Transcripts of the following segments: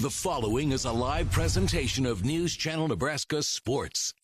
The following is a live presentation of News Channel Nebraska Sports.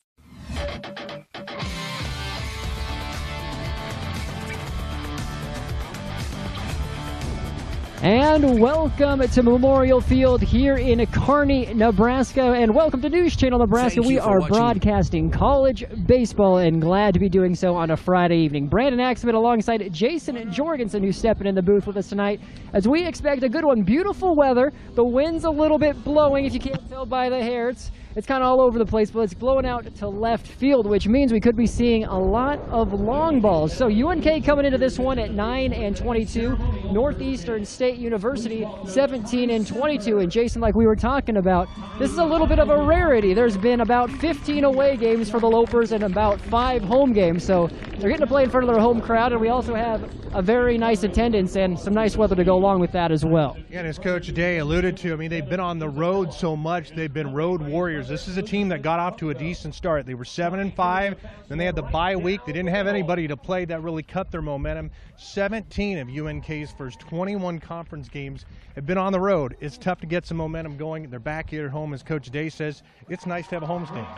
And welcome to Memorial Field here in Kearney, Nebraska, and welcome to News Channel Nebraska. We are broadcasting college baseball and glad to be doing so on a Friday evening. Brandon Axman alongside Jason Jorgensen, who's stepping in the booth with us tonight as we expect a good one. Beautiful weather. The wind's a little bit blowing, if you can't tell by the hair. It's kind of all over the place, but it's blowing out to left field, which means we could be seeing a lot of long balls. So UNK coming into this one at 9-22, Northeastern State University 17-22. And Jason, like we were talking about, this is a little bit of a rarity. There's been about 15 away games for the Lopers and about 5 home games. So they're getting to play in front of their home crowd, and we also have a very nice attendance and some nice weather to go along with that as well. Yeah, and as Coach Day alluded to, I mean, they've been on the road so much. They've been road warriors. This is a team that got off to a decent start. They were 7-5, then they had the bye week. They didn't have anybody to play. That really cut their momentum. 17 of UNK's first 21 conference games have been on the road. It's tough to get some momentum going. They're back here at home, as Coach Day says. It's nice to have a homestand.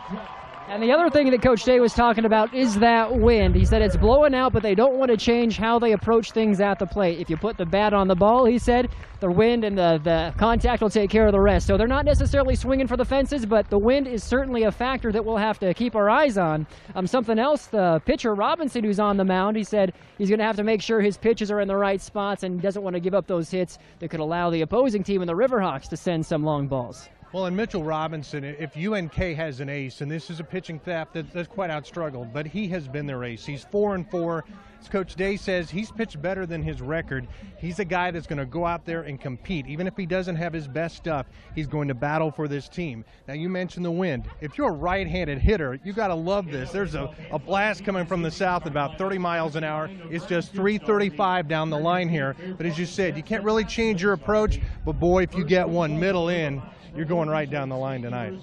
And the other thing that Coach Day was talking about is that wind. He said it's blowing out, but they don't want to change how they approach things at the plate. If you put the bat on the ball, he said, the wind and the contact will take care of the rest. So they're not necessarily swinging for the fences, but the wind is certainly a factor that we'll have to keep our eyes on. Something else, the pitcher Robinson, who's on the mound, he said he's going to have to make sure his pitches are in the right spots and doesn't want to give up those hits that could allow the opposing team and the Riverhawks to send some long balls. Well, and Mitchell Robinson, if UNK has an ace, and this is a pitching theft that's quite outstruggled, but he has been their ace. He's 4-4. As Coach Day says, he's pitched better than his record. He's a guy that's going to go out there and compete. Even if he doesn't have his best stuff, he's going to battle for this team. Now, you mentioned the wind. If you're a right-handed hitter, you got to love this. There's a blast coming from the south at about 30 miles an hour. It's just 335 down the line here. But as you said, you can't really change your approach. But, boy, if you get one middle in, you're going right down the line tonight.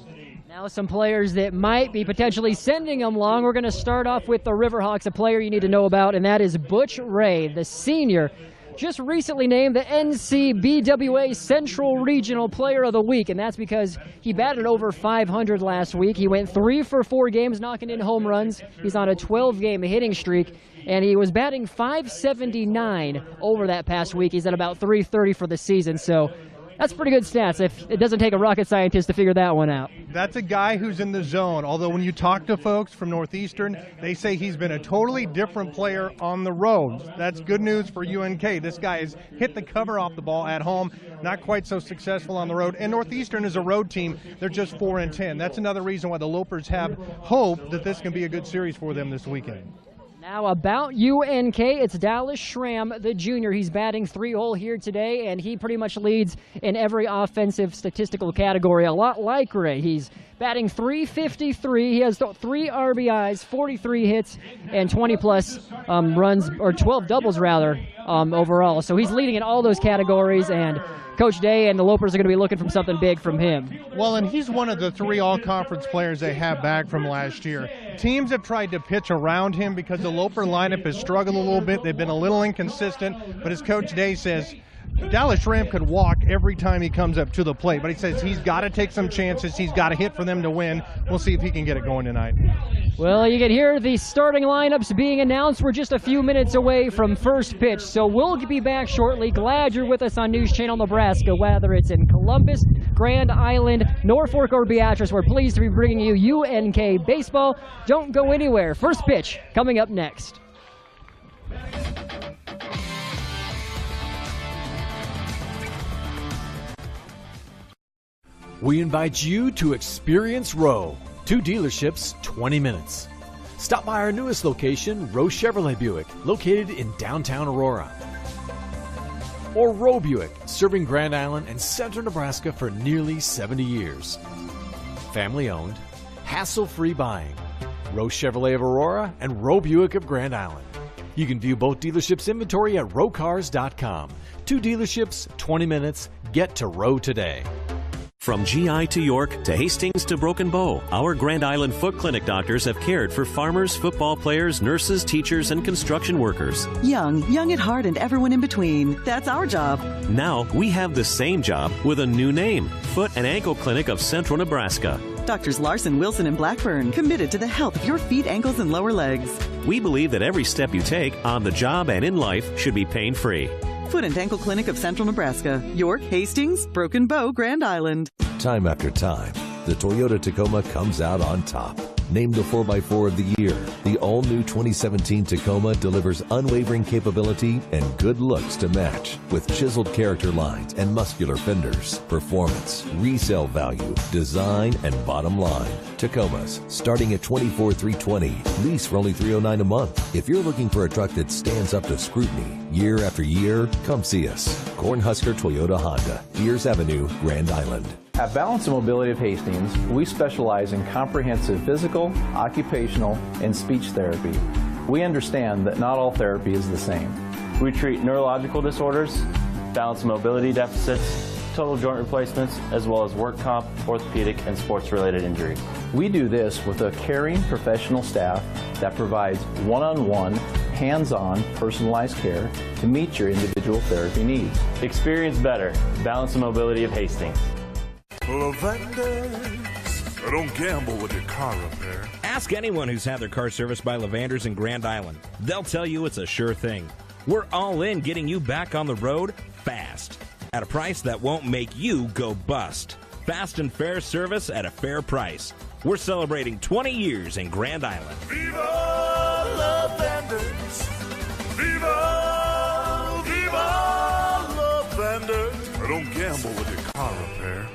Now some players that might be potentially sending them long. We're going to start off with the Riverhawks, a player you need to know about, and that is Butch Ray, the senior, just recently named the NCBWA Central Regional Player of the Week, and that's because he batted over 500 last week. He went 3 for 4 games knocking in home runs. He's on a 12-game hitting streak, and he was batting .579 over that past week. He's at about .330 for the season, so that's pretty good stats. If it doesn't take a rocket scientist to figure that one out. That's a guy who's in the zone, although when you talk to folks from Northeastern, they say he's been a totally different player on the road. That's good news for UNK. This guy has hit the cover off the ball at home, not quite so successful on the road. And Northeastern is a road team. They're just 4-10. That's another reason why the Lopers have hope that this can be a good series for them this weekend. Now about UNK, it's Dallas Schramm, the junior. He's batting 3-hole here today, and he pretty much leads in every offensive statistical category, a lot like Ray. He's batting .353. He has 3 RBIs, 43 hits, and 20-plus runs, or 12 doubles, rather, overall. So he's leading in all those categories, and Coach Day and the Lopers are going to be looking for something big from him. Well, and he's one of the 3 all-conference players they have back from last year. Teams have tried to pitch around him because the Loper lineup has struggled a little bit. They've been a little inconsistent, but as Coach Day says, Dallas Schramm could walk every time he comes up to the plate, but he says he's got to take some chances. He's got to hit for them to win. We'll see if he can get it going tonight. Well, you can hear the starting lineups being announced. We're just a few minutes away from first pitch, so we'll be back shortly. Glad you're with us on News Channel Nebraska, whether it's in Columbus, Grand Island, Norfolk, or Beatrice. We're pleased to be bringing you UNK Baseball. Don't go anywhere. First pitch coming up next. We invite you to experience Rowe. 2 dealerships, 20 minutes. Stop by our newest location, Rowe Chevrolet Buick, located in downtown Aurora. Or Rowe Buick, serving Grand Island and Central Nebraska for nearly 70 years. Family owned, hassle-free buying. Rowe Chevrolet of Aurora and Rowe Buick of Grand Island. You can view both dealerships' inventory at rowcars.com. 2 dealerships, 20 minutes. Get to Rowe today. From GI to York to Hastings to Broken Bow, our Grand Island Foot Clinic doctors have cared for farmers, football players, nurses, teachers, and construction workers. Young at heart, and everyone in between. That's our job. Now we have the same job with a new name, Foot and Ankle Clinic of Central Nebraska. Doctors Larson, Wilson, and Blackburn, committed to the health of your feet, ankles, and lower legs. We believe that every step you take on the job and in life should be pain-free. Foot and Ankle Clinic of Central Nebraska. York, Hastings, Broken Bow, Grand Island. Time after time, the Toyota Tacoma comes out on top. Named the 4x4 of the year, the all-new 2017 Tacoma delivers unwavering capability and good looks to match, with chiseled character lines and muscular fenders. Performance, resale value, design, and bottom line. Tacomas, starting at $24,320, lease for only $309 a month. If you're looking for a truck that stands up to scrutiny year after year, come see us. Cornhusker Toyota Honda, Ears Avenue, Grand Island. At Balance and Mobility of Hastings, we specialize in comprehensive physical, occupational, and speech therapy. We understand that not all therapy is the same. We treat neurological disorders, balance and mobility deficits, total joint replacements, as well as work comp, orthopedic, and sports-related injuries. We do this with a caring professional staff that provides one-on-one, hands-on, personalized care to meet your individual therapy needs. Experience better. Balance and Mobility of Hastings. Lavenders. Don't gamble with your car repair. Ask anyone who's had their car serviced by Lavenders in Grand Island. They'll tell you it's a sure thing. We're all in getting you back on the road fast at a price that won't make you go bust. Fast and fair service at a fair price. We're celebrating 20 years in Grand Island. Viva Lavenders. Viva, viva Lavenders. Don't gamble with your car repair.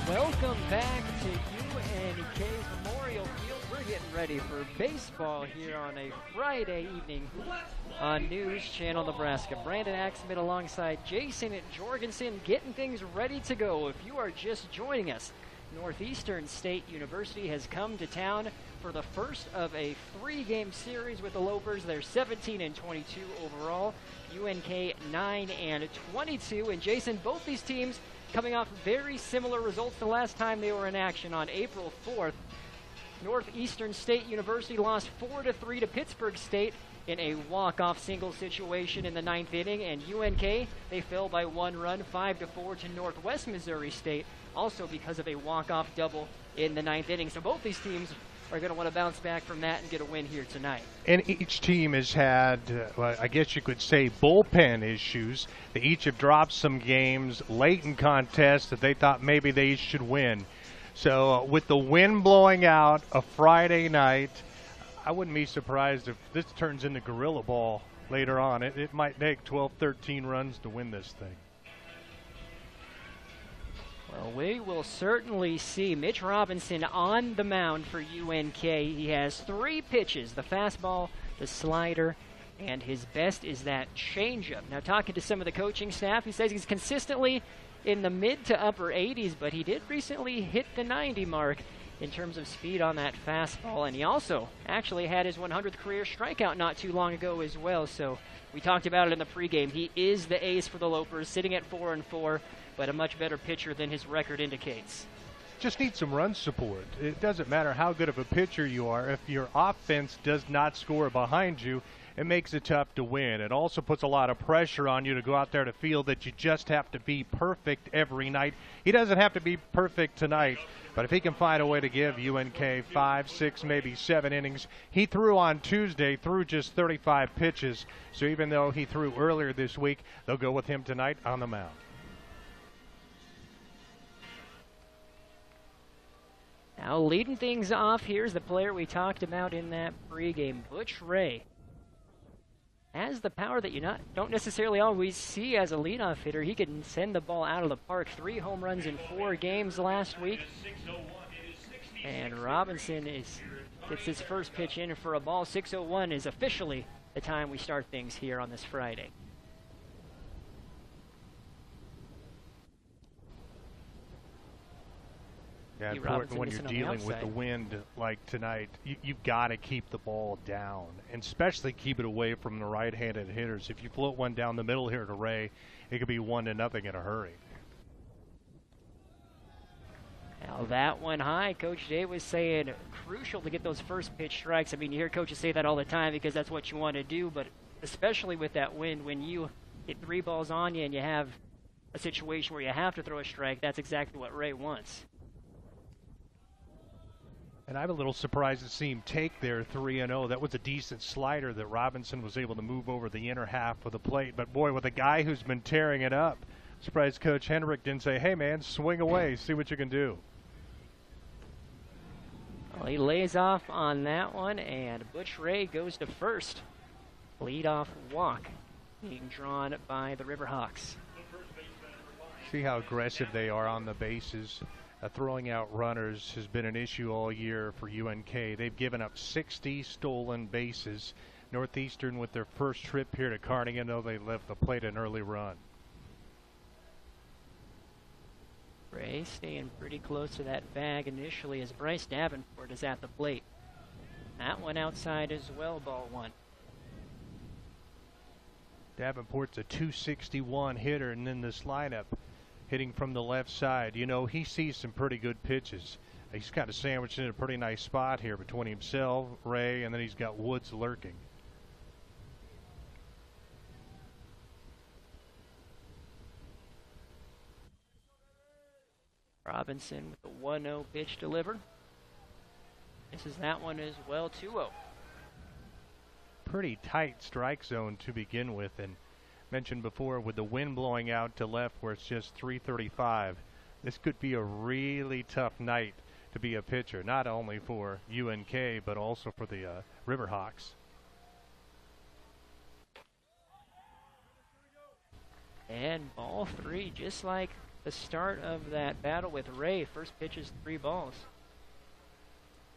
Welcome back to UNK's Memorial Field. We're getting ready for baseball here on a Friday evening on News Channel Nebraska. Brandon Axman alongside Jason Jorgensen getting things ready to go. If you are just joining us, Northeastern State University has come to town for the first of a 3-game series with the Lopers. They're 17-22 overall. UNK 9-22. And Jason, both these teams coming off very similar results the last time they were in action on April 4th. Northeastern State University lost 4-3 to Pittsburgh State in a walk-off single situation in the 9th inning, and UNK, they fell by 1 run, 5-4 to Northwest Missouri State, also because of a walk-off double in the 9th inning. So both these teams are going to want to bounce back from that and get a win here tonight. And each team has had, well, I guess you could say, bullpen issues. They each have dropped some games late in contests that they thought maybe they should win. So with the wind blowing out a Friday night, I wouldn't be surprised if this turns into gorilla ball later on. It might take 12, 13 runs to win this thing. Well, we will certainly see. Mitch Robinson on the mound for UNK. He has 3 pitches, the fastball, the slider, and his best is that changeup. Now, talking to some of the coaching staff, he says he's consistently in the mid to upper 80s, but he did recently hit the 90 mark in terms of speed on that fastball, and he also actually had his 100th career strikeout not too long ago as well. So we talked about it in the pregame. He is the ace for the Lopers, sitting at 4-4. But a much better pitcher than his record indicates. Just need some run support. It doesn't matter how good of a pitcher you are. If your offense does not score behind you, it makes it tough to win. It also puts a lot of pressure on you to go out there to feel that you just have to be perfect every night. He doesn't have to be perfect tonight, but if he can find a way to give UNK 5, 6, maybe 7 innings. He threw on Tuesday, threw just 35 pitches. So even though he threw earlier this week, they'll go with him tonight on the mound. Now leading things off, here's the player we talked about in that pregame, Butch Ray. Has the power that you don't necessarily always see as a leadoff hitter. He can send the ball out of the park. 3 home runs in 4 games last week. And Robinson gets his first pitch in for a ball. 6:01 is officially the time we start things here on this Friday. Yeah, important when you're dealing with the wind like tonight. You've got to keep the ball down, and especially keep it away from the right-handed hitters. If you float one down the middle here to Ray, it could be 1-0 in a hurry. Now that one high, Coach Day was saying crucial to get those first pitch strikes. I mean, you hear coaches say that all the time because that's what you want to do, but especially with that wind, when you hit 3 balls on you and you have a situation where you have to throw a strike, that's exactly what Ray wants. And I'm a little surprised to see him take their 3-0. That was a decent slider that Robinson was able to move over the inner half of the plate. But boy, with a guy who's been tearing it up, surprised Coach Hendrick didn't say, hey man, swing away, see what you can do. Well, he lays off on that one, and Butch Ray goes to first. Leadoff walk being drawn by the Riverhawks. See how aggressive they are on the bases. Throwing out runners has been an issue all year for UNK. They've given up 60 stolen bases. Northeastern, with their first trip here to Carnegie, though they left the plate an early run. Ray staying pretty close to that bag initially as Bryce Davenport is at the plate. That one outside as well, ball 1. Davenport's a .261 hitter, and then this lineup hitting from the left side. You know, he sees some pretty good pitches. He's kind of sandwiched in a pretty nice spot here between himself, Ray, and then he's got Woods lurking. Robinson with the 1-0 pitch delivered. This is that one as well, 2-0. Pretty tight strike zone to begin with, and mentioned before with the wind blowing out to left where it's just 335, this could be a really tough night to be a pitcher, not only for UNK but also for the Riverhawks. And ball 3, just like the start of that battle with Ray. First pitch is 3 balls.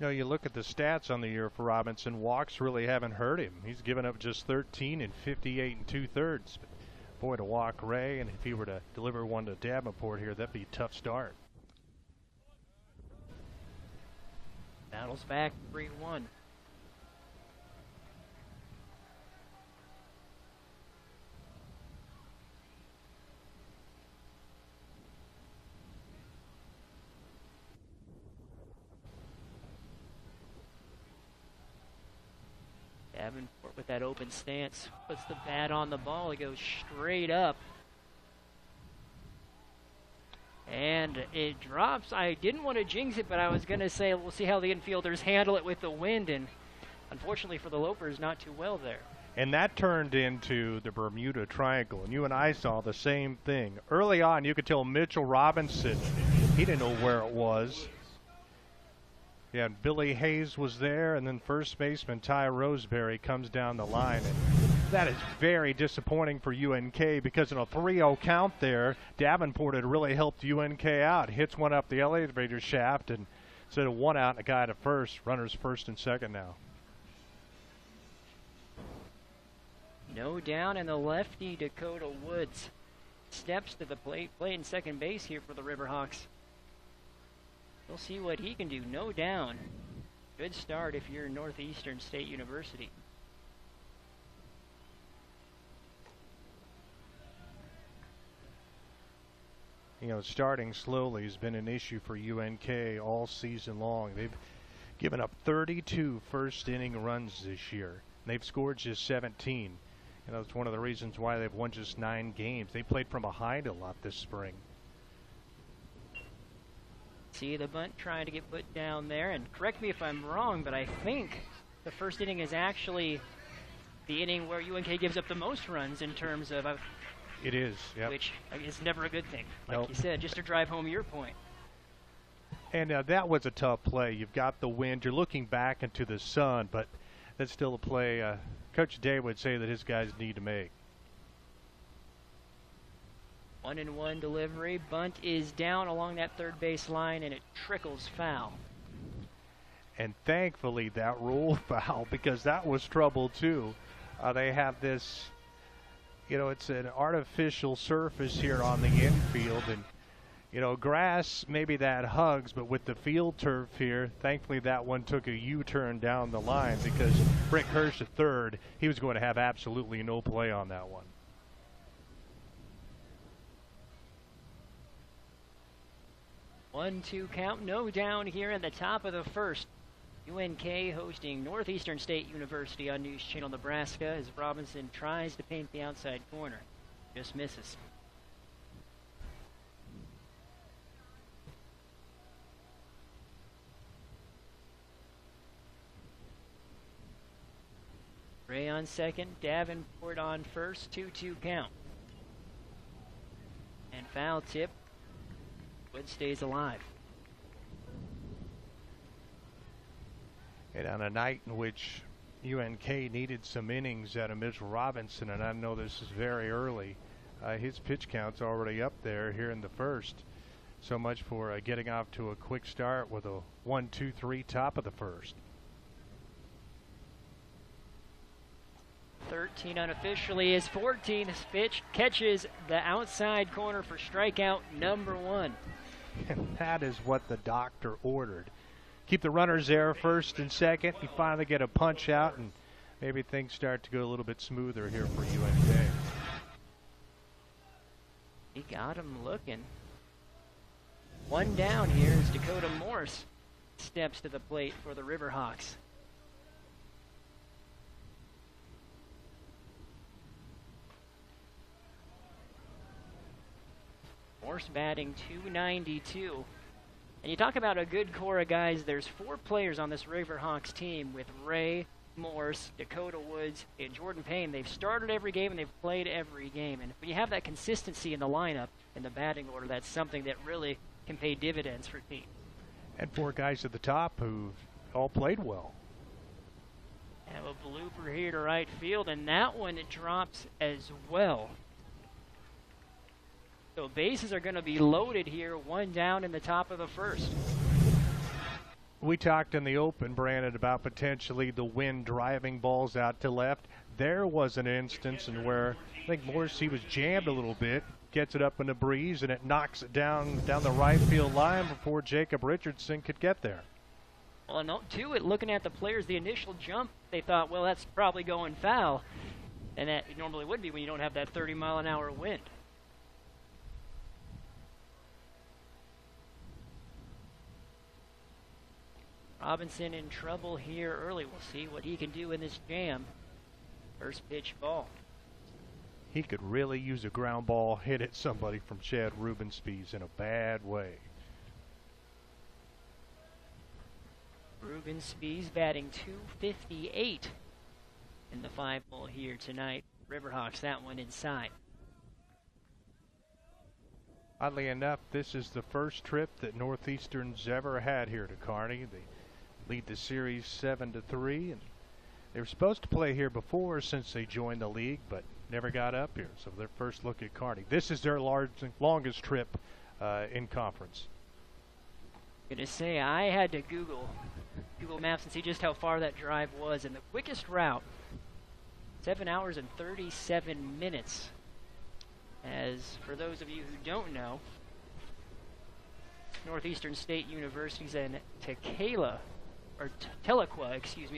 You know, you look at the stats on the year for Robinson, walks really haven't hurt him. He's given up just 13 and 58 2/3. But boy, to walk Ray, and if he were to deliver one to Davenport here, that'd be a tough start. Battles back 3-1. Davenport with that open stance puts the bat on the ball. It goes straight up. And it drops. I didn't want to jinx it, but I was going to say we'll see how the infielders handle it with the wind. And unfortunately for the Lopers, not too well there. And that turned into the Bermuda Triangle. And you and I saw the same thing. Early on, you could tell Mitchell Robinson, he didn't know where it was. Yeah, and Billy Hayes was there, and then first baseman Ty Roseberry comes down the line. And that is very disappointing for UNK because in a 3-0 count there, Davenport had really helped UNK out. Hits one up the elevator shaft, and instead of 1 out and a guy to first, runners first and second now. No down, and the lefty Dakota Woods steps to the plate, playing second base here for the Riverhawks. We'll see what he can do. No down. Good start if you're Northeastern State University. You know, starting slowly has been an issue for UNK all season long. They've given up 32 first inning runs this year. They've scored just 17. You know, it's one of the reasons why they've won just 9 games. They played from behind a lot this spring. See the bunt trying to get put down there, and correct me if I'm wrong, but I think the first inning is actually the inning where UNK gives up the most runs in terms of it is, yep. Which is never a good thing, like you said, just to drive home your point. And that was a tough play. You've got the wind, you're looking back into the sun, but that's still a play Coach Day would say that his guys need to make. 1-1 delivery. Bunt is down along that third base line, and it trickles foul. And thankfully that ruled foul because that was trouble too. They have this, you know, it's an artificial surface here on the infield, and You know, grass, maybe that hugs, but with the field turf here, thankfully that one took a U-turn down the line because Brick Hirsch at third, he was going to have absolutely no play on that one. One-two count, no down here at the top of the first. UNK hosting Northeastern State University on News Channel Nebraska as Robinson tries to paint the outside corner. Just misses. Ray on second, Davenport on first, 2-2 count. And foul tip. Wood stays alive. And on a night in which UNK needed some innings out of Mitchell Robinson, and I know this is very early, his pitch count's already up there here in the first. So much for getting off to a quick start with a 1-2-3 top of the first. 13 unofficially. His 14th pitch catches the outside corner for strikeout number 1. And that is what the doctor ordered. Keep the runners there, first and second. You finally get a punch out, and maybe things start to go a little bit smoother here for UNK. He got him looking. One down here as Dakota Morse steps to the plate for the Riverhawks. Morse batting .292. And you talk about a good core of guys, there's 4 players on this Riverhawks team with Ray, Morse, Dakota Woods, and Jordan Payne. They've started every game and they've played every game. And when you have that consistency in the lineup, in the batting order, that's something that really can pay dividends for teams. And 4 guys at the top who've all played well. Have a blooper here to right field, and that one drops as well. So bases are going to be loaded here, 1 down in the top of the first. We talked in the open, Brandon, about potentially the wind driving balls out to left. There was an instance in where I think Morrissey was jammed a little bit, gets it up in the breeze, and it knocks it down the right field line before Jacob Richardson could get there. Well, and to it, looking at the players, the initial jump, they thought, well, that's probably going foul. And that normally would be when you don't have that 30-mile-an-hour wind. Robinson in trouble here early. We'll see what he can do in this jam. First pitch ball. He could really use a ground ball hit at somebody from Chad Rubenspies in a bad way. Rubenspies batting .258 in the 5-ball here tonight. Riverhawks, that one inside. Oddly enough, this is the first trip that Northeastern's ever had here to Kearney. They lead the series 7-3, and they were supposed to play here before since they joined the league, but never got up here. So their first look at Kearney. This is their longest trip in conference. Gonna say I had to Google Maps and see just how far that drive was, and the quickest route, 7 hours and 37 minutes. As for those of you who don't know, Northeastern State University's in Tahlequah,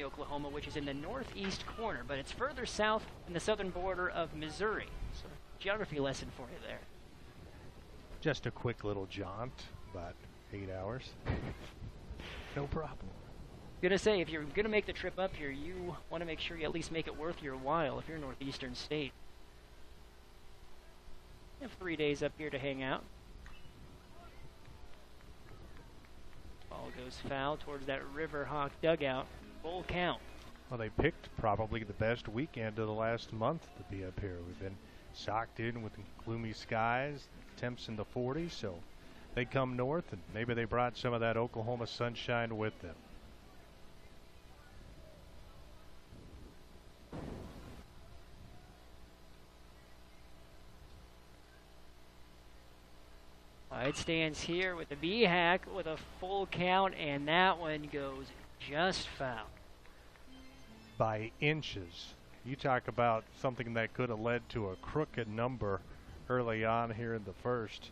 Oklahoma, which is in the northeast corner, but it's further south in the southern border of Missouri. So, geography lesson for you there. Just a quick little jaunt, about 8 hours. No problem. Gonna say, if you're gonna make the trip up here, you want to make sure you at least make it worth your while if you're Northeastern State. You have 3 days up here to hang out. Ball goes foul towards that Riverhawk dugout. Full count. Well, they picked probably the best weekend of the last month to be up here. We've been socked in with gloomy skies, temps in the 40s, so they come north, and maybe they brought some of that Oklahoma sunshine with them. It stands here with the B-hack with a full count, and that one goes just foul. By inches. You talk about something that could have led to a crooked number early on here in the first.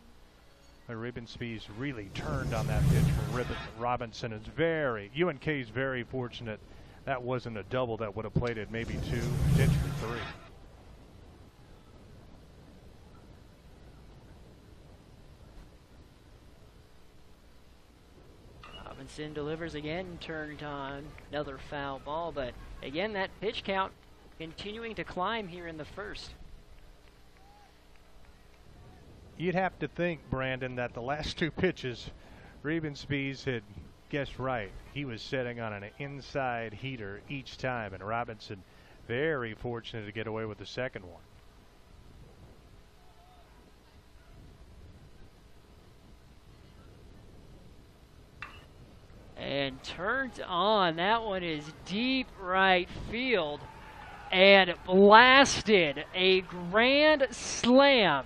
Ruben Spies really turned on that pitch from Robinson. Is UNK is very fortunate that wasn't a double that would have played it maybe 2, potentially 3. Robinson delivers again, turned on another foul ball, but again that pitch count continuing to climb here in the first. You'd have to think, Brandon, that the last 2 pitches, Ruben Spies had guessed right. He was sitting on an inside heater each time, and Robinson very fortunate to get away with the second one. And turned on. That one is deep right field and blasted. A grand slam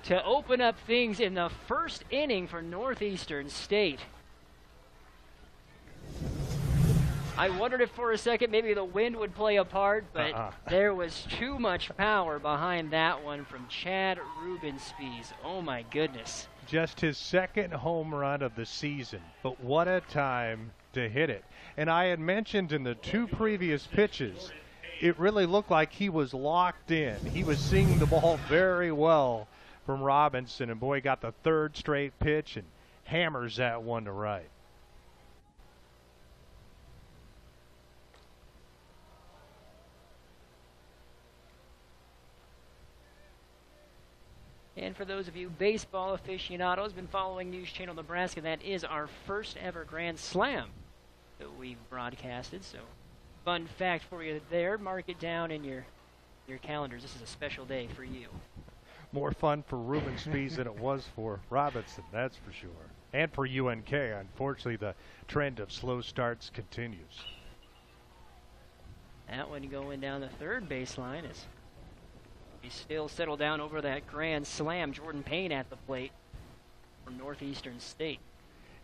to open up things in the first inning for Northeastern State. I wondered if for a second maybe the wind would play a part, but there was too much power behind that one from Chad Ruben Spies. Oh my goodness. Just his second home run of the season, but what a time to hit it. And I had mentioned in the 2 previous pitches, it really looked like he was locked in. He was seeing the ball very well from Robinson, and boy, got the 3rd straight pitch and hammers that one to right. And for those of you baseball aficionados been following News Channel Nebraska, that is our first ever Grand Slam that we've broadcasted. So, fun fact for you there. Mark it down in your calendars. This is a special day for you. More fun for Ruben Spies than it was for Robinson, that's for sure. And for UNK, unfortunately, the trend of slow starts continues. That one going down the 3rd baseline is he still settled down over that grand slam. Jordan Payne at the plate from Northeastern State.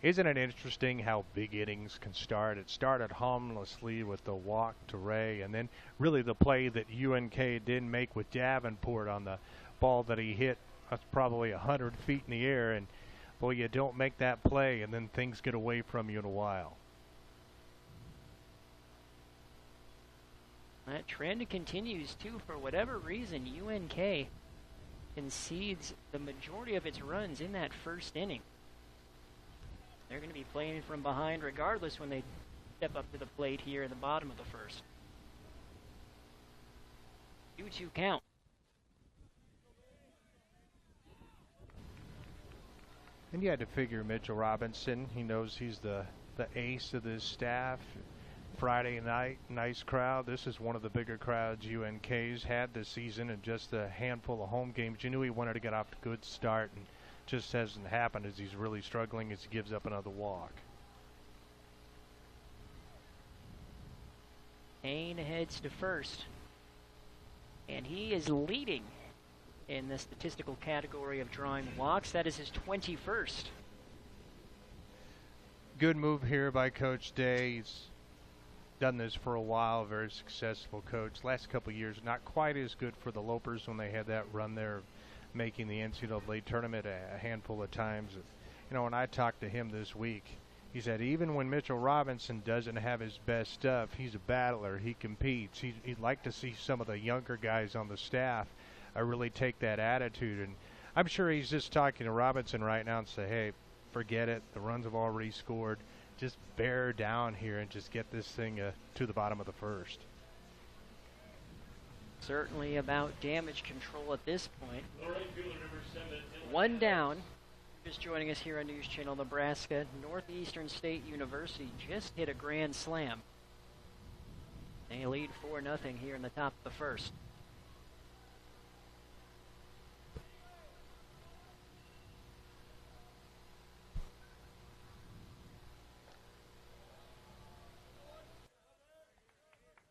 Isn't it interesting how big innings can start? It started harmlessly with the walk to Ray, and then really the play that UNK didn't make with Davenport on the ball that he hit probably 100 feet in the air, and boy, you don't make that play and then things get away from you in a while. That trend continues too. For whatever reason, UNK concedes the majority of its runs in that first inning. They're going to be playing from behind regardless when they step up to the plate here in the bottom of the first. 2-2 count. And you had to figure Mitchell Robinson, he knows he's the ace of this staff. Friday night, nice crowd. This is one of the bigger crowds UNK's had this season, and just a handful of home games. You knew he wanted to get off a good start, and just hasn't happened as he's really struggling as he gives up another walk. Payne heads to first, and he is leading in the statistical category of drawing walks. That is his 21st. Good move here by Coach Day. He's done this for a while, very successful coach. Last couple of years, not quite as good for the Lopers when they had that run there, making the NCAA tournament a handful of times. You know, when I talked to him this week, he said even when Mitchell Robinson doesn't have his best stuff, he's a battler, he competes. He'd like to see some of the younger guys on the staff really take that attitude. And I'm sure he's just talking to Robinson right now and say, hey, forget it, the runs have already scored. Just bear down here and just get this thing to the bottom of the first. Certainly about damage control at this point. One down. Just joining us here on News Channel Nebraska, Northeastern State University just hit a grand slam. They lead 4-0 here in the top of the first.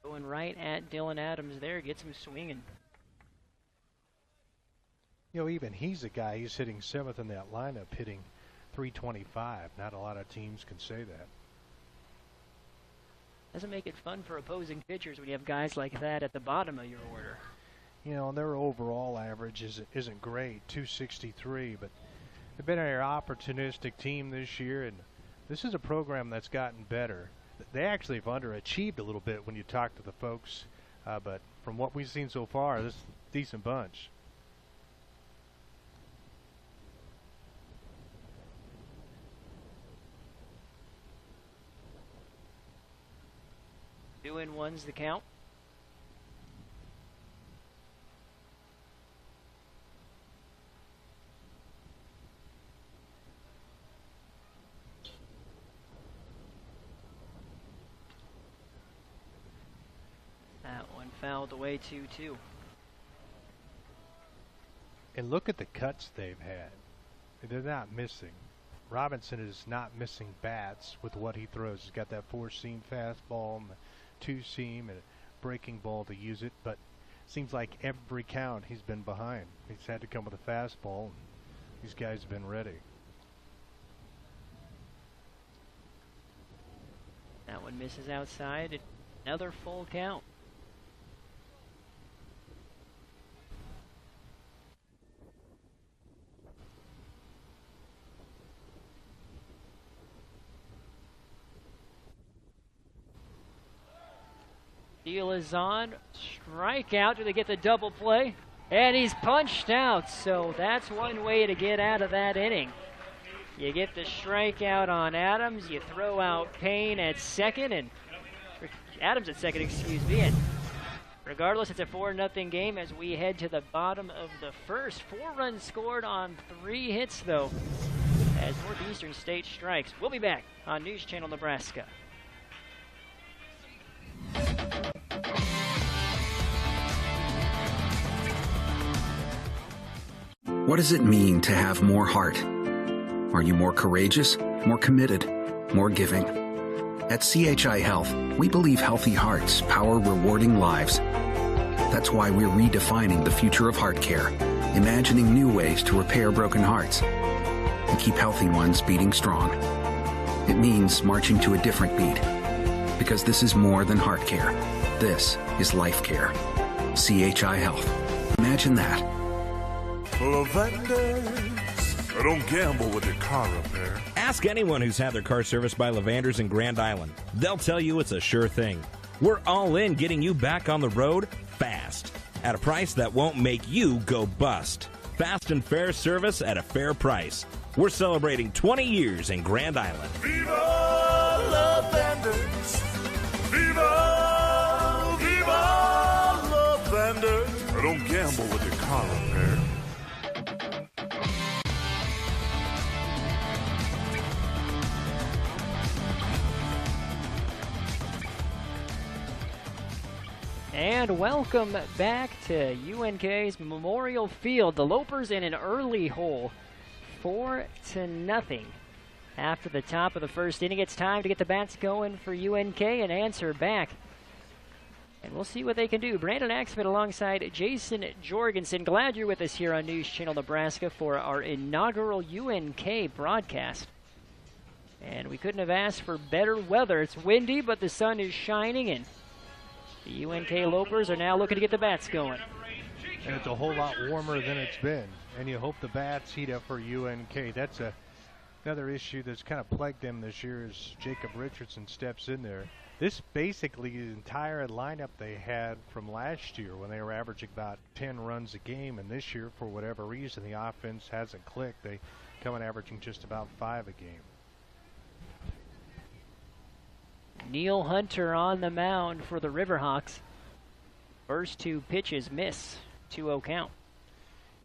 Going right at Dylan Adams there, gets him swinging. You know, even he's a guy, he's hitting 7th in that lineup, hitting .325. Not a lot of teams can say that. Doesn't make it fun for opposing pitchers when you have guys like that at the bottom of your order. You know, their overall average isn't great, .263, but They've been an opportunistic team this year, and this is a program that's gotten better. They actually have underachieved a little bit when you talk to the folks, but from what we've seen so far, this is a decent bunch. Two and one's the count. That one fouled away 2-2. And look at the cuts they've had. They're not missing. Robinson is not missing bats with what he throws. He's got that four-seam fastball and the two-seam and a breaking ball to use it, but seems like every count he's been behind. He's had to come with a fastball, and these guys have been ready. That one misses outside. Another full count. Deal is on. Strikeout. Do they get the double play? And he's punched out. So that's one way to get out of that inning. You get the strikeout on Adams. You throw out Payne at second. And Adams at second, excuse me. And regardless, it's a 4-0 game as we head to the bottom of the first. 4 runs scored on 3 hits, though, as Northeastern State strikes. We'll be back on News Channel Nebraska. What does it mean to have more heart? Are you more courageous, more committed, more giving? At CHI Health, we believe healthy hearts power rewarding lives. That's why we're redefining the future of heart care, imagining new ways to repair broken hearts and keep healthy ones beating strong. It means marching to a different beat, because this is more than heart care. This is life care. CHI Health. Imagine that. Lavenders. Don't gamble with your car repair. Ask anyone who's had their car serviced by Lavenders in Grand Island. They'll tell you it's a sure thing. We're all in getting you back on the road fast at a price that won't make you go bust. Fast and fair service at a fair price. We're celebrating 20 years in Grand Island. Viva Lavenders. Viva, viva Lavenders. Don't gamble with your car repair. And welcome back to UNK's Memorial Field. The Lopers in an early hole, 4-0. After the top of the first inning, it's time to get the bats going for UNK and answer back. And we'll see what they can do. Brandon Axford alongside Jason Jorgensen. Glad you're with us here on News Channel Nebraska for our inaugural UNK broadcast. And we couldn't have asked for better weather. It's windy, but the sun is shining, and the UNK Lopers are now looking to get the bats going. And it's a whole lot warmer than it's been. And you hope the bats heat up for UNK. That's another issue that's kind of plagued them this year as Jacob Richardson steps in there. This basically the entire lineup they had from last year when they were averaging about 10 runs a game. And this year, for whatever reason, the offense hasn't clicked. They come in averaging just about 5 a game. Neil Hunter on the mound for the Riverhawks. First 2 pitches miss, 2-0 count.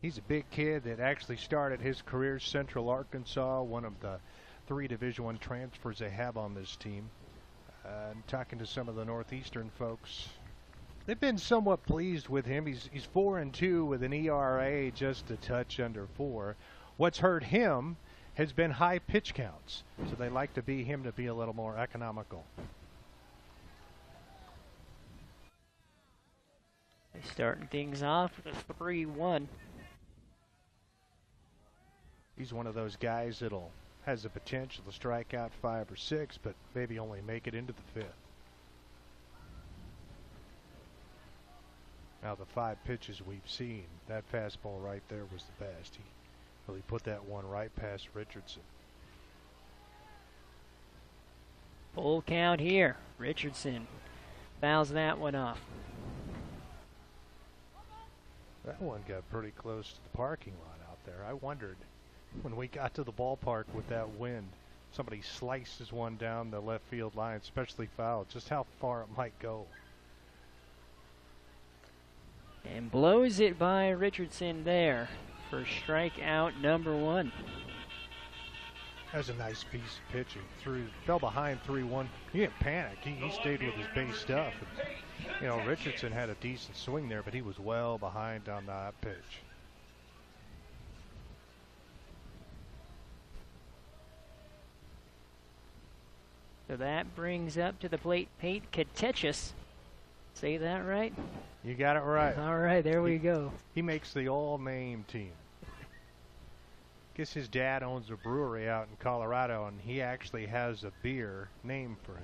He's a big kid that actually started his career Central Arkansas, one of the 3 Division I transfers they have on this team. I'm talking to some of the Northeastern folks. They've been somewhat pleased with him. He's 4-2 with an ERA just a touch under 4. What's hurt him has been high pitch counts, so they like to be him to be a little more economical. They're starting things off with a 3-1. He's one of those guys that'll has the potential to strike out 5 or 6, but maybe only make it into the 5th. Now the 5 pitches we've seen, that fastball right there was the best. Well, he put that one right past Richardson. Full count here. Richardson fouls that one off. That one got pretty close to the parking lot out there. I wondered when we got to the ballpark with that wind, somebody slices one down the left field line, especially foul, just how far it might go. And blows it by Richardson there for strikeout number 1. That was a nice piece of pitching. Fell behind 3-1. He didn't panic. He stayed with his base stuff. And, you know, Richardson had a decent swing there, but he was well behind on that pitch. So that brings up to the plate Pate Katechis. Say that right? You got it right. All right, there we go. He makes the all-name team. Guess his dad owns a brewery out in Colorado, and he actually has a beer named for him.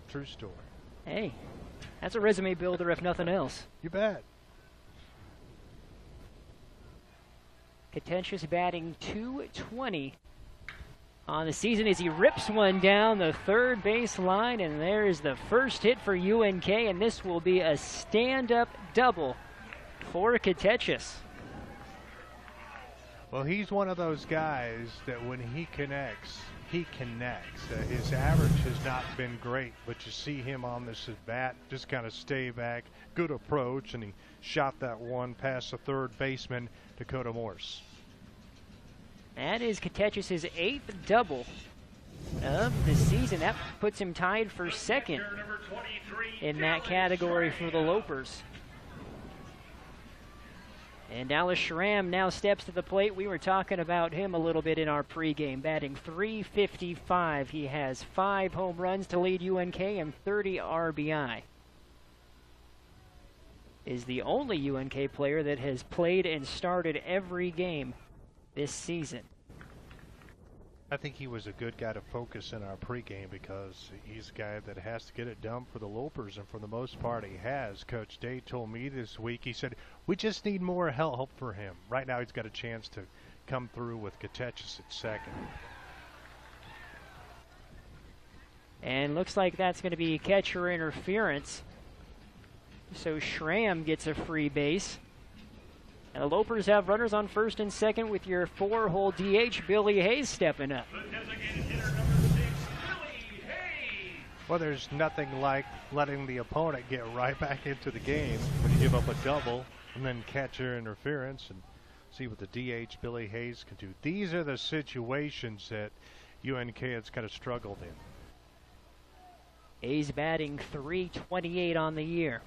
True story. Hey, that's a resume builder if nothing else. You bet. Katechis batting .220 on the season as he rips one down the third base line, and there's the first hit for UNK, and this will be a stand-up double for Katechis. Well, he's one of those guys that when he connects, he connects. His average has not been great, but you see him on this at bat, just kind of stay back, good approach, and he shot that one past the third baseman, Dakota Morse. That is Katechis' 8th double of the season. That puts him tied for second in that category for the Lopers. And Dallas Schramm now steps to the plate. We were talking about him a little bit in our pregame, batting .355. He has 5 home runs to lead UNK and 30 RBI. Is the only UNK player that has played and started every game this season. I think he was a good guy to focus in our pregame because he's a guy that has to get it done for the Lopers, and for the most part he has. Coach Day told me this week, he said, we just need more help for him. Right now he's got a chance to come through with Katechis at second. And looks like that's going to be catcher interference. So Schramm gets a free base. And the Lopers have runners on first and second with your 4-hole DH, Billy Hayes, stepping up. Well, there's nothing like letting the opponent get right back into the game when you give up a double and then catcher interference and see what the DH, Billy Hayes, can do. These are the situations that UNK has kind of struggled in. Hayes batting .328 on the year.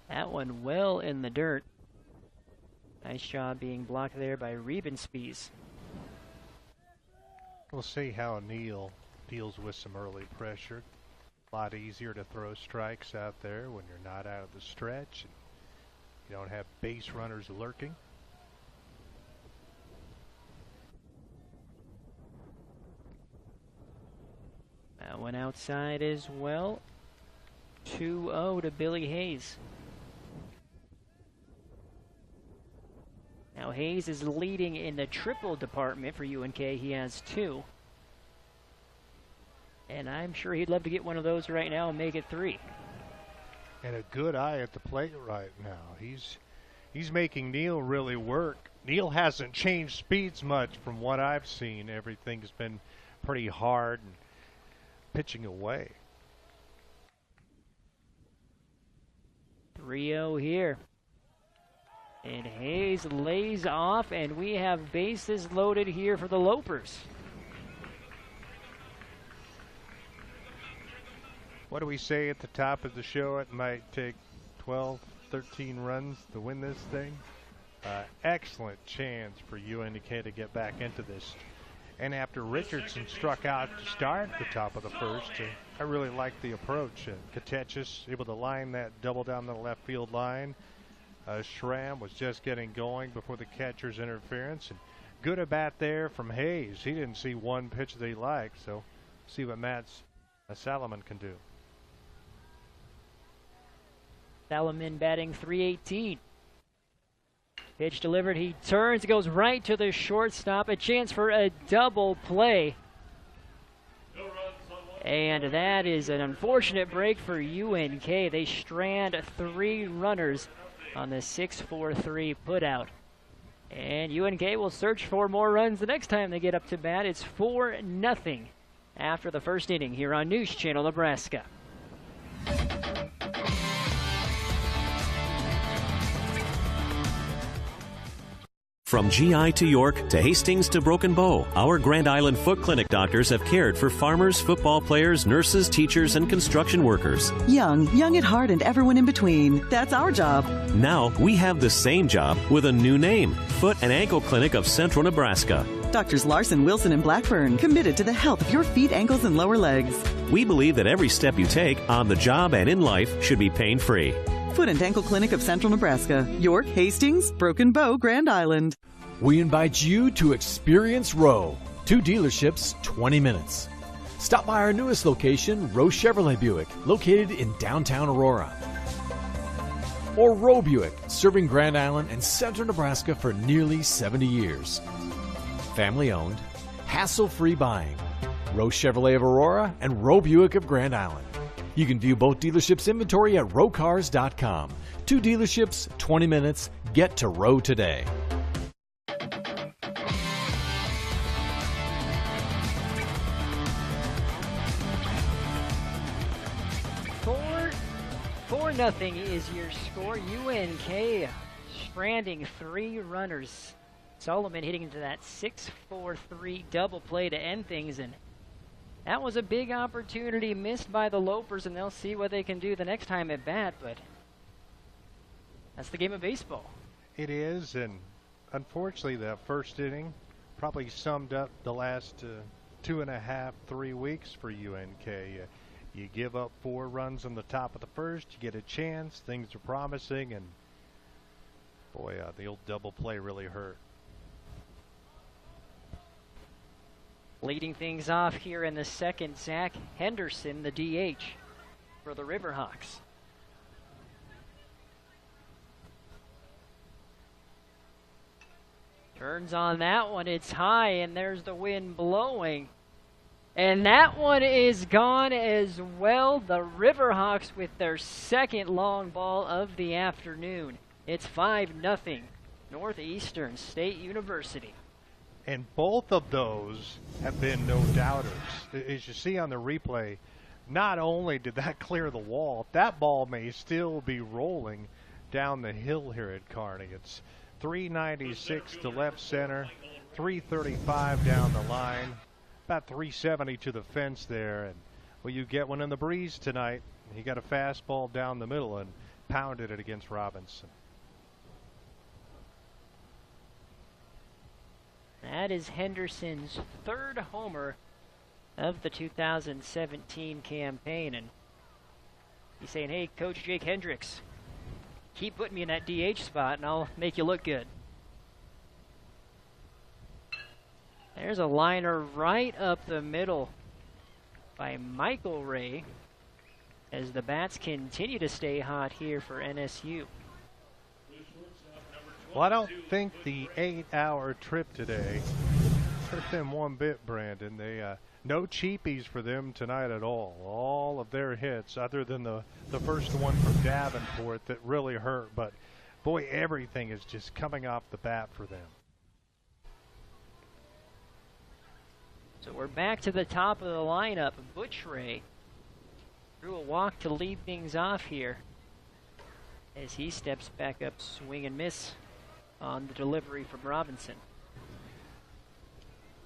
That one well in the dirt. Nice job being blocked there by Rebenspies. We'll see how Neal deals with some early pressure. A lot easier to throw strikes out there when you're not out of the stretch and you don't have base runners lurking. That one outside as well. 2-0 to Billy Hayes. Now Hayes is leading in the triple department for UNK. He has 2. And I'm sure he'd love to get one of those right now and make it 3. And a good eye at the plate right now. He's making Neal really work. Neal hasn't changed speeds much from what I've seen. Everything's been pretty hard and pitching away. 3-0 here. And Hayes lays off, and we have bases loaded here for the Lopers. What do we say at the top of the show? It might take 12, 13 runs to win this thing. Excellent chance for UNK to get back into this. And after Richardson struck out to start the top of the first, I really like the approach. Katechis able to line that double down the left field line. Schramm was just getting going before the catcher's interference, and good at bat there from Hayes. He didn't see one pitch that he liked, so see what Matt Salomon can do. Salomon batting .318. Pitch delivered. He turns, goes right to the shortstop. A chance for a double play. And that is an unfortunate break for UNK. They strand 3 runners on the 6-4-3 putout. And UNK will search for more runs the next time they get up to bat. It's 4-0 after the first inning here on News Channel Nebraska. From GI to York to Hastings to Broken Bow, our Grand Island Foot Clinic doctors have cared for farmers, football players, nurses, teachers, and construction workers. Young at heart, and everyone in between. That's our job. Now we have the same job with a new name, Foot and Ankle Clinic of Central Nebraska. Doctors Larson, Wilson, and Blackburn, committed to the health of your feet, ankles, and lower legs. We believe that every step you take on the job and in life should be pain-free. Foot and Ankle Clinic of Central Nebraska. York, Hastings, Broken Bow, Grand Island. We invite you to Experience Rowe. 2 dealerships, 20 minutes. Stop by our newest location, Rowe Chevrolet Buick, located in downtown Aurora. Or Rowe Buick, serving Grand Island and Central Nebraska for nearly 70 years. Family owned, hassle-free buying. Rowe Chevrolet of Aurora and Rowe Buick of Grand Island. You can view both dealerships' inventory at rowcars.com. 2 dealerships, 20 minutes. Get to Rowe today. Nothing is your score. UNK stranding 3 runners. Solomon hitting into that 6-4-3 double play to end things, and that was a big opportunity missed by the Lopers, and they'll see what they can do the next time at bat, but that's the game of baseball. It is, and unfortunately that first inning probably summed up the last 2.5, 3 weeks for UNK. You give up 4 runs on the top of the first, you get a chance, things are promising, and boy, the old double play really hurt. Leading things off here in the second, Zach Henderson, the DH for the Riverhawks. Turns on that one, it's high, and there's the wind blowing. And that one is gone as well. The Riverhawks with their second long ball of the afternoon. It's 5-0, Northeastern State University. And both of those have been no doubters. As you see on the replay, not only did that clear the wall, that ball may still be rolling down the hill here at Kearney. It's 396 to left center, 335 down the line. About 370 to the fence there, and well, you get one in the breeze tonight. He got a fastball down the middle and pounded it against Robinson. That is Henderson's 3rd homer of the 2017 campaign, and he's saying, hey, Coach Jake Hendricks, keep putting me in that DH spot and I'll make you look good. There's a liner right up the middle by Michael Ray as the bats continue to stay hot here for NSU. Well, I don't think the 8-hour trip today hurt them one bit, Brandon. They no cheapies for them tonight at all. All of their hits, other than the first one from Davenport that really hurt. But, boy, everything is just coming off the bat for them. So we're back to the top of the lineup. Butch Ray threw a walk to lead things off here as he steps back up, swing and miss on the delivery from Robinson.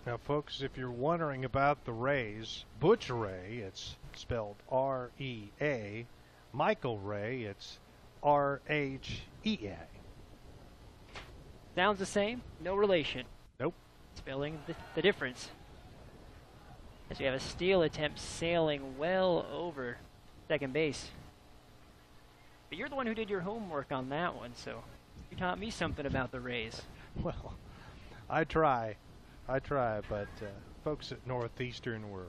Now, folks, if you're wondering about the Rays, Butch Ray, it's spelled R-E-A. Michael Ray, it's R-H-E-A. Sounds the same, no relation. Nope. Spelling the difference. As we have a steal attempt sailing well over second base. But you're the one who did your homework on that one, so you taught me something about the Rays. Well, I try, but folks at Northeastern were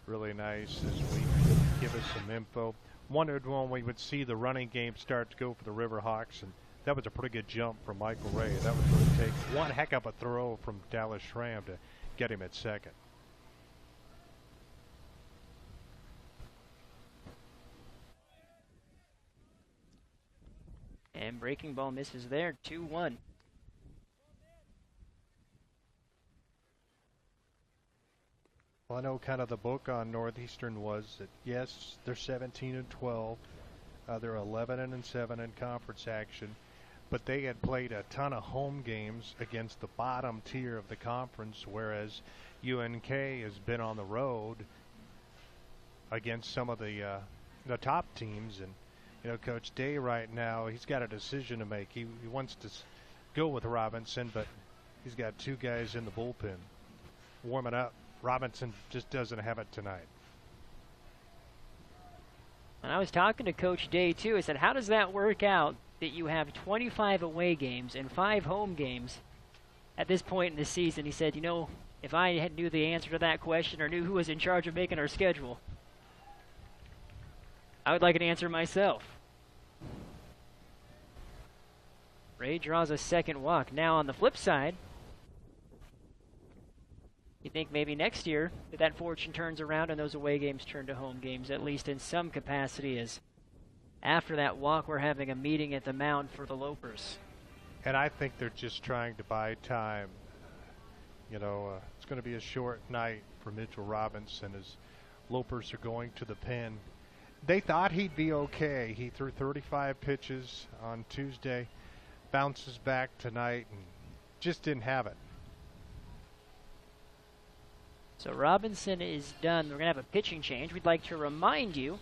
really nice this week to give us some info. Wondered when we would see the running game start to go for the Riverhawks, and that was a pretty good jump from Michael Ray. That was going to take one heck of a throw from Dallas Schramm to get him at second. And breaking ball misses there, 2-1. Well, I know kind of the book on Northeastern was that, yes, they're 17-12. They're 11-7 in conference action. But they had played a ton of home games against the bottom tier of the conference, whereas UNK has been on the road against some of the top teams. And, you know, Coach Day right now, he's got a decision to make. He wants to go with Robinson, but he's got two guys in the bullpen warming up. Robinson just doesn't have it tonight. And I was talking to Coach Day, too. I said, how does that work out that you have 25 away games and 5 home games at this point in the season? He said, you know, if I knew the answer to that question or knew who was in charge of making our schedule, I would like an answer myself. Ray draws a second walk. Now on the flip side, you think maybe next year that fortune turns around and those away games turn to home games, at least in some capacity, as after that walk we're having a meeting at the mound for the Lopers. And I think they're just trying to buy time. You know, it's going to be a short night for Mitchell Robinson as Lopers are going to the pen. They thought he'd be okay. He threw 35 pitches on Tuesday, bounces back tonight, and just didn't have it. So Robinson is done. We're going to have a pitching change. We'd like to remind you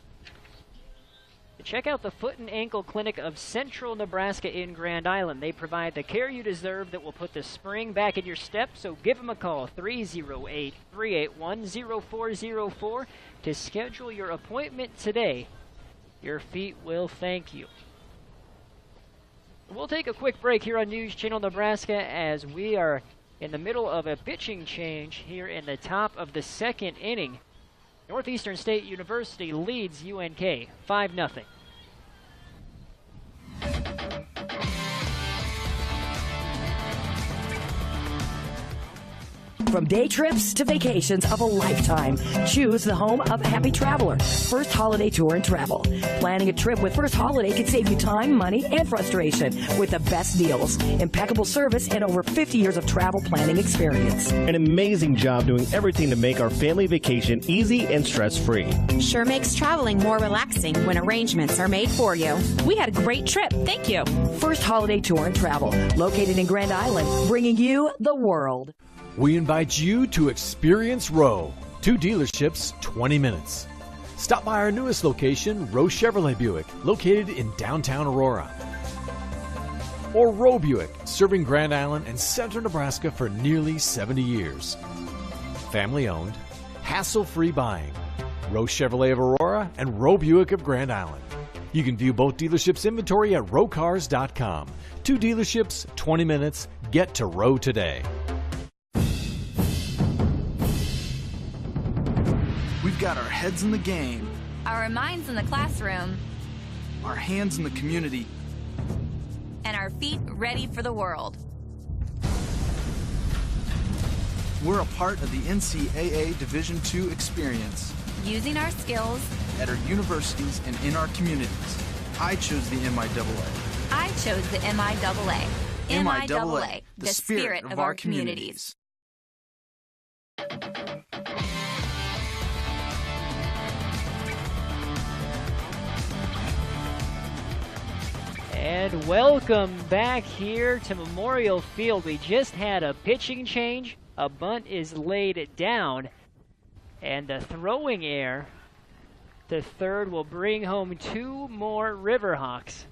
to check out the Foot and Ankle Clinic of Central Nebraska in Grand Island. They provide the care you deserve that will put the spring back in your step, so give them a call, 308-381-0404, to schedule your appointment today. Your feet will thank you. We'll take a quick break here on News Channel Nebraska as we are in the middle of a pitching change here in the top of the second inning. Northeastern State University leads UNK 5-0. From day trips to vacations of a lifetime, choose the home of a happy traveler, First Holiday Tour and Travel. Planning a trip with First Holiday can save you time, money, and frustration with the best deals, impeccable service, and over 50 years of travel planning experience. An amazing job doing everything to make our family vacation easy and stress-free. Sure makes traveling more relaxing when arrangements are made for you. We had a great trip. Thank you. First Holiday Tour and Travel, located in Grand Island, bringing you the world. We invite you to experience Rowe. 2 dealerships, 20 minutes. Stop by our newest location, Rowe Chevrolet Buick, located in downtown Aurora. Or Rowe Buick, serving Grand Island and central Nebraska for nearly 70 years. Family owned, hassle-free buying. Rowe Chevrolet of Aurora and Rowe Buick of Grand Island. You can view both dealerships' inventory at rowecars.com. 2 dealerships, 20 minutes. Get to Rowe today. We've got our heads in the game, our minds in the classroom, our hands in the community, and our feet ready for the world. We're a part of the NCAA Division II experience, using our skills at our universities and in our communities. I chose the MIAA. I chose the MIAA. MIAA, the spirit of our communities. And welcome back here to Memorial Field. We just had a pitching change. A bunt is laid down. And the throwing error to third will bring home 2 more Riverhawks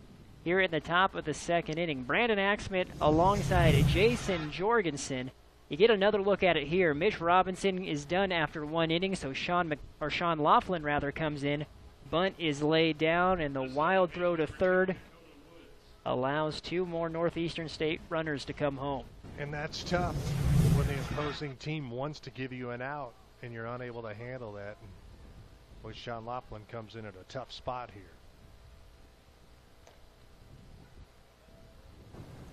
here in the top of the second inning. Brandon Axman alongside Jason Jorgensen. You get another look at it here. Mitch Robinson is done after 1 inning, so Sean Laughlin rather comes in. Bunt is laid down, and the wild throw to third allows 2 more Northeastern State runners to come home. And that's tough. Opposing team wants to give you an out, and you're unable to handle that. And boy, Sean Laughlin comes in at a tough spot here.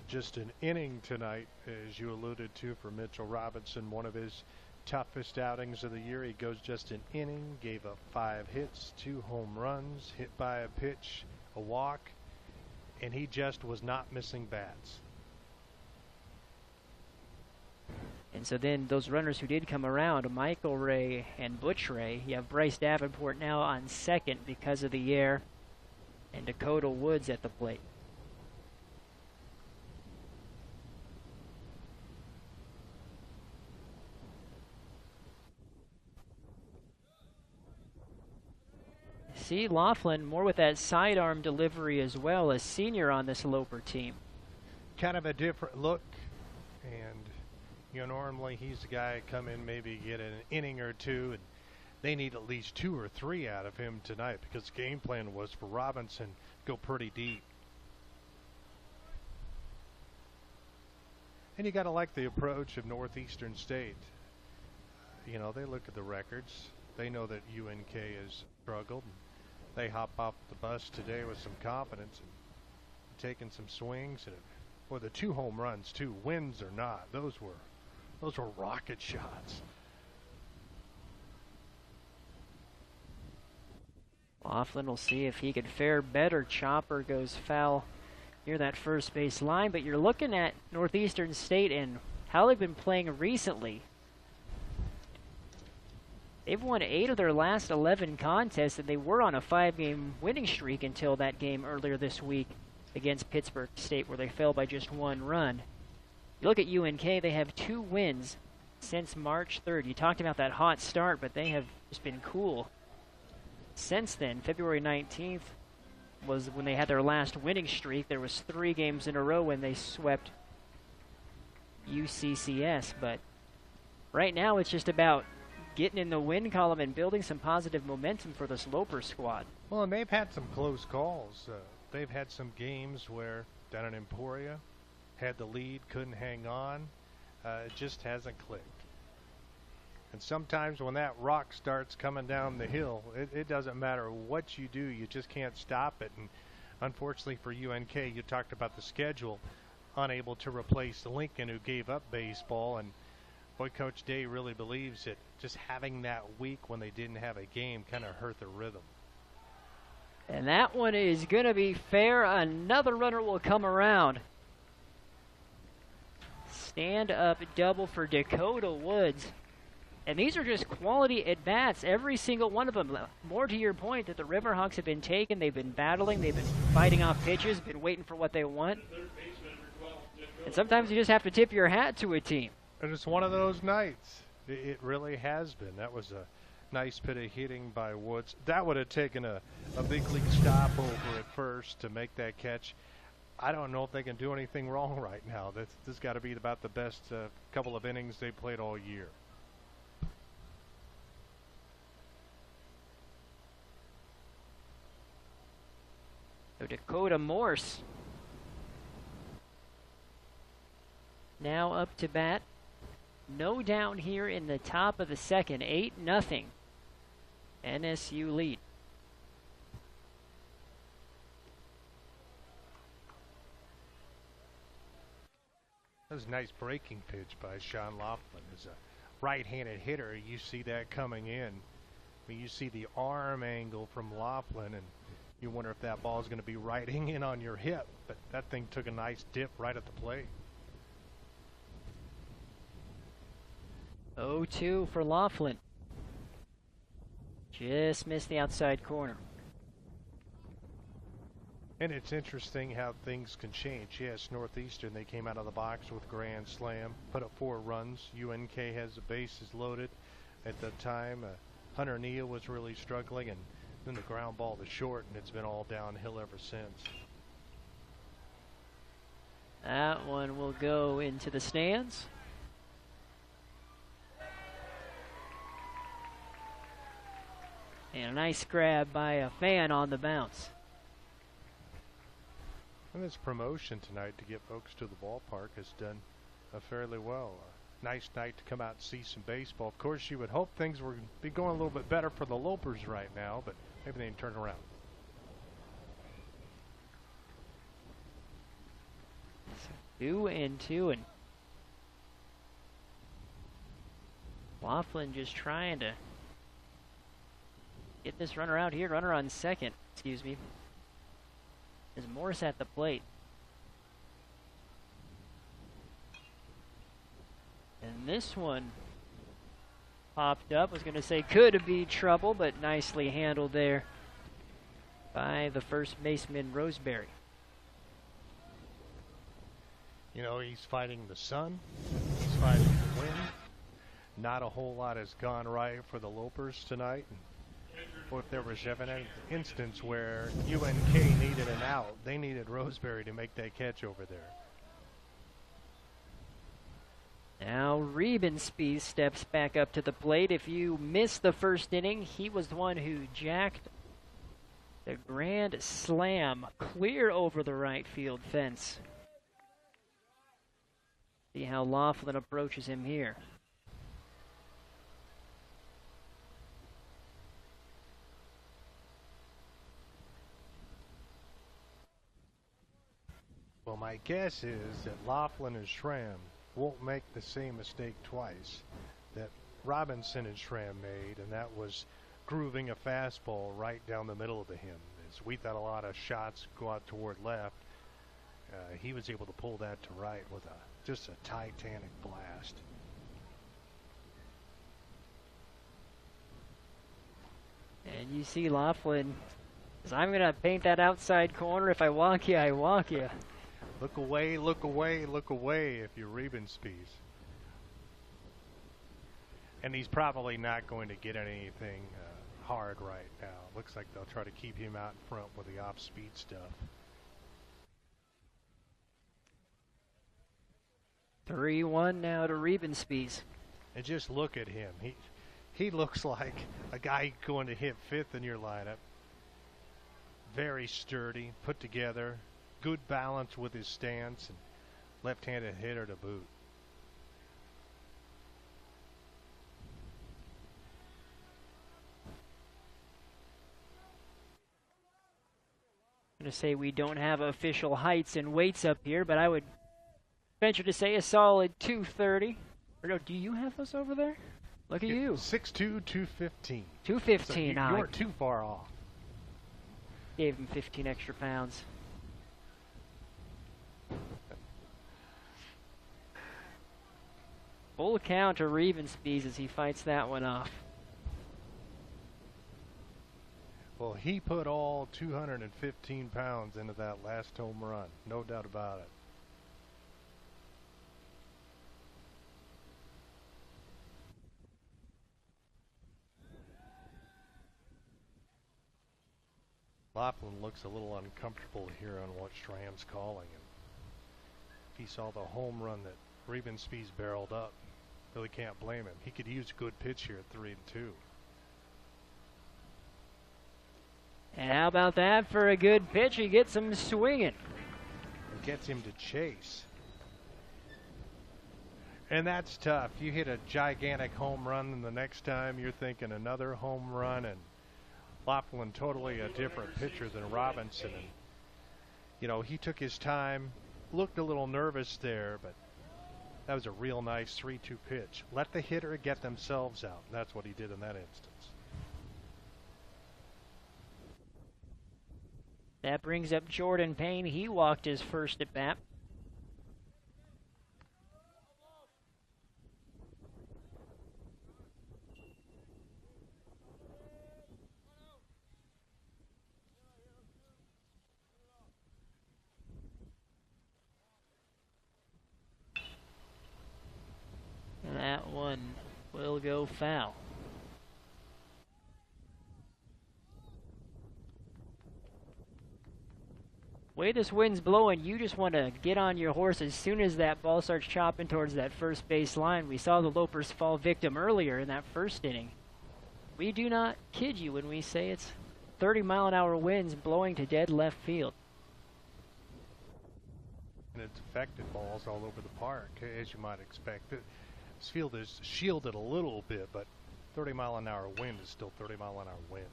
Just an inning tonight, as you alluded to, for Mitchell Robinson, one of his toughest outings of the year. He goes just an inning, gave up 5 hits, 2 home runs, hit by a pitch, a walk, and he just was not missing bats. And so then those runners who did come around, Michael Ray and Butch Ray, you have Bryce Davenport now on second because of the air, and Dakota Woods at the plate. See Laughlin more with that sidearm delivery as well, as senior on this Loper team. Kind of a different look, and you know, normally he's the guy come in, maybe get an inning or two, and they need at least 2 or 3 out of him tonight, because the game plan was for Robinson go pretty deep. And you got to like the approach of Northeastern State. You know, they look at the records. They know that UNK has struggled. They hop off the bus today with some confidence and taking some swings. And boy, the 2 home runs, too, wins or not, those were rocket shots. Laughlin will see if he could fare better. Chopper goes foul near that first base line, but you're looking at Northeastern State and how they've been playing recently. They've won 8 of their last 11 contests, and they were on a 5-game winning streak until that game earlier this week against Pittsburgh State, where they fell by just 1 run. You look at UNK, they have 2 wins since March 3rd. You talked about that hot start, but they have just been cool since then. February 19th was when they had their last winning streak. There was 3 games in a row when they swept UCCS, but right now it's just about getting in the win column and building some positive momentum for this Loper squad. Well, and they've had some close calls. They've had some games where down in Emporia had the lead, couldn't hang on. It just hasn't clicked. And sometimes when that rock starts coming down the hill, it doesn't matter what you do, you just can't stop it. And unfortunately for UNK, you talked about the schedule, unable to replace Lincoln, who gave up baseball. And boy, Coach Day really believes that just having that week when they didn't have a game kind of hurt the rhythm. And that one is going to be fair. Another runner will come around. Stand-up double for Dakota Woods. And these are just quality at-bats, every single one of them. More to your point that the Riverhawks have been taken, they've been battling, they've been fighting off pitches, been waiting for what they want. And sometimes you just have to tip your hat to a team. And it's one of those nights. It really has been. That was a nice bit of hitting by Woods. That would have taken a big league stopover at first to make that catch. I don't know if they can do anything wrong right now. This has got to be about the best couple of innings they played all year. So Dakota Morse now up to bat. No down here in the top of the second. 8-0. NSU lead. That was a nice breaking pitch by Sean Laughlin. As a right-handed hitter, you see that coming in. I mean, you see the arm angle from Laughlin, and you wonder if that ball is going to be riding in on your hip. But that thing took a nice dip right at the plate. 0-2 for Laughlin. Just missed the outside corner. And it's interesting how things can change. Yes, Northeastern, they came out of the box with grand slam, put up 4 runs. UNK has the bases loaded. At the time, Hunter Nia was really struggling, and then the ground ball to short, and it's been all downhill ever since. That one will go into the stands. And a nice grab by a fan on the bounce. And this promotion tonight to get folks to the ballpark has done fairly well. Nice night to come out and see some baseball. Of course, you would hope things would be going a little bit better for the Lopers right now, but maybe they can turn around. So 2-2, and Laughlin just trying to get this runner out here. Runner on second, excuse me. Is Morris at the plate. And this one popped up. Was going to say could be trouble, but nicely handled there by the first baseman, Roseberry. You know, he's fighting the sun. He's fighting the wind. Not a whole lot has gone right for the Lopers tonight. Or if there was ever an instance where UNK needed an out, they needed Roseberry to make that catch over there. Now Riebenspees steps back up to the plate. If you missed the first inning, he was the one who jacked the grand slam clear over the right field fence. See how Laughlin approaches him here. Well, my guess is that Laughlin and Schramm won't make the same mistake twice that Robinson and Schramm made, and that was grooving a fastball right down the middle of the him. As we thought a lot of shots go out toward left, he was able to pull that to right with just a titanic blast. And you see Laughlin says, I'm going to paint that outside corner. If I walk you, I walk you. Look away, look away, look away if you're Riebenspees. And he's probably not going to get anything hard right now. Looks like they'll try to keep him out in front with the off-speed stuff. 3-1 now to Riebenspees. And just look at him. He looks like a guy going to hit fifth in your lineup. Very sturdy, put together. Good balance with his stance, and left-handed hitter to boot. I'm going to say we don't have official heights and weights up here, but I would venture to say a solid 230. Or no, do you have those over there? Look at you. 6'2", 215. 215. So you weren't too far off. Gave him 15 extra pounds. Full count to Riebenspees as he fights that one off. Well, he put all 215 pounds into that last home run. No doubt about it. Laughlin looks a little uncomfortable here on what Schramm's calling. And if he saw the home run that Riebenspees barreled up, really can't blame him. He could use a good pitch here at 3-2. And how about that for a good pitch? He gets him swinging. It gets him to chase. And that's tough. You hit a gigantic home run, and the next time you're thinking another home run, and Laughlin totally a different pitcher than Robinson. And, you know, he took his time, looked a little nervous there, but that was a real nice 3-2 pitch. Let the hitter get themselves out. That's what he did in that instance. That brings up Jordan Payne. He walked his first at bat. That one will go foul. Way this wind's blowing, you just want to get on your horse as soon as that ball starts chopping towards that first base line. We saw the Lopers fall victim earlier in that first inning. We do not kid you when we say it's 30-mile-an-hour winds blowing to dead left field. And it's affected balls all over the park, as you might expect. This field is shielded a little bit, but 30-mile-an-hour wind is still 30-mile-an-hour wind.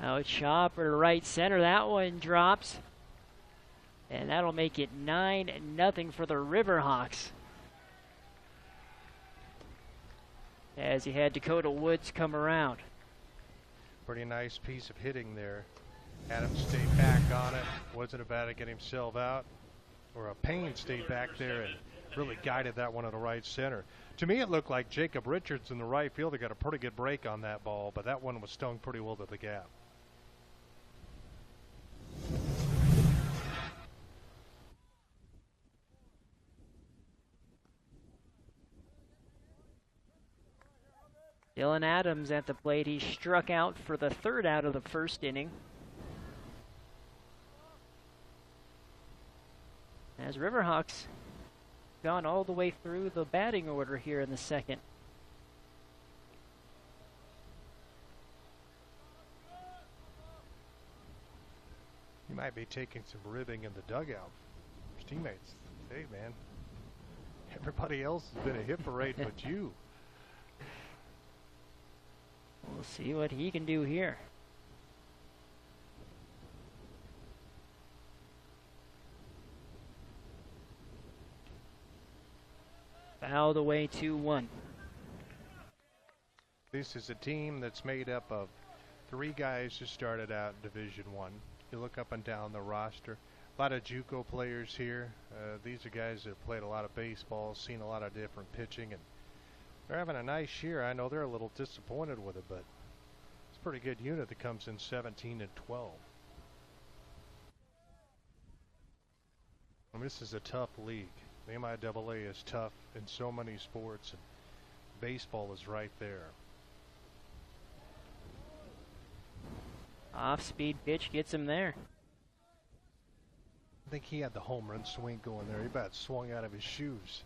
Now chopper to right center. That one drops. And that'll make it 9-0 for the Riverhawks. As he had Dakota Woods come around. Pretty nice piece of hitting there. Adams stayed back on it. Wasn't about to get himself out. Or Payne stayed back there and really guided that one to the right center. To me, it looked like Jacob Richards in the right field got a pretty good break on that ball, but that one was stung pretty well to the gap. Dylan Adams at the plate. He struck out for the 3rd out of the 1st inning. As Riverhawks gone all the way through the batting order here in the 2nd. He might be taking some ribbing in the dugout. His teammates, hey man, everybody else has been a hit parade but you. We'll see what he can do here. Fouled away 2-1. This is a team that's made up of 3 guys who started out in Division I. You look up and down the roster, a lot of JUCO players here. These are guys that have played a lot of baseball, seen a lot of different pitching, and they're having a nice year. I know they're a little disappointed with it, but it's a pretty good unit that comes in 17-12. And this is a tough league. The MIAA is tough in so many sports, and baseball is right there. Off-speed pitch gets him there. I think he had the home run swing going there. He about swung out of his shoes.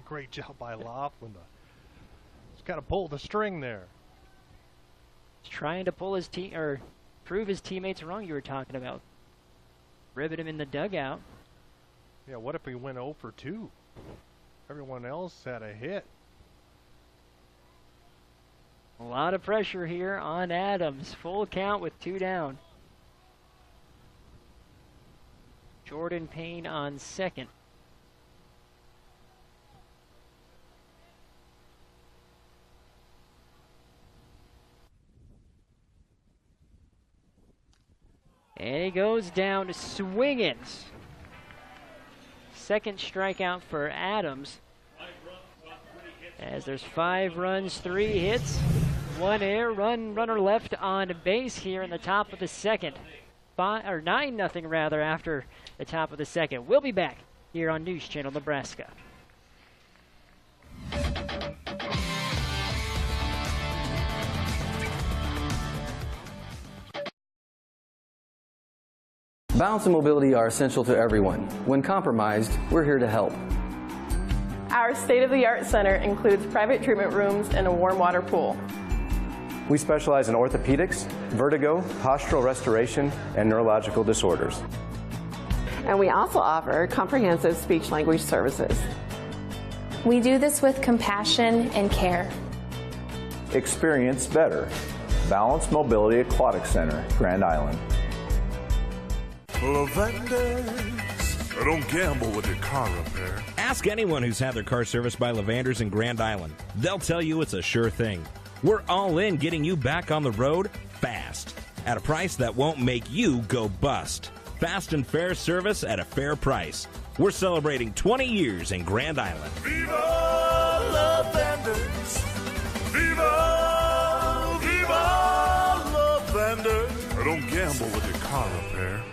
Great job by Laughlin. He's got to pull the string there. He's trying to pull his team or prove his teammates wrong. You were talking about ribbon him in the dugout. Yeah, what if he went 0 for 2? Everyone else had a hit. A lot of pressure here on Adams. Full count with 2 down. Jordan Payne on second. And he goes down swinging. Second strikeout for Adams. As there's 5 runs, 3 hits, 1 error, runner left on base here in the top of the 2nd. 9-0 rather after the top of the 2nd. We'll be back here on News Channel Nebraska. Balance and mobility are essential to everyone. When compromised, we're here to help. Our state-of-the-art center includes private treatment rooms and a warm water pool. We specialize in orthopedics, vertigo, postural restoration, and neurological disorders. And we also offer comprehensive speech-language services. We do this with compassion and care. Experience better. Balance Mobility Aquatic Center, Grand Island. Lavenders. Don't gamble with your car repair. Ask anyone who's had their car serviced by Lavenders in Grand Island. They'll tell you it's a sure thing. We're all in getting you back on the road fast at a price that won't make you go bust. Fast and fair service at a fair price. We're celebrating 20 years in Grand Island. Viva Lavenders. Viva, viva Lavenders. Don't gamble with your car repair.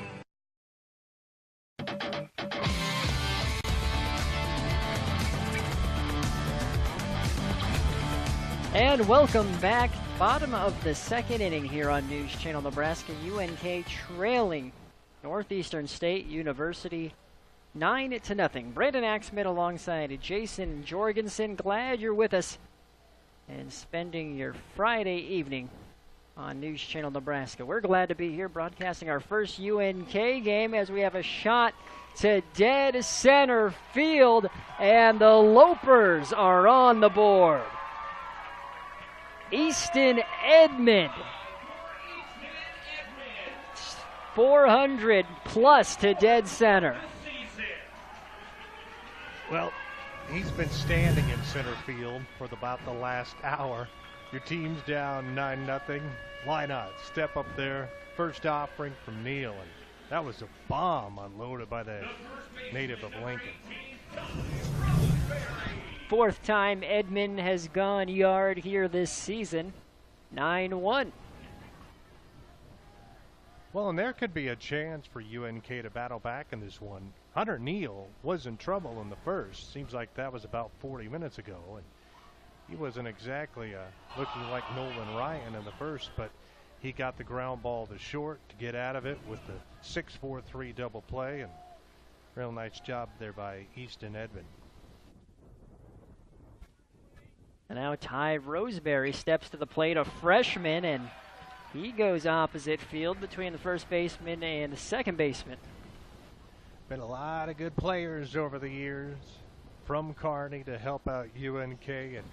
And welcome back. Bottom of the 2nd inning here on News Channel Nebraska. UNK trailing Northeastern State University 9-0. Brandon Axman alongside Jason Jorgensen. Glad you're with us and spending your Friday evening on News Channel Nebraska. We're glad to be here broadcasting our first UNK game as we have a shot to dead center field, and the Lopers are on the board. Easton Edmond, 400 plus to dead center. Well, he's been standing in center field for about the last hour. Your team's down 9-0. Why not? Step up there. First offering from Neal. And that was a bomb unloaded by the native of Lincoln. Fourth time Edmond has gone yard here this season. 9-1. Well, and there could be a chance for UNK to battle back in this one. Hunter Neal was in trouble in the first. Seems like that was about 40 minutes ago. And he wasn't exactly looking like Nolan Ryan in the first, but he got the ground ball to short to get out of it with the 6-4-3 double play, and real nice job there by Easton Edmond. And now Ty Roseberry steps to the plate, a freshman, and he goes opposite field between the first baseman and the second baseman. Been a lot of good players over the years from Kearney to help out UNK, and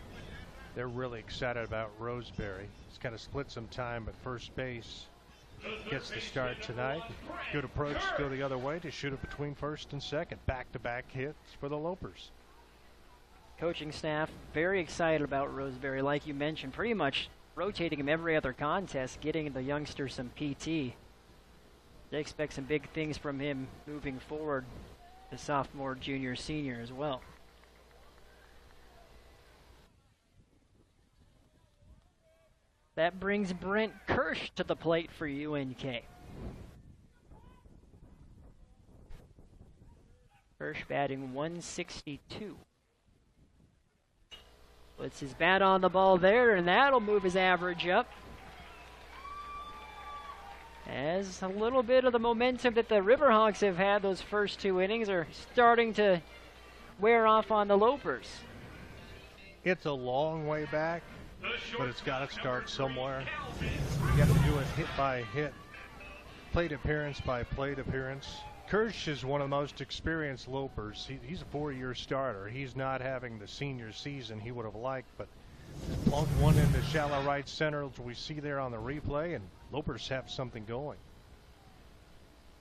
they're really excited about Roseberry. He's kind of split some time at first base. Gets the start tonight. Good approach to go the other way to shoot it between first and second. Back-to-back hits for the Lopers. Coaching staff very excited about Roseberry, like you mentioned, pretty much rotating him every other contest, getting the youngster some PT. They expect some big things from him moving forward, the sophomore, junior, senior as well. That brings Brent Kirsch to the plate for UNK. Kirsch batting 162. Puts his bat on the ball there, and that'll move his average up. As a little bit of the momentum that the Riverhawks have had those first two innings are starting to wear off on the Lopers. It's a long way back, but it's got to start somewhere. You got to do it hit by hit, plate appearance by plate appearance. Kirsch is one of the most experienced Lopers. He's a 4-year starter. He's not having the senior season he would have liked, but plunked one into shallow right center, as we see there on the replay, and Lopers have something going.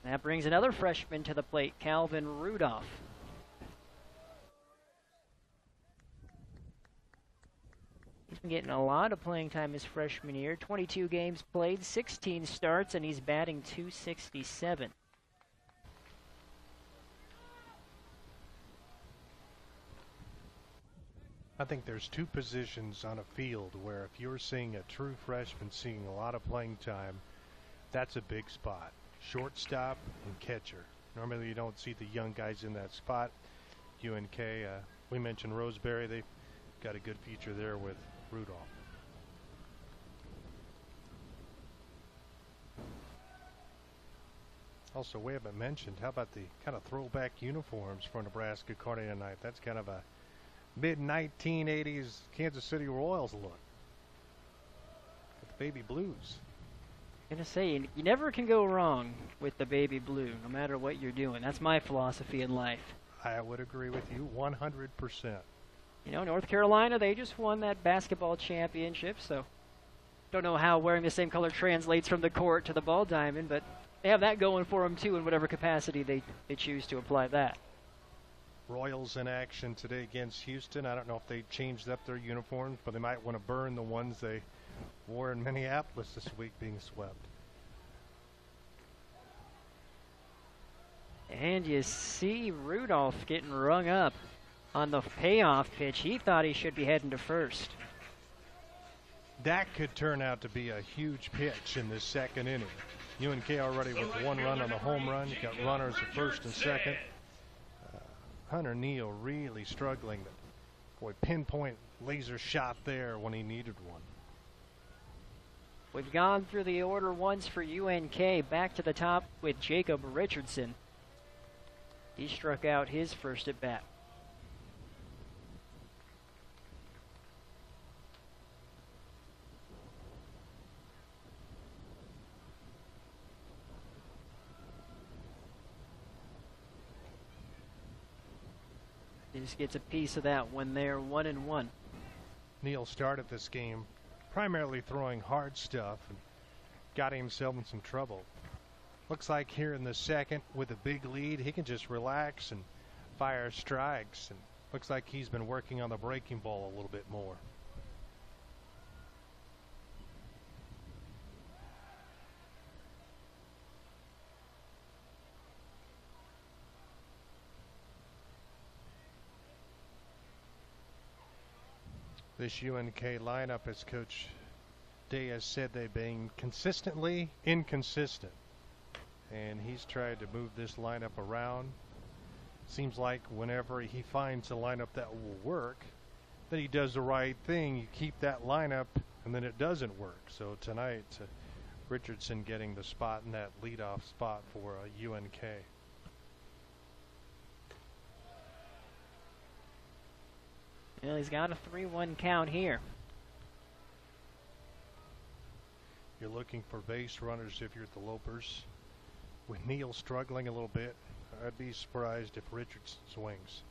That brings another freshman to the plate, Calvin Rudolph. He's been getting a lot of playing time his freshman year. 22 games played, 16 starts, and he's batting .267. I think there's two positions on a field where if you're seeing a true freshman seeing a lot of playing time, that's a big spot. Shortstop and catcher. Normally you don't see the young guys in that spot. UNK, we mentioned Roseberry. They've got a good future there with Rudolph. Also, we haven't mentioned, how about the kind of throwback uniforms for Nebraska Kearney tonight? That's kind of a mid-1980s Kansas City Royals look. With the baby blues. I'm gonna say, you never can go wrong with the baby blue, no matter what you're doing. That's my philosophy in life. I would agree with you 100%. You know, North Carolina, they just won that basketball championship, so don't know how wearing the same color translates from the court to the ball diamond, but they have that going for them too in whatever capacity they choose to apply that. Royals in action today against Houston. I don't know if they changed up their uniforms, but they might want to burn the ones they wore in Minneapolis this week being swept. And you see Rudolph getting rung up on the payoff pitch. He thought he should be heading to first. That could turn out to be a huge pitch in this second inning. UNK already with one run on the home run. You got runners at first and second. Hunter Neal really struggling. Boy, pinpoint laser shot there when he needed one. We've gone through the order once for UNK. Back to the top with Jacob Richardson. He struck out his first at bat. Just gets a piece of that when they're 1-1. Neal started this game primarily throwing hard stuff and got himself in some trouble. Looks like here in the second with a big lead, he can just relax and fire strikes. And looks like he's been working on the breaking ball a little bit more. This UNK lineup, as Coach Day has said, they've been consistently inconsistent. And he's tried to move this lineup around. Seems like whenever he finds a lineup that will work, that he does the right thing. You keep that lineup, and then it doesn't work. So tonight, Richardson getting the spot in that leadoff spot for UNK. Well, he's got a 3-1 count here. You're looking for base runners if you're at the Lopers. With Neal struggling a little bit, I'd be surprised if Richardson swings.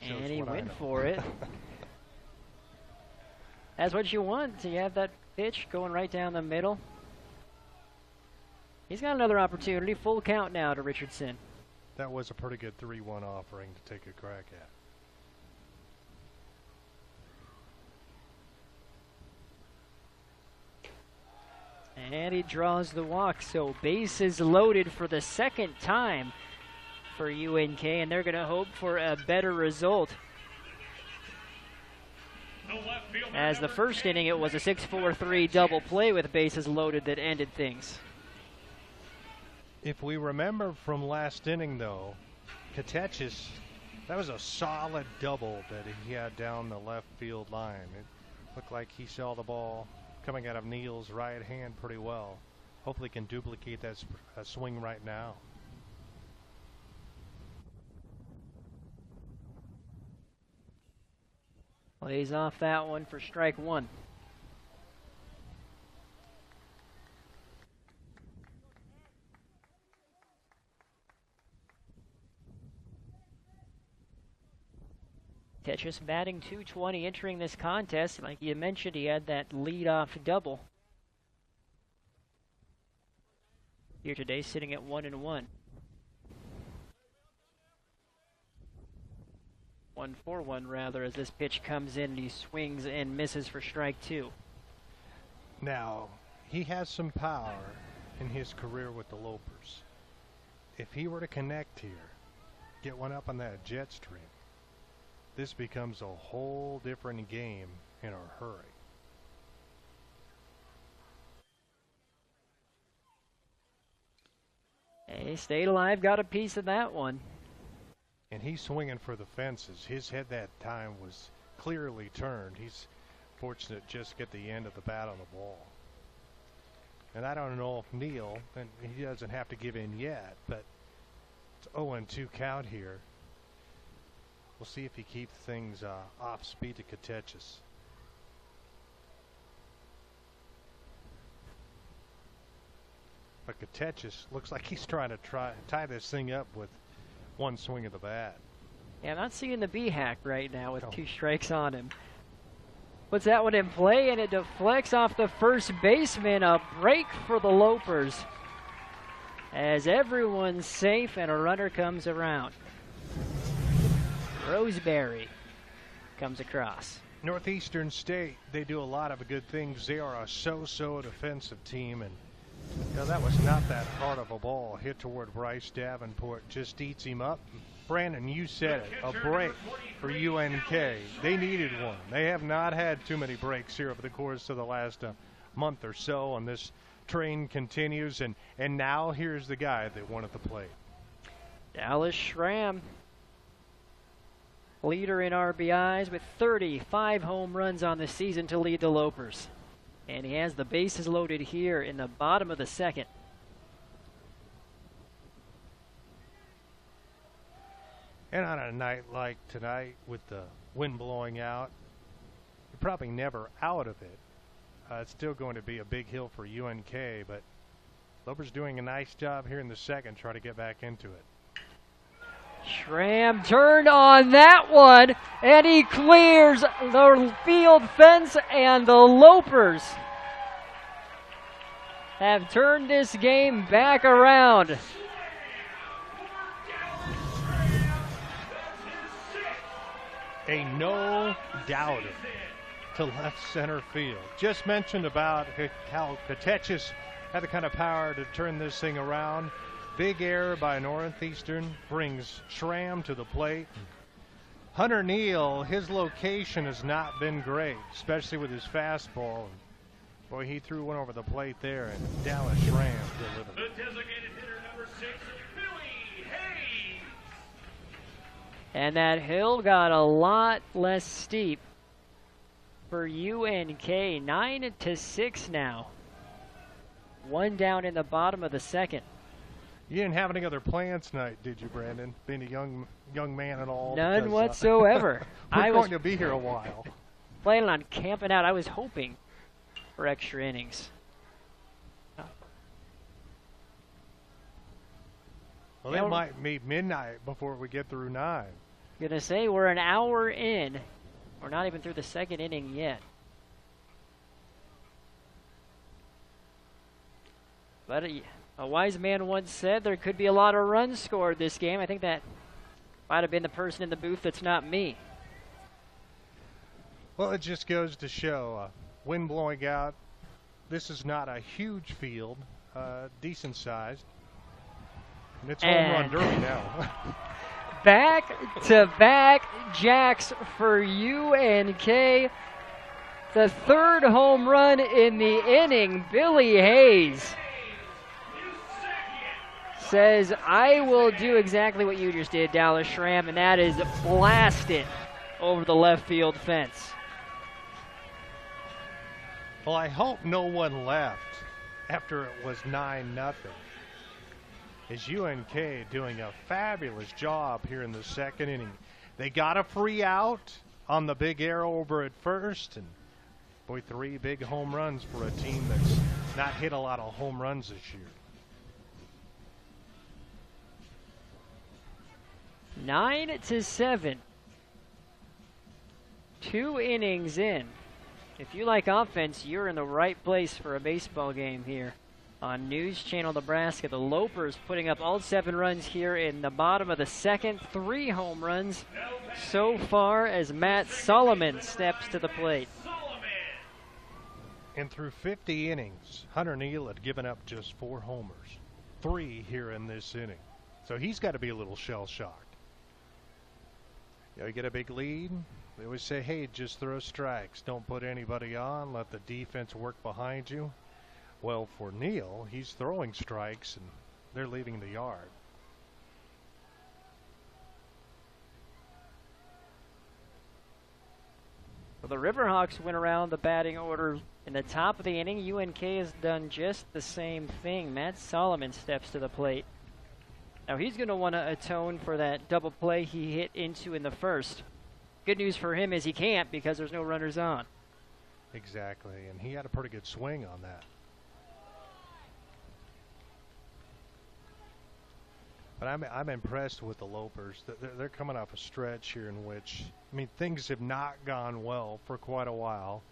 And he went for it. That's what you want. So you have that pitch going right down the middle. He's got another opportunity. Full count now to Richardson. That was a pretty good 3-1 offering to take a crack at. And he draws the walk, so bases loaded for the second time for UNK, and they're going to hope for a better result. As the first inning, it was a 6-4-3 double play with bases loaded that ended things. If we remember from last inning, though, Katechis, that was a solid double that he had down the left field line. It looked like he saw the ball coming out of Neal's right hand pretty well. Hopefully can duplicate that swing right now. Plays off that one for strike one. Tetris batting .220 entering this contest. Like you mentioned, he had that leadoff double. Here today, sitting at 1-1. 1-4-1 rather, as this pitch comes in and he swings and misses for strike two. Now, he has some power in his career with the Lopers. If he were to connect here, get one up on that jet stream, this becomes a whole different game in a hurry. Hey, stayed alive, got a piece of that one. And he's swinging for the fences. His head that time was clearly turned. He's fortunate just to get the end of the bat on the ball. And I don't know if Neal, and he doesn't have to give in yet, but it's 0-2 count here. We'll see if he keeps things off speed to Katechis. But Katechis looks like he's trying to tie this thing up with one swing of the bat. Yeah, I'm not seeing the B-hack right now with two strikes on him. Puts that one in play, and it deflects off the first baseman. A break for the Lopers as everyone's safe and a runner comes around. Roseberry comes across. Northeastern State, they do a lot of good things. They are a so-so defensive team, and you know, that was not that hard of a ball hit toward Bryce Davenport. Just eats him up. Brandon, you said it, a break for UNK. They needed one. They have not had too many breaks here over the course of the last month or so, and this train continues, and now here's the guy that won at the plate. Dallas Schramm, leader in RBIs with 35 home runs on the season to lead the Lopers. And he has the bases loaded here in the bottom of the second. And on a night like tonight with the wind blowing out, you're probably never out of it. It's still going to be a big hill for UNK, but Lopers doing a nice job here in the second, try to get back into it. Schramm turned on that one, and he clears the field fence, and the Lopers have turned this game back around. A no-doubter to left center field. Just mentioned about how Katechis had the kind of power to turn this thing around. Big error by Northeastern brings Schramm to the plate. Hunter Neal, his location has not been great, especially with his fastball. Boy, he threw one over the plate there, and Dallas Schramm delivered. The designated hitter number 6, Billy Hayes. And that hill got a lot less steep for UNK. 9-6 now. One down in the bottom of the second. You didn't have any other plans tonight, did you, Brandon? Being a young man and all. None because, whatsoever. We're going to be here a while. Planning on camping out. I was hoping for extra innings. Well, they might meet midnight before we get through 9. Gonna say we're an hour in. We're not even through the second inning yet. But a wise man once said there could be a lot of runs scored this game. I think that might have been the person in the booth that's not me. Well, it just goes to show wind blowing out. This is not a huge field, decent sized. And it's home run derby now. Back-to-back jacks for UNK. The third home run in the inning. Billy Hayes says, I will do exactly what you just did, Dallas Schramm, and that is blast it over the left field fence. Well, I hope no one left after it was 9-0. Is UNK doing a fabulous job here in the second inning. They got a free out on the big arrow over at first, and boy, 3 big home runs for a team that's not hit a lot of home runs this year. 9-7. 2 innings in. If you like offense, you're in the right place for a baseball game here on News Channel Nebraska. The Lopers putting up all 7 runs here in the bottom of the second. 3 home runs so far as Matt Solomon steps to the plate. And through 50 innings, Hunter Neal had given up just 4 homers. 3 here in this inning. So he's got to be a little shell-shocked. You know, you get a big lead. They always say, hey, just throw strikes. Don't put anybody on. Let the defense work behind you. Well, for Neal, he's throwing strikes, and they're leaving the yard. Well, the Riverhawks went around the batting order in the top of the inning. UNK has done just the same thing. Matt Solomon steps to the plate. Now he's going to want to atone for that double play he hit into in the first. Good news for him is he can't because there's no runners on. Exactly, and he had a pretty good swing on that. But I'm impressed with the Lopers. They're coming off a stretch here in which, I mean, things have not gone well for quite a while.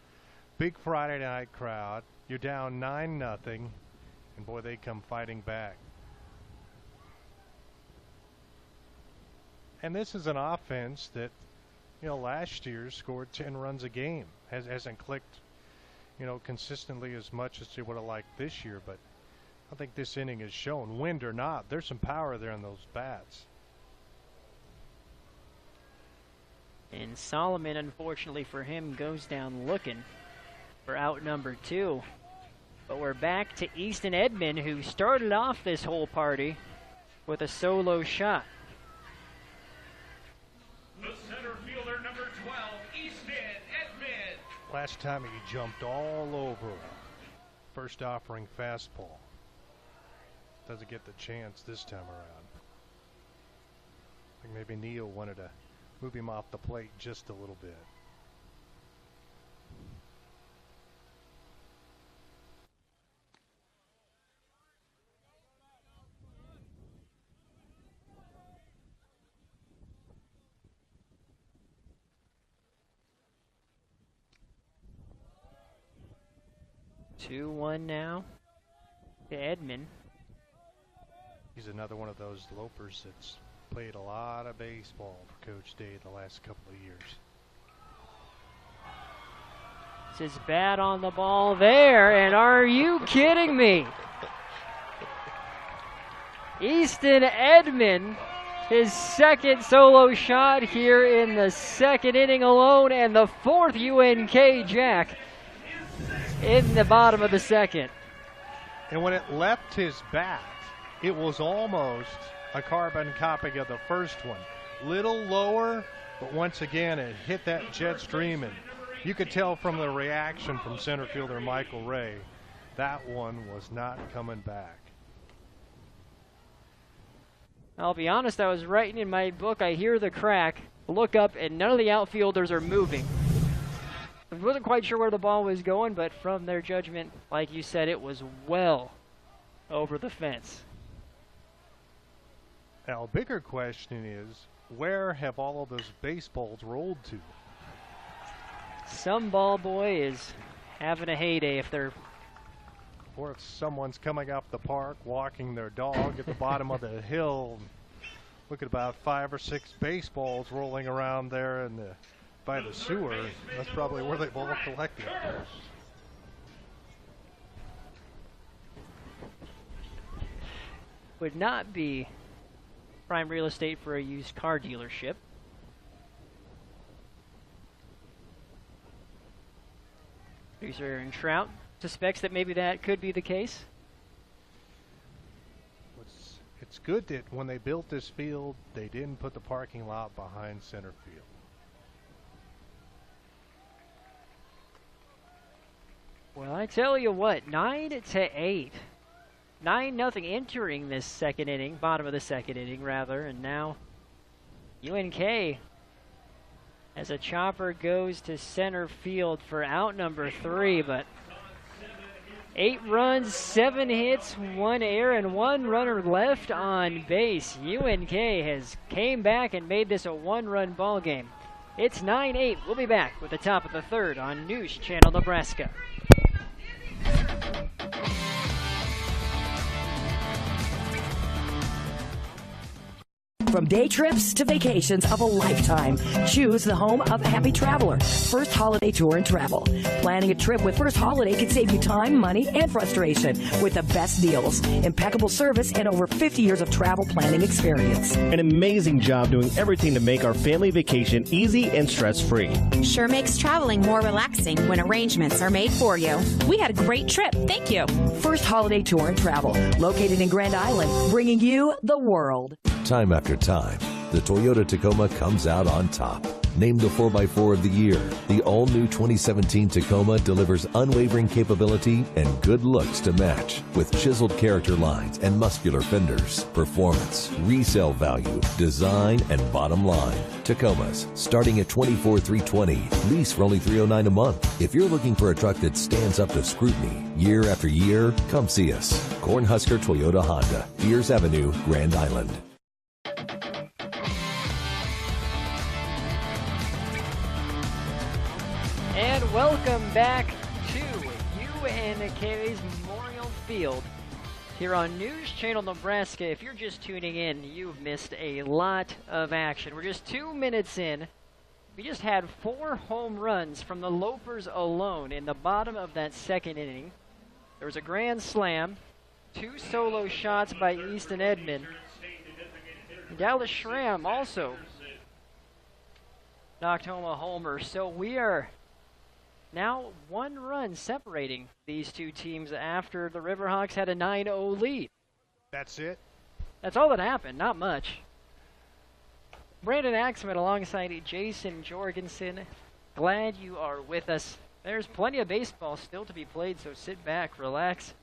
Big Friday night crowd. You're down 9-0, and boy, they come fighting back. And this is an offense that, you know, last year scored 10 runs a game. Hasn't clicked, you know, consistently as much as they would have liked this year, but I think this inning has shown, wind or not, there's some power there in those bats. And Solomon, unfortunately for him, goes down looking for out number 2. But we're back to Easton Edmond, who started off this whole party with a solo shot. The center fielder, number 12, Easton Edmond. Last time he jumped all over first offering fastball. Doesn't get the chance this time around. I think maybe Neal wanted to move him off the plate just a little bit. 2-1 now to Edmond. He's another one of those lopers that's played a lot of baseball for Coach Day the last couple of years. It's his bat on the ball there, and are you kidding me? Easton Edmond, his second solo shot here in the second inning alone, and the fourth UNK jack in the bottom of the second. And when it left his bat, it was almost a carbon copy of the first one. Little lower, but once again it hit that jet stream, and you could tell from the reaction from center fielder Michael Ray, that one was not coming back. I'll be honest, I was writing in my book, I hear the crack, look up, and none of the outfielders are moving. I wasn't quite sure where the ball was going, but from their judgment, like you said, it was well over the fence. Now, a bigger question is, where have all of those baseballs rolled to? Some ball boy is having a heyday if they're... Or if someone's coming up the park, walking their dog at the bottom of the hill. Look at about 5 or 6 baseballs rolling around there by the sewer. That's probably where they've all collected. Would not be prime real estate for a used car dealership. Producer Aaron Trout suspects that maybe that could be the case. It's good that when they built this field, they didn't put the parking lot behind center field. Well, I tell you what, 9-8. 9-0 entering this second inning, bottom of the second inning rather, and now UNK as a chopper goes to center field for out number 3, but 8 runs, 7 hits, 1 error, and 1 runner left on base. UNK has came back and made this a 1-run ball game. It's 9-8. We'll be back with the top of the third on News Channel Nebraska. From day trips to vacations of a lifetime, choose the home of Happy Traveler, First Holiday Tour and Travel. Planning a trip with First Holiday can save you time, money, and frustration with the best deals, impeccable service, and over 50 years of travel planning experience. An amazing job doing everything to make our family vacation easy and stress-free. Sure makes traveling more relaxing when arrangements are made for you. We had a great trip, thank you. First Holiday Tour and Travel, located in Grand Island, bringing you the world. Time after time, the Toyota Tacoma comes out on top. Named the 4x4 of the year, the all-new 2017 Tacoma delivers unwavering capability and good looks to match. With chiseled character lines and muscular fenders, performance, resale value, design, and bottom line. Tacomas, starting at $24,320, lease for only $309 a month. If you're looking for a truck that stands up to scrutiny year after year, come see us. Cornhusker Toyota Honda, Pierce Avenue, Grand Island. And welcome back to UNK's Memorial Field here on News Channel Nebraska. If you're just tuning in, you've missed a lot of action. We're just 2 minutes in. We just had 4 home runs from the Lopers alone in the bottom of that second inning. There was a grand slam, 2 solo shots by Easton Edmond. Dallas Schramm also knocked home a homer. So we are now 1 run separating these 2 teams after the Riverhawks had a 9-0 lead. That's it? That's all that happened, not much. Brandon Axman alongside Jason Jorgensen. Glad you are with us. There's plenty of baseball still to be played, so sit back, relax,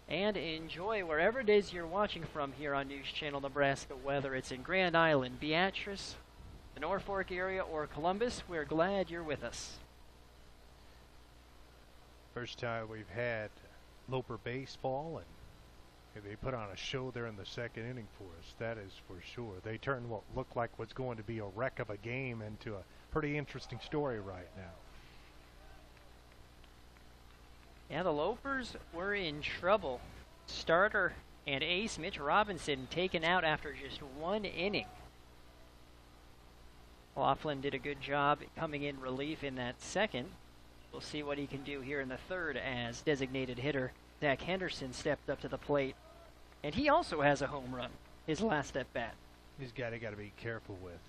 and enjoy wherever it is you're watching from here on News Channel Nebraska, whether it's in Grand Island, Beatrice, the Norfolk area, or Columbus. We're glad you're with us. First time we've had Loper baseball, and they put on a show there in the second inning for us. That is for sure. They turned what looked like what's going to be a wreck of a game into a pretty interesting story right now. Yeah, the Lopers were in trouble. Starter and ace Mitch Robinson taken out after just 1 inning. Laughlin did a good job coming in relief in that second. We'll see what he can do here in the third as designated hitter Zach Henderson stepped up to the plate. And he also has a home run, his last at bat. He's got to be careful with.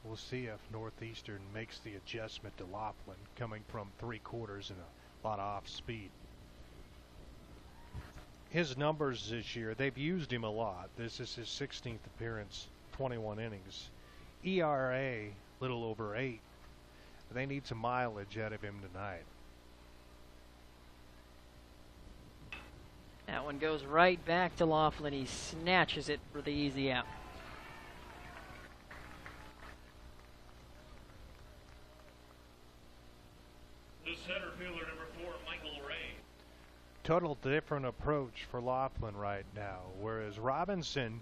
We'll see if Northeastern makes the adjustment to Laughlin coming from 3/4 and a lot of off speed. His numbers this year, they've used him a lot. This is his 16th appearance, 21 innings. ERA, little over 8. They need some mileage out of him tonight. That one goes right back to Laughlin. He snatches it for the easy out. The center fielder, number 4, Michael Ray. Total different approach for Laughlin right now. Whereas Robinson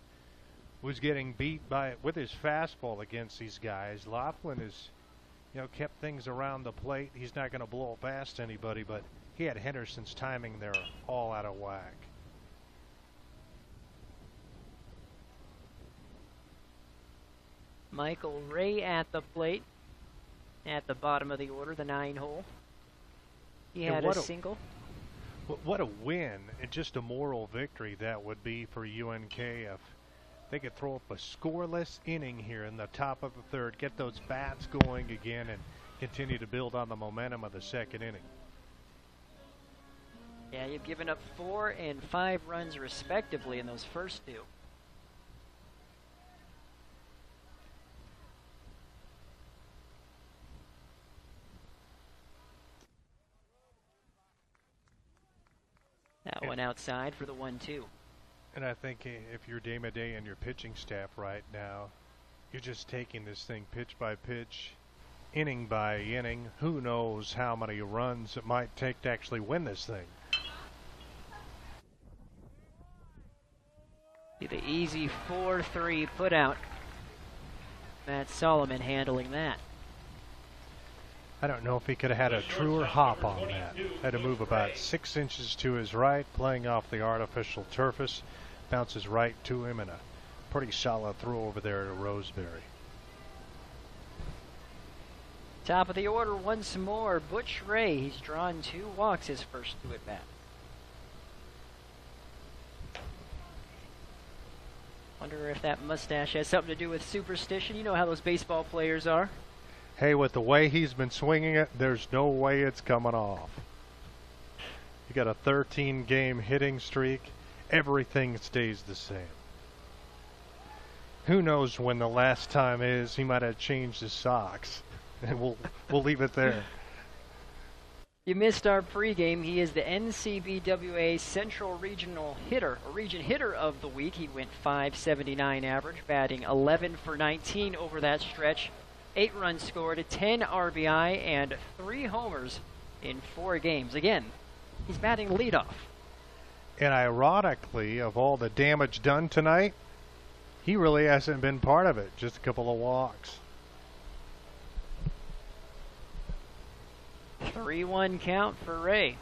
was getting beat with his fastball against these guys, Laughlin has, kept things around the plate. He's not going to blow past anybody, but he had Henderson's timing there all out of whack. Michael Ray at the plate at the bottom of the order, the 9-hole. He had a single. What a win, and just a moral victory that would be for UNK if they could throw up a scoreless inning here in the top of the third, get those bats going again, and continue to build on the momentum of the second inning. Yeah, you've given up 4 and 5 runs respectively in those first 2. That one outside for the 1-2. And I think if you're Dame Day and your pitching staff right now, you're just taking this thing pitch by pitch, inning by inning. Who knows how many runs it might take to actually win this thing. The easy 4-3 put out. Matt Solomon handling that. I don't know if he could have had a truer hop on that. Had to move about 6 inches to his right, playing off the artificial turfus. Bounces right to him, and a pretty solid throw over there to Roseberry. Top of the order once more, Butch Ray. He's drawn 2 walks his first 2 at bat. Wonder if that mustache has something to do with superstition. You know how those baseball players are. Hey, with the way he's been swinging it, there's no way it's coming off. You got a 13-game hitting streak. Everything stays the same. Who knows when the last time is? He might have changed his socks. And we'll leave it there. You missed our pregame. He is the NCBWA Central Regional Hitter, or Region Hitter of the Week. He went .579 average, batting 11 for 19 over that stretch. 8 runs scored, 10 RBI, and 3 homers in 4 games. Again, he's batting leadoff. And ironically, of all the damage done tonight, he really hasn't been part of it. Just a couple of walks. 3-1 count for Ray.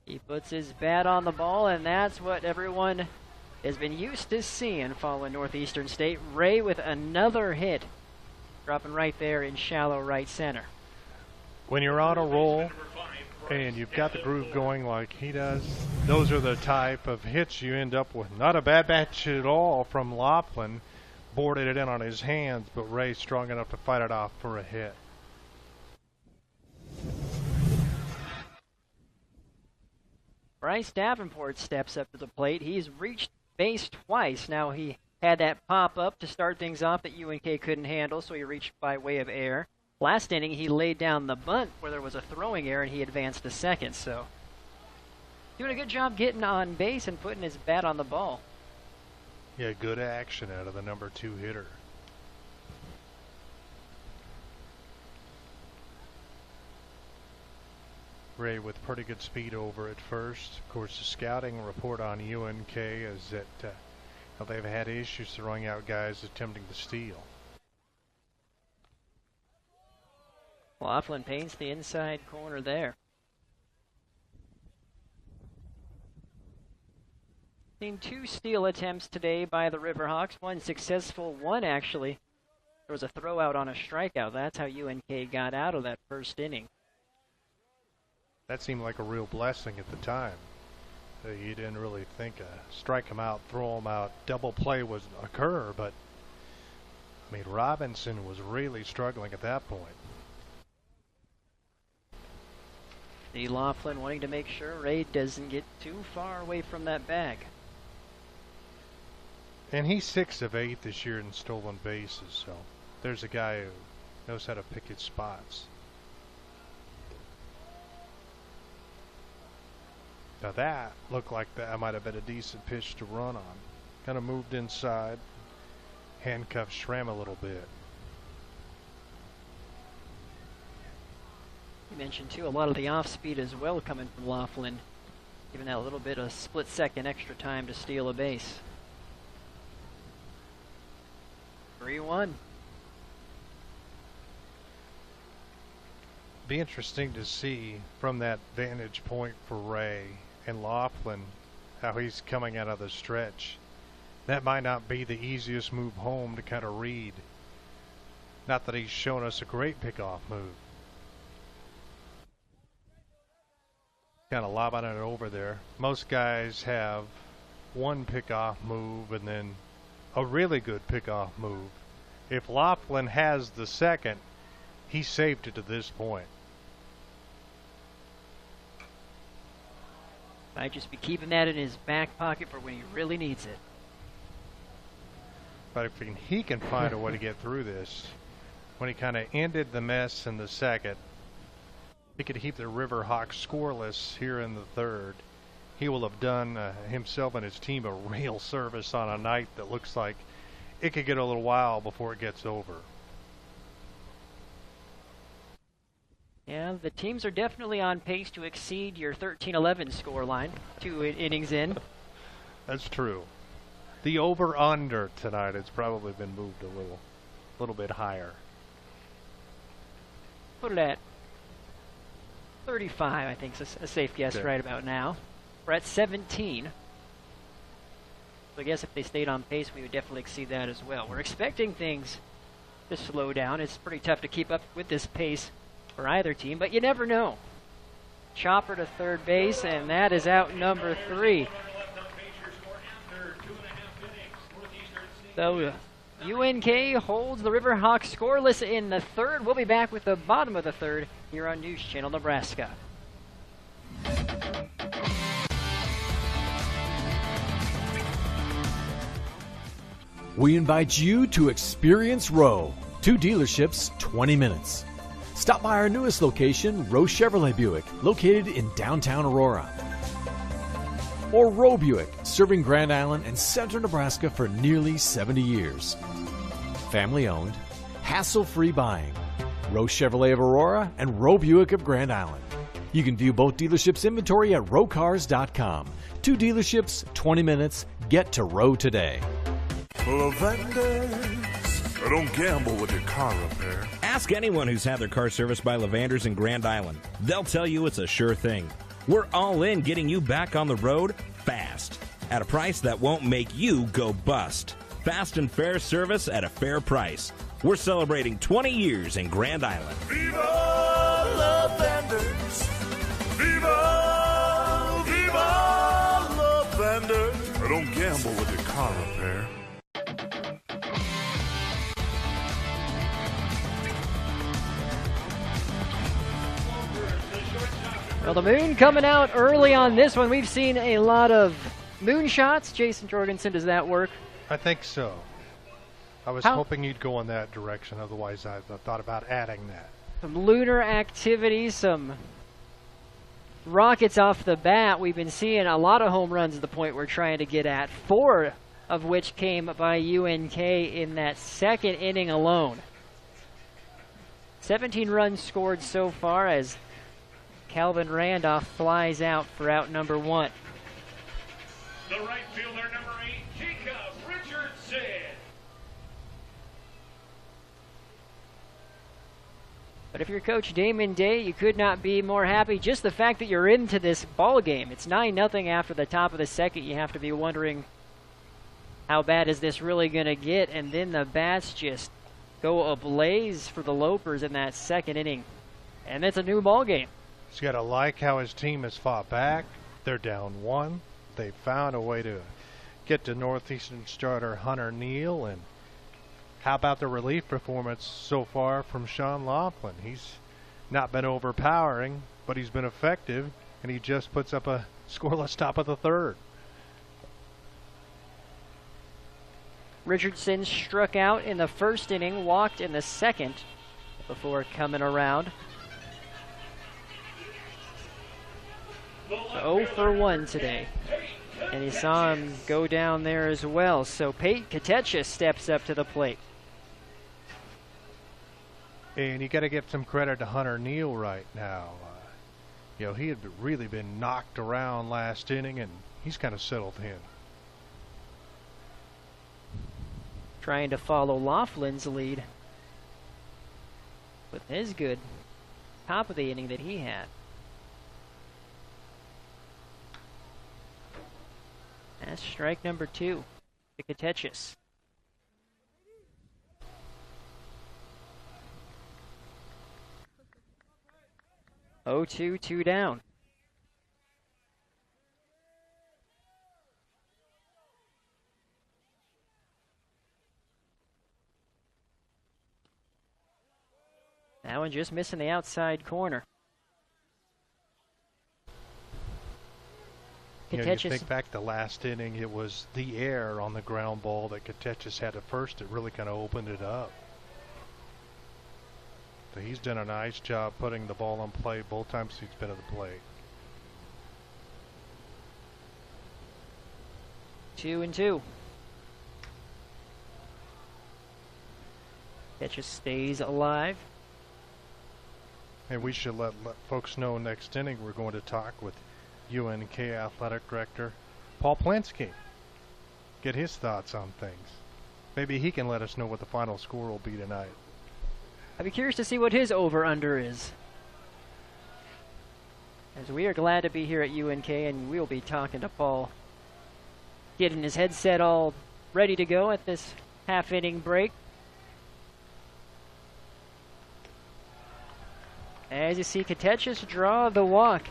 He puts his bat on the ball, and that's what everyone has been used to seeing following Northeastern State. Ray with another hit, dropping right there in shallow right center. When you're on a roll and you've got the groove going like he does, those are the type of hits you end up with. Not a bad batch at all from Laughlin. Boarded it in on his hands, but Ray's strong enough to fight it off for a hit. Bryce Davenport steps up to the plate. He's reached base twice. Now he had that pop-up to start things off that UNK couldn't handle, so he reached by way of air. Last inning, he laid down the bunt where there was a throwing error, and he advanced to second. So doing a good job getting on base and putting his bat on the ball. Yeah, good action out of the number 2 hitter. Ray with pretty good speed over at first. Of course, the scouting report on UNK is that they've had issues throwing out guys attempting to steal. Laughlin paints the inside corner there. Seen 2 steal attempts today by the Riverhawks. One successful, one actually. There was a throw out on a strikeout. That's how UNK got out of that first inning. That seemed like a real blessing at the time. You didn't really think strike him out, throw him out, double play would occur, but I mean, Robinson was really struggling at that point. The Laughlin wanting to make sure Ray doesn't get too far away from that bag. And he's 6 of 8 this year in stolen bases, so there's a guy who knows how to pick his spots. Now that looked like that might have been a decent pitch to run on. Kind of moved inside, handcuffed Schramm a little bit. You mentioned too a lot of the off speed as well coming from Laughlin, giving that little bit of split-second extra time to steal a base. 3-1. Be interesting to see from that vantage point for Ray and Laughlin how he's coming out of the stretch. That might not be the easiest move home to kind of read. Not that he's shown us a great pickoff move. Kind of lobbing it over there. Most guys have one pickoff move and then a really good pickoff move. If Laughlin has the second, he saved it to this point. Might just be keeping that in his back pocket for when he really needs it. But if he can find a way to get through this, when he kind of ended the mess in the second, he could keep the Riverhawks scoreless here in the third. He will have done himself and his team a real service on a night that looks like it could get a little while before it gets over. Yeah, the teams are definitely on pace to exceed your 13-11 score line 2 innings in. That's true. The over-under tonight has probably been moved a little bit higher. Put it at 35, I think is a safe guess right about now. We're at 17. So I guess if they stayed on pace, we would definitely exceed that as well. We're expecting things to slow down. It's pretty tough to keep up with this pace for either team, but you never know. Chopper to third base, and that is out number 3. So UNK holds the Riverhawks scoreless in the third. We'll be back with the bottom of the third here on News Channel Nebraska. We invite you to experience Rowe. 2 dealerships, 20 minutes. Stop by our newest location, Rowe Chevrolet Buick, located in downtown Aurora. Or Rowe Buick, serving Grand Island and central Nebraska for nearly 70 years. Family owned, hassle-free buying. Rowe Chevrolet of Aurora and Rowe Buick of Grand Island. You can view both dealerships' inventory at rowcars.com. 2 dealerships, 20 minutes. Get to Rowe today. Lavenders. Don't gamble with your car repair. Ask anyone who's had their car serviced by Lavenders in Grand Island. They'll tell you it's a sure thing. We're all in getting you back on the road fast at a price that won't make you go bust. Fast and fair service at a fair price. We're celebrating 20 years in Grand Island. Viva Lavenders. Viva, viva Lavenders. Don't gamble with your car repair. Well, the moon coming out early on this one. We've seen a lot of moon shots. Jason Jorgensen, does that work? I think so. I was hoping you'd go in that direction. Otherwise, I thought about adding that. Some lunar activity, some rockets off the bat. We've been seeing a lot of home runs at the point we're trying to get at, 4 of which came by UNK in that second inning alone. 17 runs scored so far as Calvin Randolph flies out for out number 1. The right fielder, number 8, Jacob Richardson. But if you're Coach Damon Day, you could not be more happy. Just the fact that you're into this ball game. It's 9-0 after the top of the second. You have to be wondering, how bad is this really going to get? And then the bats just go ablaze for the Lopers in that second inning. And it's a new ball game. He's got to like how his team has fought back. They're down 1. They found a way to get to Northeastern starter Hunter Neal. And how about the relief performance so far from Sean Laughlin? He's not been overpowering, but he's been effective, and he just puts up a scoreless top of the 3rd. Richardson struck out in the first inning, walked in the second before coming around. 0 for 1 today. And you saw him go down there as well. So Pate Katecha steps up to the plate. And you got to give some credit to Hunter Neal right now. You know, he had really been knocked around last inning, and he's kind of settled in. Trying to follow Laughlin's lead with his good top of the inning that he had. That's strike number 2 to Katechis. Oh, 2 down. That one just missing the outside corner. You know, you think back to last inning, it was the air on the ground ball that Katechis had at first that really kind of opened it up. So he's done a nice job putting the ball on play both times he's been at the plate. 2-2. Katechis stays alive. And we should let folks know next inning we're going to talk with UNK Athletic Director Paul Plinsky. Get his thoughts on things. Maybe he can let us know what the final score will be tonight. I'd be curious to see what his over-under is. As we are glad to be here at UNK, and we'll be talking to Paul, getting his headset all ready to go at this half-inning break. As you see, Katechis draw the walk,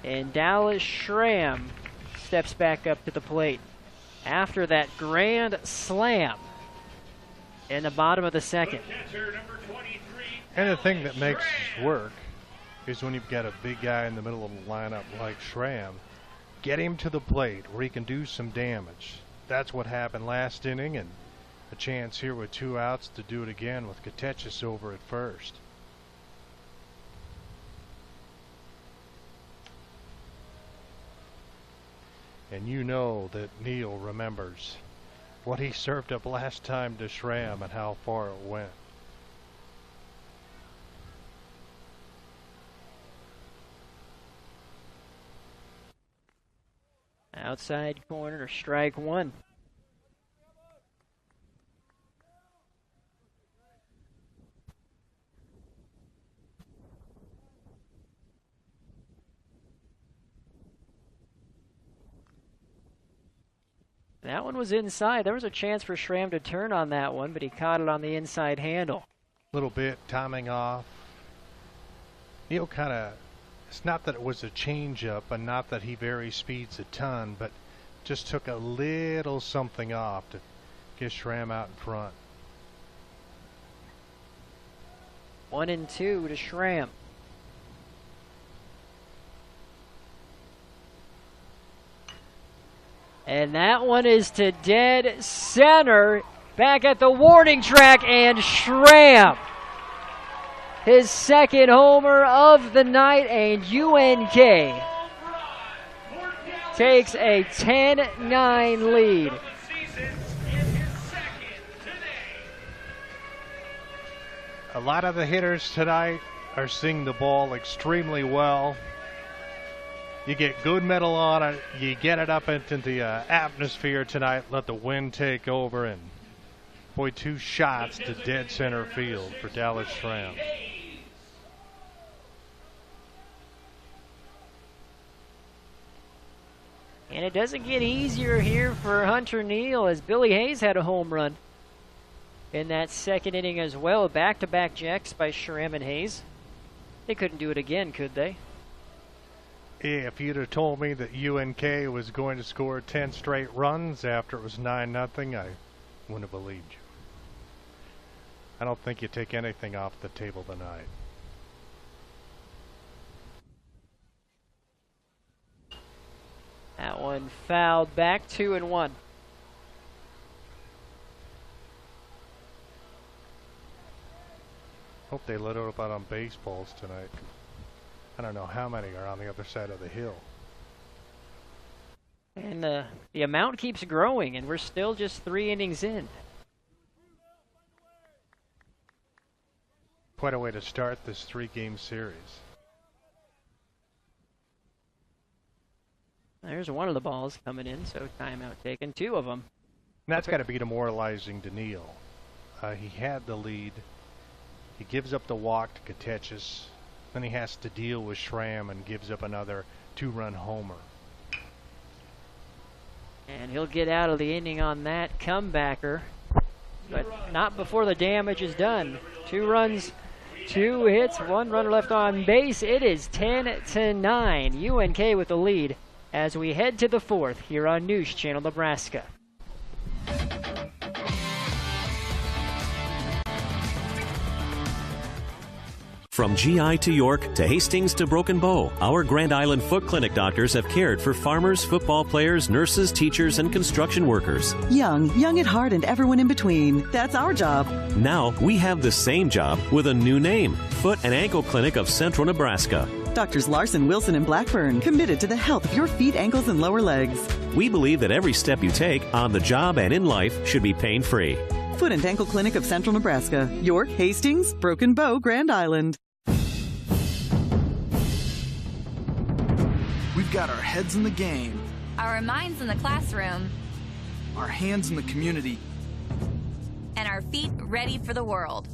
and Dallas Schramm steps back up to the plate after that grand slam in the bottom of the second. And the thing that makes this work is when you've got a big guy in the middle of the lineup like Schramm, get him to the plate where he can do some damage. That's what happened last inning, and a chance here with 2 outs to do it again with Katechis over at first. And you know that Neal remembers what he served up last time to Schramm and how far it went. Outside corner, strike 1. That one was inside. There was a chance for Schramm to turn on that one, but he caught it on the inside handle. Little bit timing off. Neal kind of, it's not that it was a changeup and not that he varies speeds a ton, but just took a little something off to get Schramm out in front. 1-2 to Schramm. And that one is to dead center, back at the warning track, and Schramm, his second homer of the night, and UNK takes a 10-9 lead. A lot of the hitters tonight are seeing the ball extremely well. You get good metal on it. You get it up into the atmosphere tonight. Let the wind take over. And, boy, 2 shots to dead center field for Dallas Schramm. And it doesn't get easier here for Hunter Neal as Billy Hayes had a home run in that second inning as well. Back-to-back jacks by Schramm and Hayes. They couldn't do it again, could they? Yeah, if you'd have told me that UNK was going to score 10 straight runs after it was 9-0, I wouldn't have believed you. I don't think you take anything off the table tonight. That one fouled back, 2-1. Hope they let up out on baseballs tonight. I don't know how many are on the other side of the hill. And the amount keeps growing, and we're still just 3 innings in. Quite a way to start this 3-game series. There's one of the balls coming in, so timeout taken. 2 of them. And that's got to be demoralizing to Neal. He had the lead. He gives up the walk to Katechis. Then he has to deal with Schramm and gives up another 2-run homer. And he'll get out of the inning on that comebacker, but not before the damage is done. 2 runs, 2 hits, 1 runner left on base. It is 10-9. UNK with the lead as we head to the 4th here on News Channel Nebraska. From GI to York to Hastings to Broken Bow, our Grand Island Foot Clinic doctors have cared for farmers, football players, nurses, teachers, and construction workers. Young at heart, and everyone in between. That's our job. Now we have the same job with a new name, Foot and Ankle Clinic of Central Nebraska. Doctors Larson, Wilson, and Blackburn, committed to the health of your feet, ankles, and lower legs. We believe that every step you take on the job and in life should be pain-free. Foot and Ankle Clinic of Central Nebraska. York, Hastings, Broken Bow, Grand Island. We've got our heads in the game, our minds in the classroom, our hands in the community, and our feet ready for the world.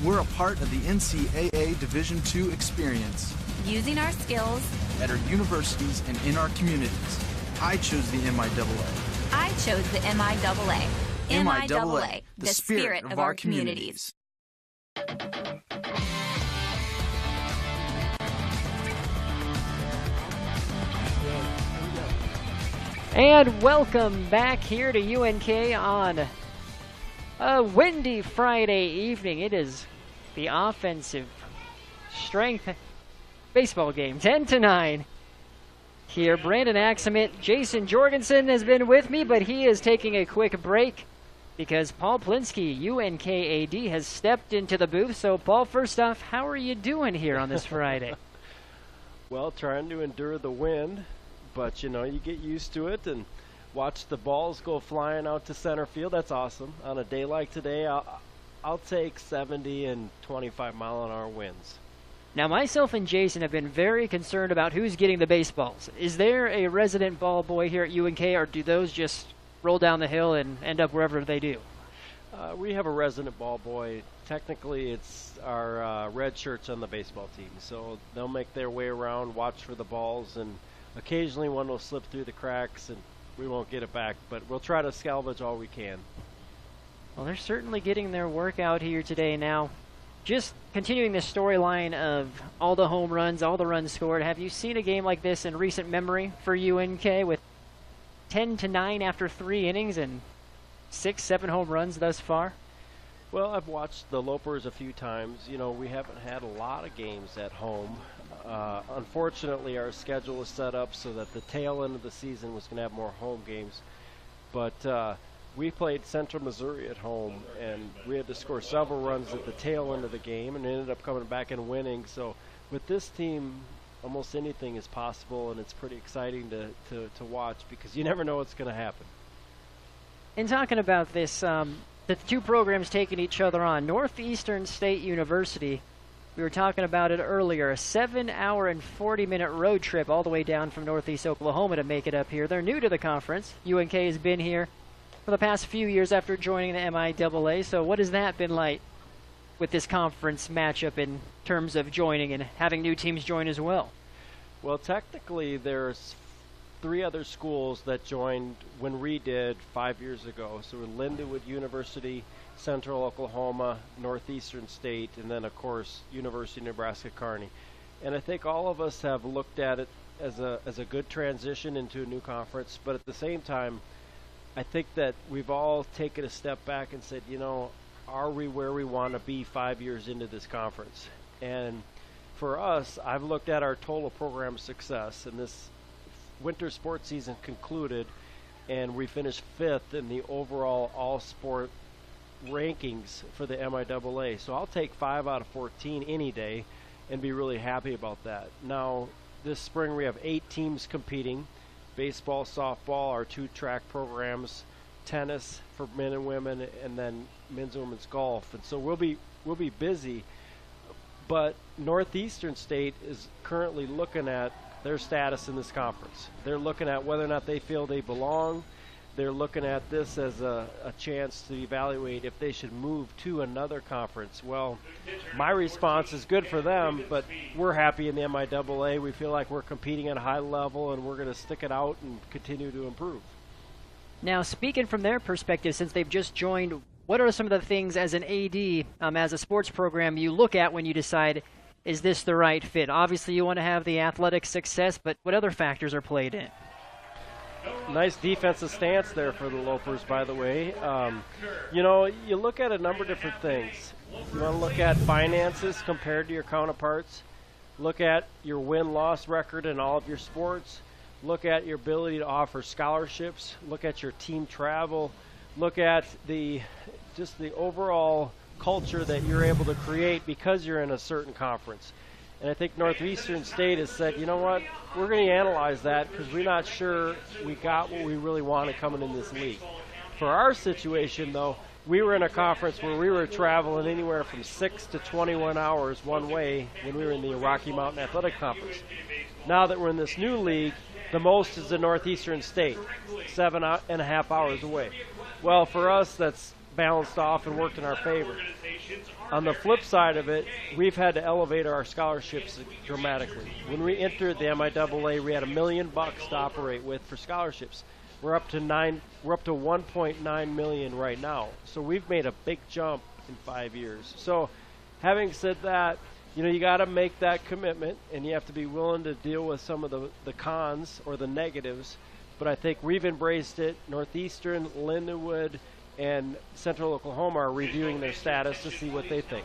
We're a part of the NCAA Division II experience. Using our skills at our universities and in our communities. I chose the MIAA. I chose the MIAA. MIAA, the spirit of our communities. And welcome back here to UNK on a windy Friday evening. It is the offensive strength baseball game, 10-9. Here, Brandon Axelman, Jason Jorgensen has been with me, but he is taking a quick break because Paul Plinsky, UNK AD, has stepped into the booth. So, Paul, first off, how are you doing here on this Friday? Well, trying to endure the wind, but, you know, you get used to it and watch the balls go flying out to center field. That's awesome. On a day like today, I'll take 70 and 25-mile-an-hour winds. Now, myself and Jason have been very concerned about who's getting the baseballs. Is there a resident ball boy here at UNK, or do those just roll down the hill and end up wherever they do? We have a resident ball boy. Technically, it's our red shirts on the baseball team. So they'll make their way around, watch for the balls, and occasionally one will slip through the cracks, and we won't get it back. But we'll try to salvage all we can. Well, they're certainly getting their work out here today now. Just continuing the storyline of all the home runs, all the runs scored, have you seen a game like this in recent memory for UNK with 10-9 after 3 innings and 6-7 home runs thus far? Well, I've watched the Lopers a few times. You know, we haven't had a lot of games at home. Unfortunately, our schedule was set up so that the tail end of the season was going to have more home games. But we played Central Missouri at home, and we had to score several runs at the tail end of the game and ended up coming back and winning. So with this team, almost anything is possible, and it's pretty exciting to watch because you never know what's going to happen. In talking about this, The two programs taking each other on. Northeastern State University, we were talking about it earlier, a 7-hour and 40-minute road trip all the way down from Northeast Oklahoma to make it up here. They're new to the conference. UNK has been here for the past few years after joining the MIAA. So what has that been like with this conference matchup in terms of joining and having new teams join as well? Well, technically, there's 3 other schools that joined when we did 5 years ago. So we're Lindenwood University, Central Oklahoma, Northeastern State, and then, of course, University of Nebraska-Kearney. And I think all of us have looked at it as a good transition into a new conference, but at the same time, I think that we've all taken a step back and said, you know, are we where we want to be 5 years into this conference? And for us, I've looked at our total program success, and this winter sports season concluded, and we finished 5th in the overall all-sport rankings for the MIAA. So I'll take 5 out of 14 any day and be really happy about that. Now, this spring we have 8 teams competing. Baseball, softball, our 2 track programs, tennis for men and women, and then men's and women's golf. And so we'll be busy. But Northeastern State is currently looking at their status in this conference. They're looking at whether or not they feel they belong. They're looking at this as a chance to evaluate if they should move to another conference. Well, my response is good for them, but we're happy in the MIAA. We feel like we're competing at a high level, and we're going to stick it out and continue to improve. Now, speaking from their perspective, since they've just joined, what are some of the things as an AD, as a sports program, you look at when you decide, is this the right fit? Obviously, you want to have the athletic success, but what other factors are played in? Nice defensive stance there for the Lopers, by the way. You know, you look at a number of different things. You want to look at finances compared to your counterparts. Look at your win-loss record in all of your sports. Look at your ability to offer scholarships. Look at your team travel. Look at just the overall culture that you're able to create because you're in a certain conference. And I think Northeastern State has said, you know what, we're going to analyze that because we're not sure we got what we really wanted coming in this league. For our situation, though, we were in a conference where we were traveling anywhere from 6 to 21 hours one way when we were in the Rocky Mountain Athletic Conference. Now that we're in this new league, the most is the Northeastern State, 7.5 hours away. Well, for us, that's balanced off and worked in our favor. On the flip side of it, we've had to elevate our scholarships dramatically. When we entered the MIAA, we had $1 million to operate with for scholarships. We're up to 1.9 million right now. So we've made a big jump in 5 years. So having said that, you know, you got to make that commitment, and you have to be willing to deal with some of the cons or the negatives. But I think we've embraced it. Northeastern, Lindenwood, and Central Oklahoma are reviewing their status to see what they think.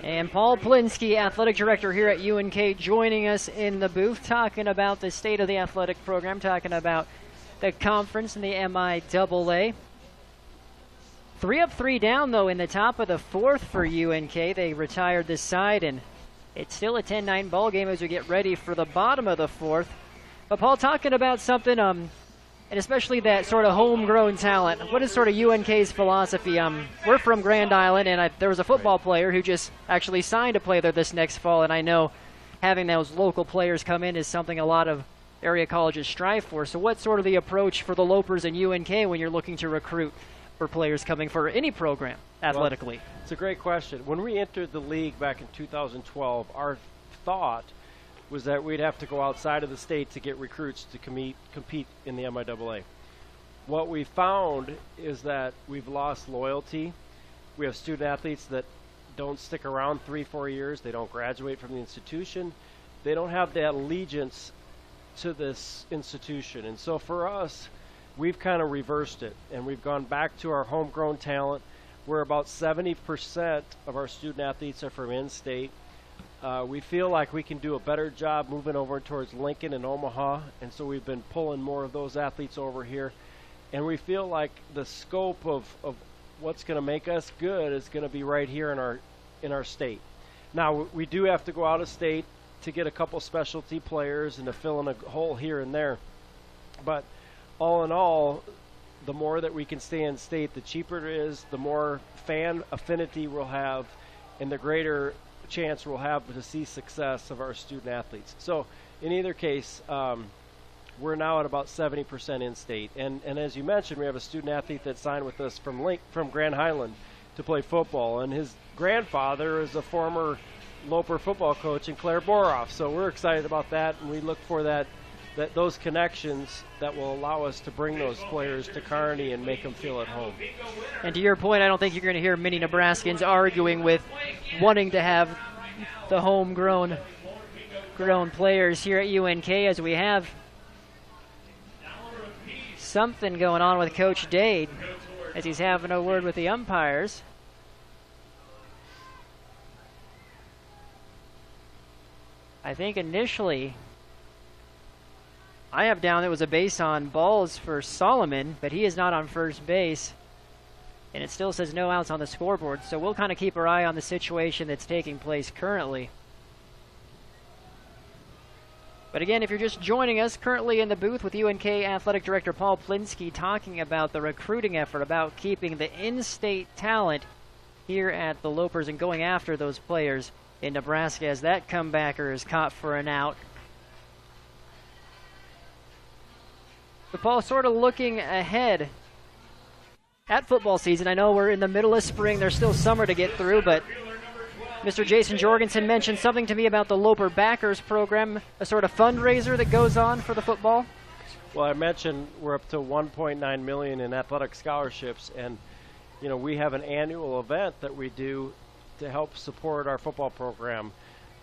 And Paul Plinsky, athletic director here at UNK, joining us in the booth, talking about the state of the athletic program, talking about the conference and the MIAA. 3 up, 3 down, though, in the top of the 4th for UNK. They retired this side, and it's still a 10-9 ball game as we get ready for the bottom of the 4th. But Paul, talking about something, and especially that sort of homegrown talent, what is sort of UNK's philosophy? We're from Grand Island, and there was a football player who just actually signed to play there this next fall, and I know having those local players come in is something a lot of area colleges strive for. So what's sort of the approach for the Lopers and UNK when you're looking to recruit for players coming for any program athletically? Well, it's a great question. When we entered the league back in 2012, our thought was that we'd have to go outside of the state to get recruits to compete in the MIAA. What we found is that we've lost loyalty. We have student athletes that don't stick around 3-4 years. They don't graduate from the institution. They don't have that allegiance to this institution. And so for us, we've kind of reversed it, and we've gone back to our homegrown talent, where about 70% of our student athletes are from in-state. We feel like we can do a better job moving over towards Lincoln and Omaha, and so we've been pulling more of those athletes over here. And we feel like the scope of what's going to make us good is going to be right here in our state. Now, we do have to go out of state to get a couple specialty players and to fill in a hole here and there. But all in all, the more that we can stay in state, the cheaper it is, the more fan affinity we'll have, and the greater chance we'll have to see success of our student athletes. So in either case, we're now at about 70% in-state. And as you mentioned, we have a student athlete that signed with us from Grand Highland to play football, and his grandfather is a former Loper football coach in Claire Boroff. So we're excited about that, and we look for those connections that will allow us to bring those players to Kearney and make them feel at home. And to your point, I don't think you're going to hear many Nebraskans arguing with wanting to have the homegrown players here at UNK, as we have something going on with Coach Dade as he's having a word with the umpires. I think initially I have down it was a base on balls for Solomon, but he is not on first base. And it still says no outs on the scoreboard, so we'll kind of keep our eye on the situation that's taking place currently. But again, if you're just joining us, currently in the booth with UNK Athletic Director Paul Plinsky talking about the recruiting effort, about keeping the in-state talent here at the Lopers and going after those players in Nebraska as that comebacker is caught for an out. But Paul, sort of looking ahead at football season. I know we're in the middle of spring. There's still summer to get through, but Mr. Jason Jorgensen mentioned something to me about the Loper Backers program, a sort of fundraiser that goes on for the football. Well, I mentioned we're up to $1.9 million in athletic scholarships, and you know, we have an annual event that we do to help support our football program.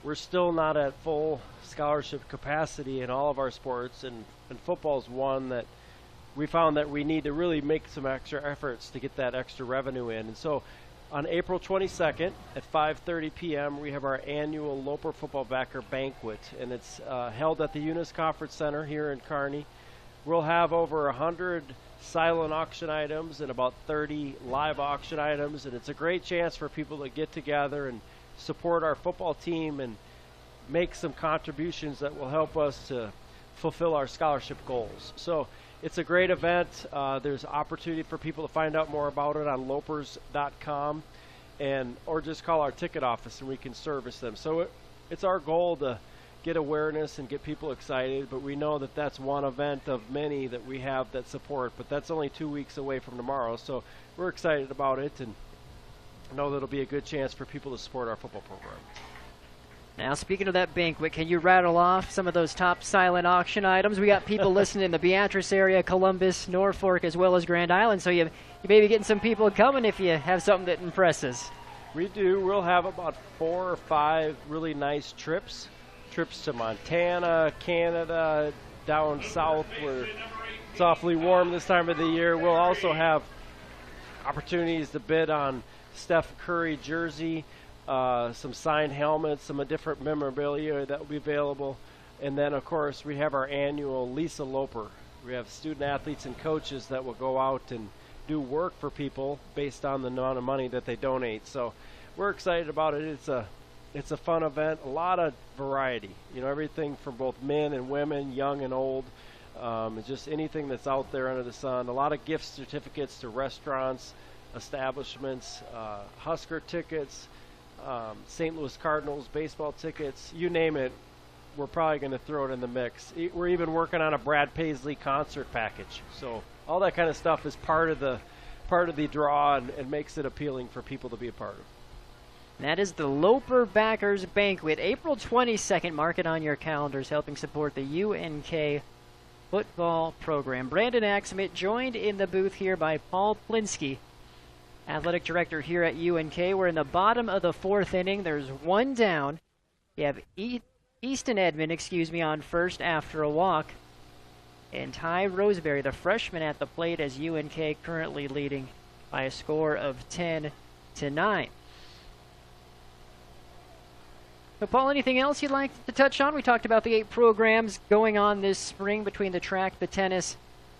We're still not at full scholarship capacity in all of our sports, and football is one that we found that we need to really make some extra efforts to get that extra revenue in. And so on April 22nd at 5:30 p.m., we have our annual Loper Football Backer Banquet, and it's held at the Eunice Conference Center here in Kearney. We'll have over 100 silent auction items and about 30 live auction items, and it's a great chance for people to get together and support our football team and make some contributions that will help us to fulfill our scholarship goals. So it's a great event. There's opportunity for people to find out more about it on lopers.com, or just call our ticket office and we can service them. So it's our goal to get awareness and get people excited, but we know that that's one event of many that we have that support, but that's only 2 weeks away from tomorrow, so we're excited about it and know that it'll be a good chance for people to support our football program. Now, speaking of that banquet, can you rattle off some of those top silent auction items? We got people listening in the Beatrice area, Columbus, Norfolk, as well as Grand Island, so you may be getting some people coming if you have something that impresses. We do. We'll have about 4 or 5 really nice trips to Montana, Canada, down south where it's awfully warm this time of the year. We'll also have opportunities to bid on Steph Curry jersey, some signed helmets, some different memorabilia that will be available. And then, of course, we have our annual Lisa Loper. We have student athletes and coaches that will go out and do work for people based on the amount of money that they donate. So we're excited about it. It's a fun event, a lot of variety. You know, everything from both men and women, young and old. Just anything that's out there under the sun. A lot of gift certificates to restaurants, establishments, Husker tickets, St. Louis Cardinals baseball tickets, you name it. We're probably going to throw it in the mix. We're even working on a Brad Paisley concert package. So all that kind of stuff is part of the draw and makes it appealing for people to be a part of. That is the Loper Backers Banquet, April 22nd. Mark it on your calendars, helping support the UNK football program. Brandon Axmit joined in the booth here by Paul Plinsky, athletic director here at UNK. We're in the bottom of the 4th inning. There's one down. You have Easton Edmond, on first after a walk. And Ty Roseberry, the freshman, at the plate as UNK currently leading by a score of 10-9. So, Paul, anything else you'd like to touch on? We talked about the 8 programs going on this spring between the track, the tennis,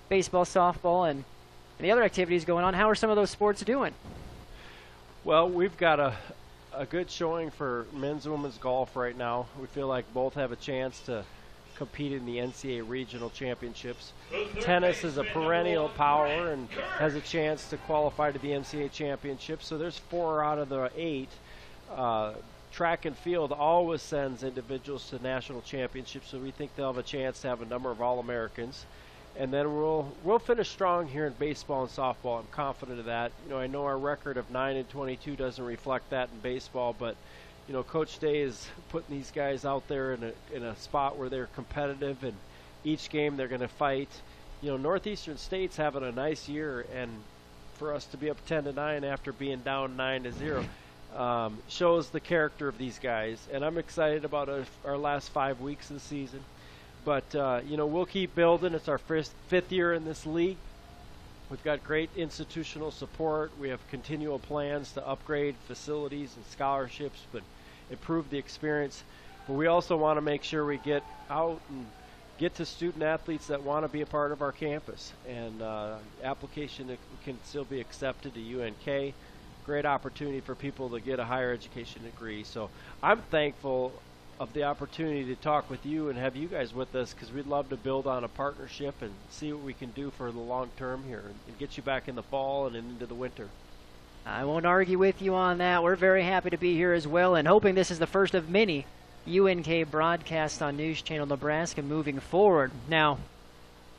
baseball, softball, and the other activities going on. How are some of those sports doing? Well, we've got a good showing for men's and women's golf right now. We feel like both have a chance to compete in the NCAA regional championships. Tennis is a perennial power and has a chance to qualify to the NCAA championship. So there's 4 out of the 8. Track and field always sends individuals to national championships, so we think they'll have a chance to have a number of All-Americans. And then we'll finish strong here in baseball and softball. I'm confident of that. You know, I know our record of 9-22 doesn't reflect that in baseball, but you know, Coach Day is putting these guys out there in a spot where they're competitive, and each game they're going to fight. You know, Northeastern State's having a nice year, and for us to be up 10-9 after being down 9-0 shows the character of these guys. And I'm excited about our last 5 weeks of the season. But, you know, we'll keep building. It's our fifth year in this league. We've got great institutional support. We have continual plans to upgrade facilities and scholarships, but improve the experience. But we also want to make sure we get out and get to student athletes that want to be a part of our campus. And application can still be accepted to UNK. Great opportunity for people to get a higher education degree. So I'm thankful of the opportunity to talk with you and have you guys with us, because we'd love to build on a partnership and see what we can do for the long term here and get you back in the fall and into the winter. I won't argue with you on that. We're very happy to be here as well, and hoping this is the first of many UNK broadcasts on News Channel Nebraska moving forward. Now,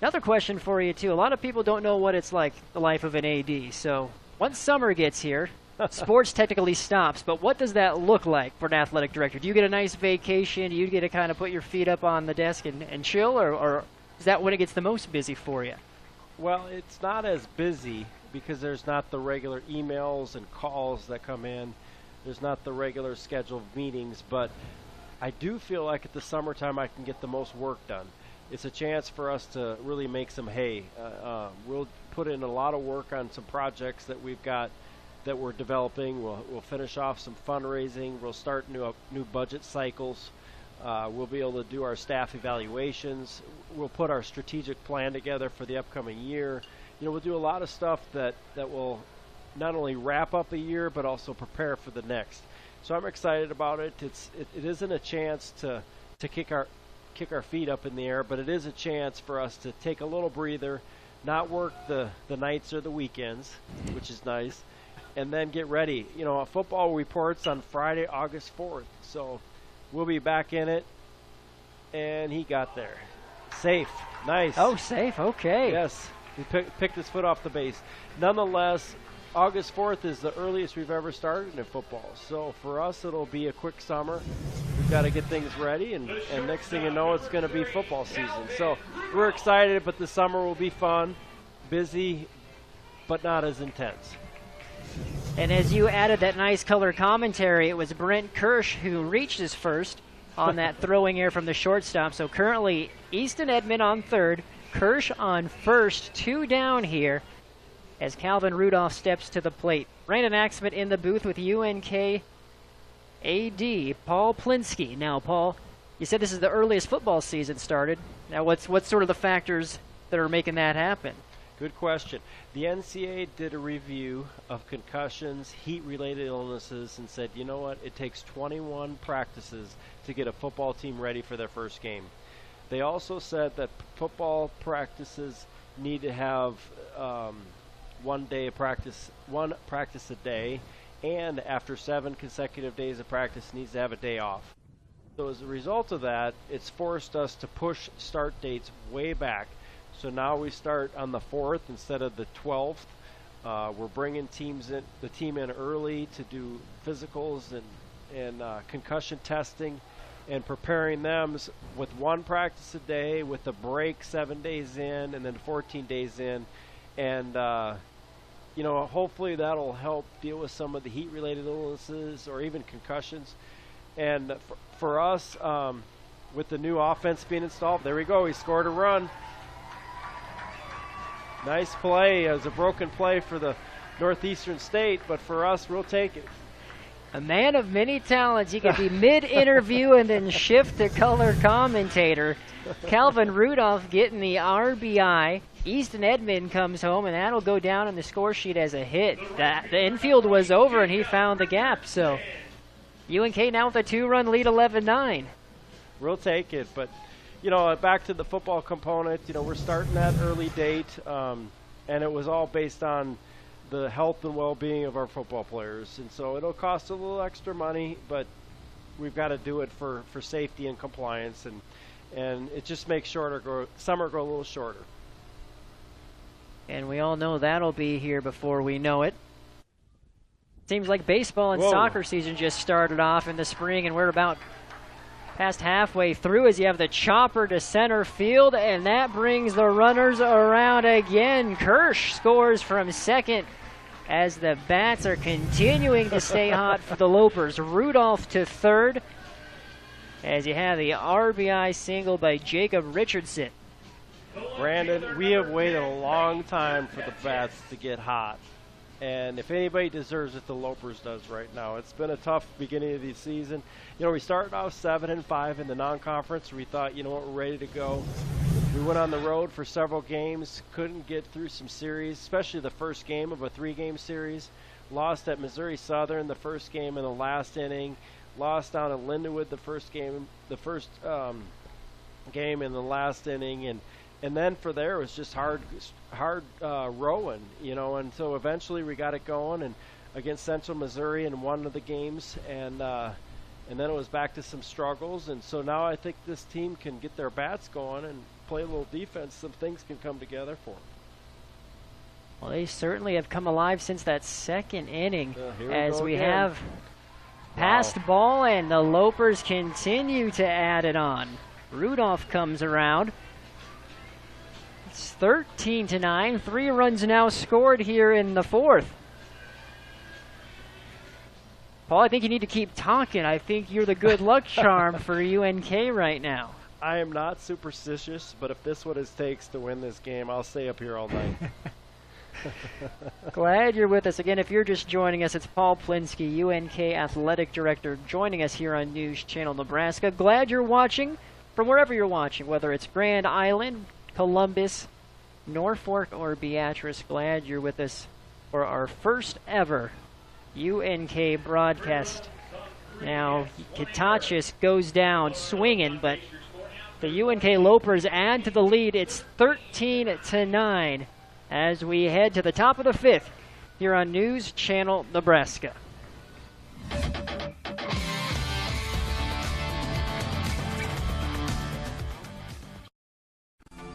another question for you too. A lot of people don't know what it's like, the life of an AD. So once summer gets here, sports technically stops, but what does that look like for an athletic director? Do you get a nice vacation? Do you get to kind of put your feet up on the desk and chill, or is that when it gets the most busy for you? Well, it's not as busy because there's not the regular emails and calls that come in. There's not the regular scheduled meetings, but I do feel like at the summertime I can get the most work done. It's a chance for us to really make some hay. We'll put in a lot of work on some projects that we've got that we're developing. We'll finish off some fundraising. We'll start new budget cycles. We'll be able to do our staff evaluations. We'll put our strategic plan together for the upcoming year. You know, we'll do a lot of stuff that will not only wrap up a year but also prepare for the next. So I'm excited about it. It isn't a chance to kick our feet up in the air, but it is a chance for us to take a little breather, not work the nights or the weekends, which is nice, and then get ready. You know, football reports on Friday, August 4th. So we'll be back in it. And he got there. Safe. Nice. Oh, safe. Okay. Yes. He picked his foot off the base. Nonetheless, August 4th is the earliest we've ever started in football. So for us, it'll be a quick summer. We've got to get things ready, and next thing you know, it's going to be football season. So we're excited, but the summer will be fun, busy, but not as intense. And as you added that nice color commentary, it was Brent Kirsch who reached his first on that throwing error from the shortstop. So currently, Easton Edmond on third, Kirsch on first, 2 down here as Calvin Rudolph steps to the plate. Brandon Axman in the booth with UNK AD Paul Plinsky. Now, Paul, you said this is the earliest football season started. Now, what's sort of the factors that are making that happen? Good question. The NCAA did a review of concussions, heat-related illnesses, and said, you know what, it takes 21 practices to get a football team ready for their first game. They also said that football practices need to have one practice a day, and after 7 consecutive days of practice needs to have a day off. So as a result of that, it's forced us to push start dates way back. So now we start on the 4th instead of the 12th. We're bringing the team in early to do physicals and concussion testing, and preparing them with 1 practice a day, with a break 7 days in, and then 14 days in. And you know, hopefully that'll help deal with some of the heat-related illnesses or even concussions. And for us, with the new offense being installed, there we go. He scored a run. Nice play. It was a broken play for the Northeastern State, but for us, we'll take it. A man of many talents. He could be mid-interview and then shift to color commentator. Calvin Rudolph getting the RBI. Easton Edmond comes home, and that'll go down on the score sheet as a hit. The infield was over, and he found the gap. So UNK now with a 2-run lead, 11-9. We'll take it, but you know, back to the football component, you know, we're starting that early date, and it was all based on the health and well-being of our football players. And so it'll cost a little extra money, but we've got to do it for safety and compliance, and it just makes summer go a little shorter. And we all know that'll be here before we know it. Seems like baseball and soccer season just started off in the spring, and we're about past halfway through as you have the chopper to center field, and that brings the runners around again. Kirsch scores from second as the bats are continuing to stay hot for the Lopers. Rudolph to third as you have the RBI single by Jacob Richardson. Brandon, we have waited a long time for the bats to get hot. And if anybody deserves it, the Lopers does right now. It's been a tough beginning of the season. You know, we started off 7-5 in the non-conference. We thought, you know what, we're ready to go. We went on the road for several games, couldn't get through some series, especially the first game of a 3-game series. Lost at Missouri Southern the first game in the last inning. Lost down at Lindenwood the first game in the last inning, and then for there it was just hard rowing, you know. And so eventually we got it going, and against Central Missouri in one of the games, and then it was back to some struggles. And so now I think this team can get their bats going and play a little defense. Some things can come together for them. Well, they certainly have come alive since that second inning, as we again. have passed ball, and the Lopers continue to add it on. Rudolph comes around. It's 13-9. 3 runs now scored here in the fourth. Paul, I think you need to keep talking. I think you're the good luck charm for UNK right now. I am not superstitious, but if this is what it takes to win this game, I'll stay up here all night. Glad you're with us. Again, if you're just joining us, it's Paul Plinsky, UNK Athletic Director, joining us here on News Channel Nebraska. Glad you're watching from wherever you're watching, whether it's Grand Island, Columbus, Norfolk, or Beatrice. Glad you're with us for our first ever UNK broadcast. Now, Kitachis goes down swinging, but the UNK Lopers add to the lead. It's 13-9 as we head to the top of the fifth here on News Channel Nebraska.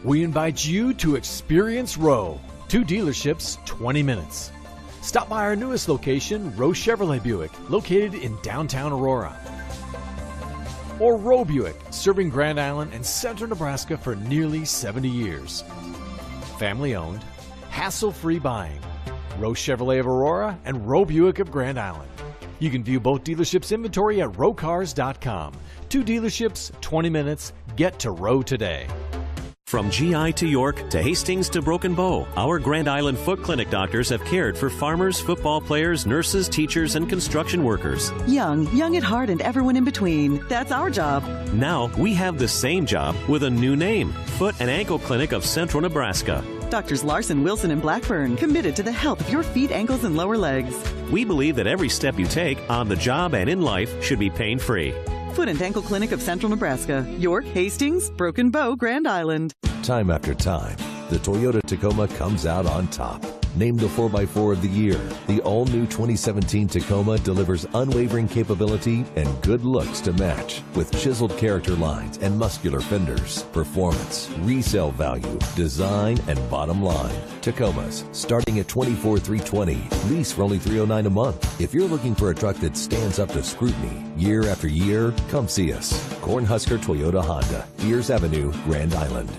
We invite you to experience Rowe. 2 dealerships, 20 minutes. Stop by our newest location, Rowe Chevrolet Buick, located in downtown Aurora. Or Rowe Buick, serving Grand Island and central Nebraska for nearly 70 years. Family owned, hassle-free buying. Rowe Chevrolet of Aurora and Rowe Buick of Grand Island. You can view both dealerships' inventory at rowecars.com. 2 dealerships, 20 minutes. Get to Rowe today. From GI to York to Hastings to Broken Bow, our Grand Island Foot Clinic doctors have cared for farmers, football players, nurses, teachers, and construction workers. Young at heart, and everyone in between. That's our job. Now we have the same job with a new name, Foot and Ankle Clinic of Central Nebraska. Doctors Larson, Wilson, and Blackburn, committed to the health of your feet, ankles, and lower legs. We believe that every step you take on the job and in life should be pain-free. Foot and Ankle Clinic of Central Nebraska. York, Hastings, Broken Bow, Grand Island. Time after time, the Toyota Tacoma comes out on top. Named the 4x4 of the year, the all-new 2017 Tacoma delivers unwavering capability and good looks to match. With chiseled character lines and muscular fenders, performance, resale value, design, and bottom line. Tacomas, starting at $24,320, lease for only $309 a month. If you're looking for a truck that stands up to scrutiny year after year, come see us. Cornhusker Toyota Honda, Ears Avenue, Grand Island.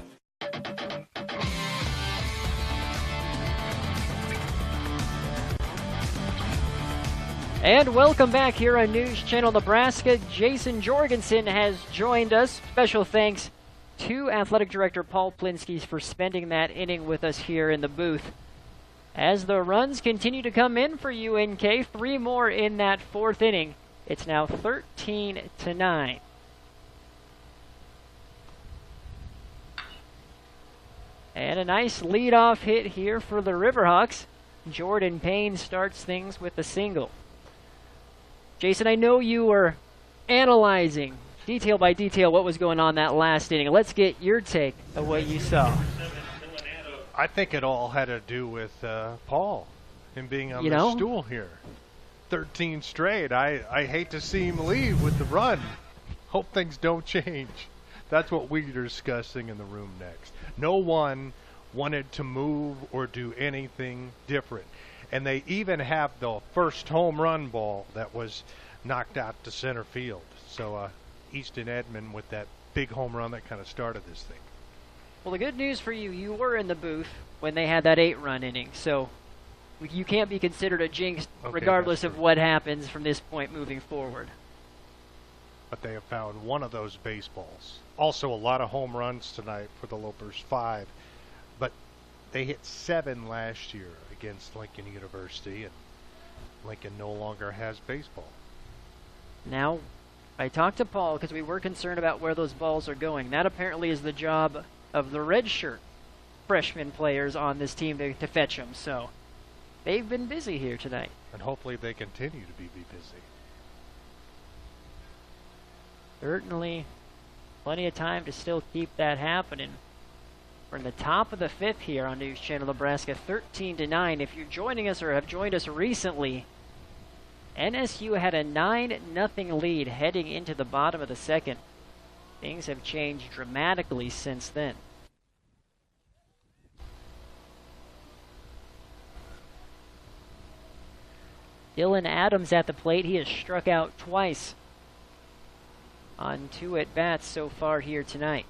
And welcome back here on News Channel Nebraska. Jason Jorgensen has joined us. Special thanks to Athletic Director Paul Plinsky for spending that inning with us here in the booth. As the runs continue to come in for UNK, 3 more in that 4th inning. It's now 13-9. And a nice leadoff hit here for the Riverhawks. Jordan Payne starts things with a single. Jason, I know you were analyzing detail by detail what was going on that last inning. Let's get your take of what you saw. I think it all had to do with Paul, him being on the stool here. 13 straight. I hate to see him leave with the run. Hope things don't change. That's what we're discussing in the room next. No one wanted to move or do anything different. And they even have the first home run ball that was knocked out to center field. So Easton Edmond with that big home run that kind of started this thing. Well, the good news for you, you were in the booth when they had that 8-run inning. So you can't be considered a jinx regardless of what happens from this point moving forward. But they have found one of those baseballs. Also a lot of home runs tonight for the Lopers, 5. But they hit 7 last year against Lincoln University, and Lincoln no longer has baseball. Now, I talked to Paul because we were concerned about where those balls are going. That apparently is the job of the redshirt freshman players on this team to fetch them. So they've been busy here tonight. And hopefully they continue to be busy. Certainly plenty of time to still keep that happening. We're in the top of the 5th here on News Channel Nebraska, 13-9. If you're joining us or have joined us recently, NSU had a 9-0 lead heading into the bottom of the 2nd. Things have changed dramatically since then. Dylan Adams at the plate. He has struck out twice on 2 at-bats so far here tonight.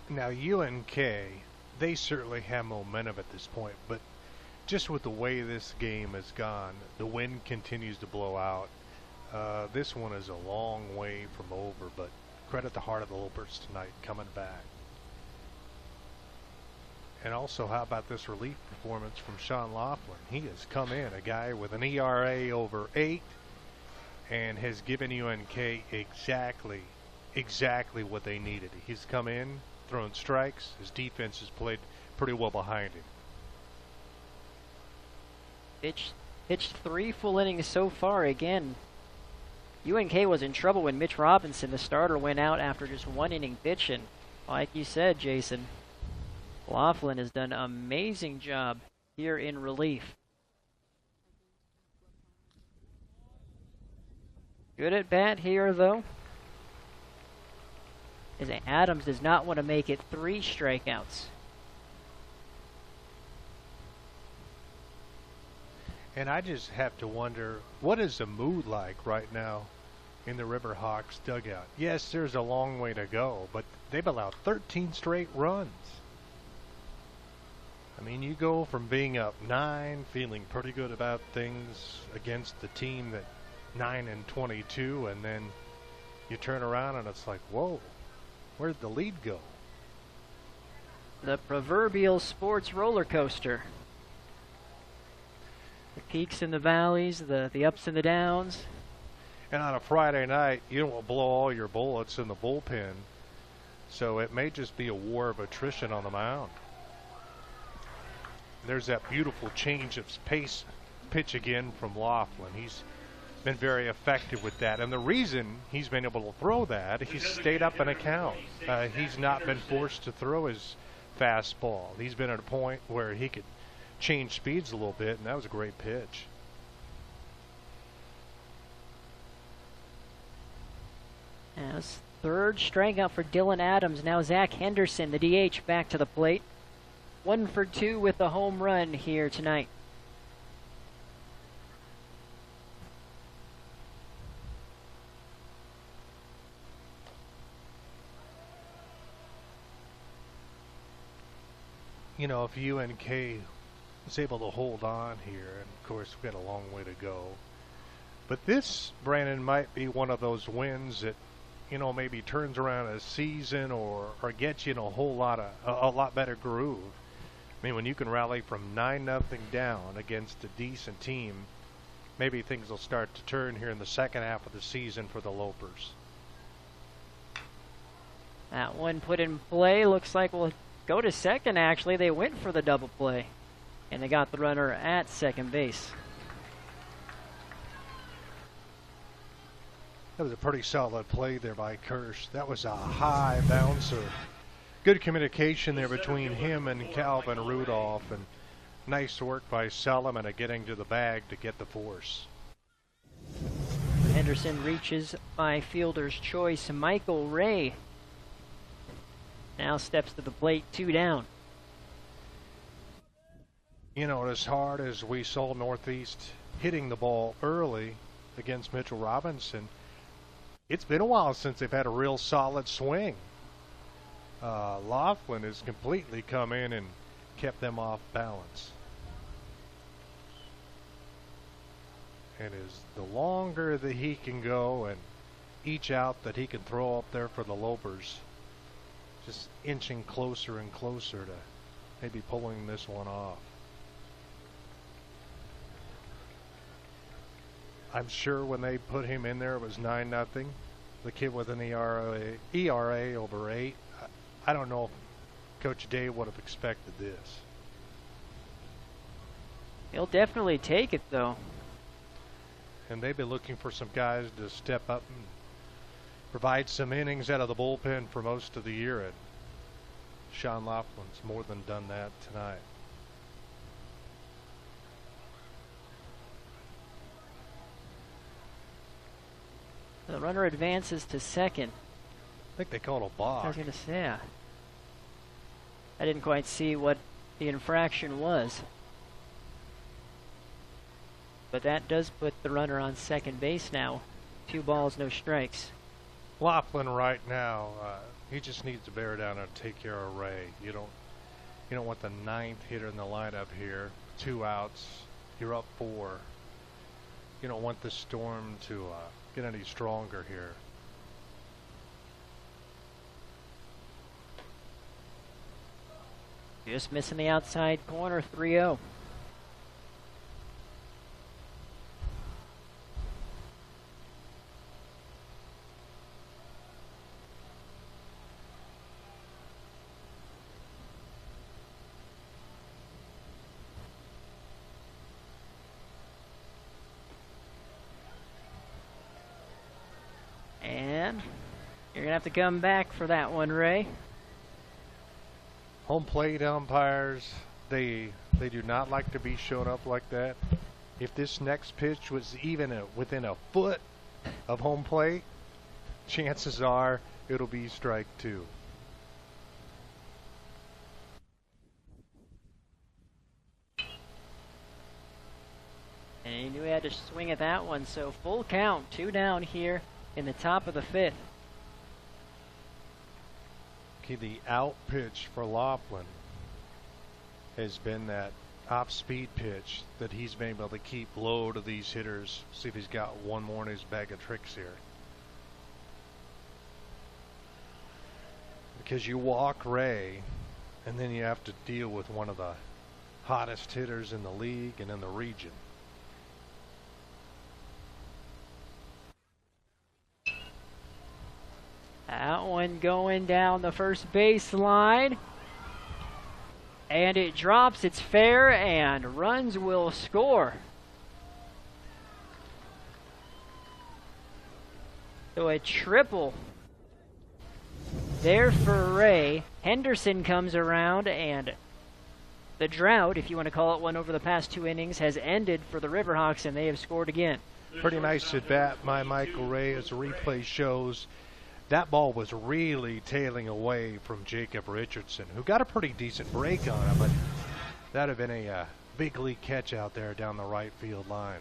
Now, UNK, they certainly have momentum at this point, but just with the way this game has gone, the wind continues to blow out. This one is a long way from over, but credit the heart of the Lopers tonight coming back. And also, how about this relief performance from Sean Laughlin? He has come in, a guy with an ERA over 8, and has given UNK exactly what they needed. He's come in, thrown strikes. His defense has played pretty well behind him. Pitched 3 full innings so far. Again, UNK was in trouble when Mitch Robinson, the starter, went out after just 1 inning pitching. Like you said, Jason, Laughlin has done an amazing job here in relief. Good at bat here, though, as Adams does not want to make it 3 strikeouts. And I just have to wonder, what is the mood like right now in the Riverhawks dugout? Yes, there's a long way to go, but they've allowed 13 straight runs. I mean, you go from being up 9, feeling pretty good about things against the team that 9-22, and then you turn around and it's like, whoa, where'd the lead go? The proverbial sports roller coaster. The peaks and the valleys, the ups and the downs. And on a Friday night, you don't blow all your bullets in the bullpen, so it may just be a war of attrition on the mound. There's that beautiful change of pace pitch again from Laughlin. He's been very effective with that, and the reason he's been able to throw that, he's stayed up in a count. He's not been forced to throw his fastball. He's been at a point where he could change speeds a little bit, and that was a great pitch. As 3rd strikeout for Dylan Adams. Now Zach Henderson, the DH, back to the plate. 1 for 2 with the home run here tonight. You know, if UNK was able to hold on here, and of course we've got a long way to go, but this, Brandon, might be one of those wins that, you know, maybe turns around a season or gets you in a lot better groove. I mean, when you can rally from 9-0 down against a decent team, maybe things will start to turn here in the second half of the season for the Lopers. That one put in play. Looks like we'll go to second, actually. They went for the double play, and they got the runner at second base. That was a pretty solid play there by Kirsch. That was a high bouncer. Good communication there between him and Calvin Rudolph, and nice work by Solomon at getting to the bag to get the force. Henderson reaches by fielder's choice. Michael Ray now steps to the plate, 2 down. You know, as hard as we saw Northeast hitting the ball early against Mitchell Robinson, it's been a while since they've had a real solid swing. Laughlin has completely come in and kept them off balance. And as the longer that he can go and each out that he can throw up there for the Lopers, just inching closer and closer to maybe pulling this one off. I'm sure when they put him in there it was 9-0. The kid with an ERA over 8. I don't know if Coach Day would have expected this. He'll definitely take it, though. And they've been looking for some guys to step up and provide some innings out of the bullpen for most of the year, and Sean Laughlin's more than done that tonight. The runner advances to second. I think they called a balk. I was going to say, yeah. I didn't quite see what the infraction was. But that does put the runner on second base now. 2 balls, no strikes. Laughlin right now, he just needs to bear down and take care of Ray. You don't want the 9th hitter in the lineup here. 2 outs. You're up 4. You don't want the Storm to get any stronger here. Just missing the outside corner, 3-0. And you're going to have to come back for that one, Ray. Home plate umpires, they do not like to be shown up like that. If this next pitch was even within a foot of home plate, chances are it'll be strike 2. And he knew he had to swing at that one, so full count, 2 down here in the top of the 5th. Okay, the out pitch for Laughlin has been that off-speed pitch that he's been able to keep low to these hitters. See if he's got one more in his bag of tricks here. Because you walk Ray, and then you have to deal with one of the hottest hitters in the league and in the region. That one going down the first baseline. And it drops, it's fair, and runs will score. So a triple there for Ray. Henderson comes around, and the drought, if you want to call it one, over the past 2 innings has ended for the Riverhawks, and they have scored again. Pretty nice at bat by Michael Ray, as the replay shows. That ball was really tailing away from Jacob Richardson, who got a pretty decent break on it, but that would have been a big league catch out there down the right field line.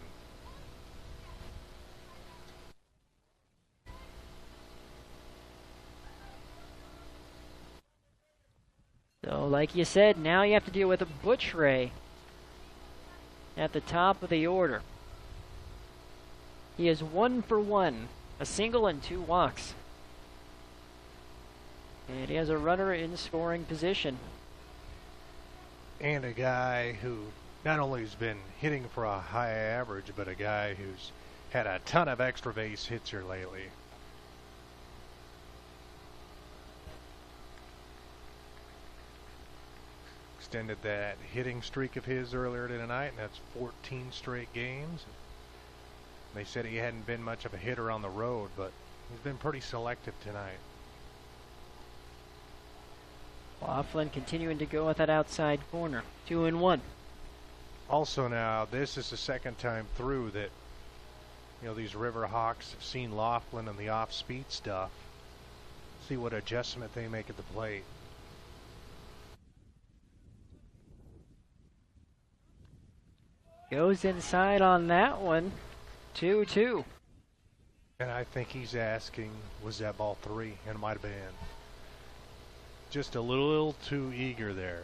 So, like you said, now you have to deal with a Butch Ray at the top of the order. He is 1 for 1, a single and 2 walks. And he has a runner in scoring position. And a guy who not only has been hitting for a high average, but a guy who's had a ton of extra base hits here lately. extended that hitting streak of his earlier tonight, and that's 14 straight games. They said he hadn't been much of a hitter on the road, but he's been pretty selective tonight. Laughlin continuing to go with that outside corner. 2-1. Also now, this is the second time through that, you know, these River Hawks have seen Laughlin and the off-speed stuff. See what adjustment they make at the plate. Goes inside on that one. 2-2. And I think he's asking, was that ball 3? And it might have been. Just a little too eager there.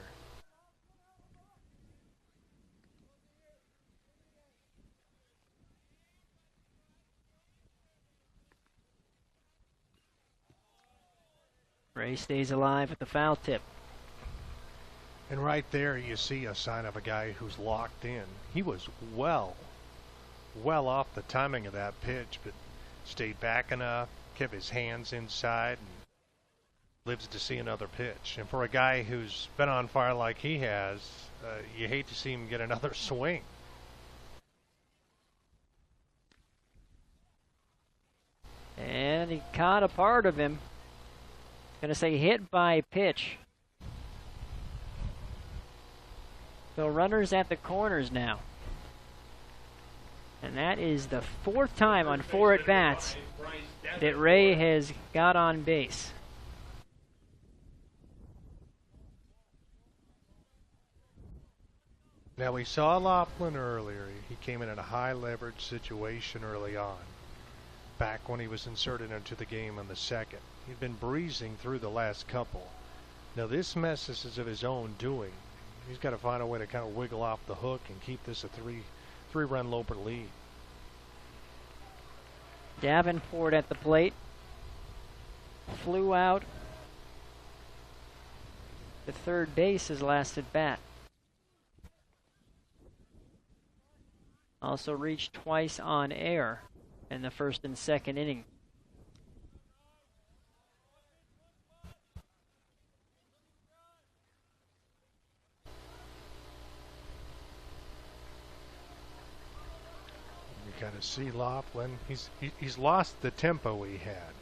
Ray stays alive with the foul tip. And right there you see a sign of a guy who's locked in. He was well off the timing of that pitch, but stayed back enough, kept his hands inside, and lives to see another pitch. And for a guy who's been on fire like he has, you hate to see him get another swing. And he caught a part of him. Gonna say hit by pitch. So runners at the corners now. And that is the 4th time on 4 at-bats that Ray has got on base. Now we saw Laughlin earlier. He came in a high leverage situation early on, back when he was inserted into the game in the 2nd. He'd been breezing through the last couple. Now this mess is of his own doing. He's got to find a way to kind of wiggle off the hook and keep this a three-run Loper lead. Davenport at the plate. Flew out. The third base his last at bat. Also reached twice on air in the 1st and 2nd inning. Kind of see Laughlin. He's lost the tempo he had.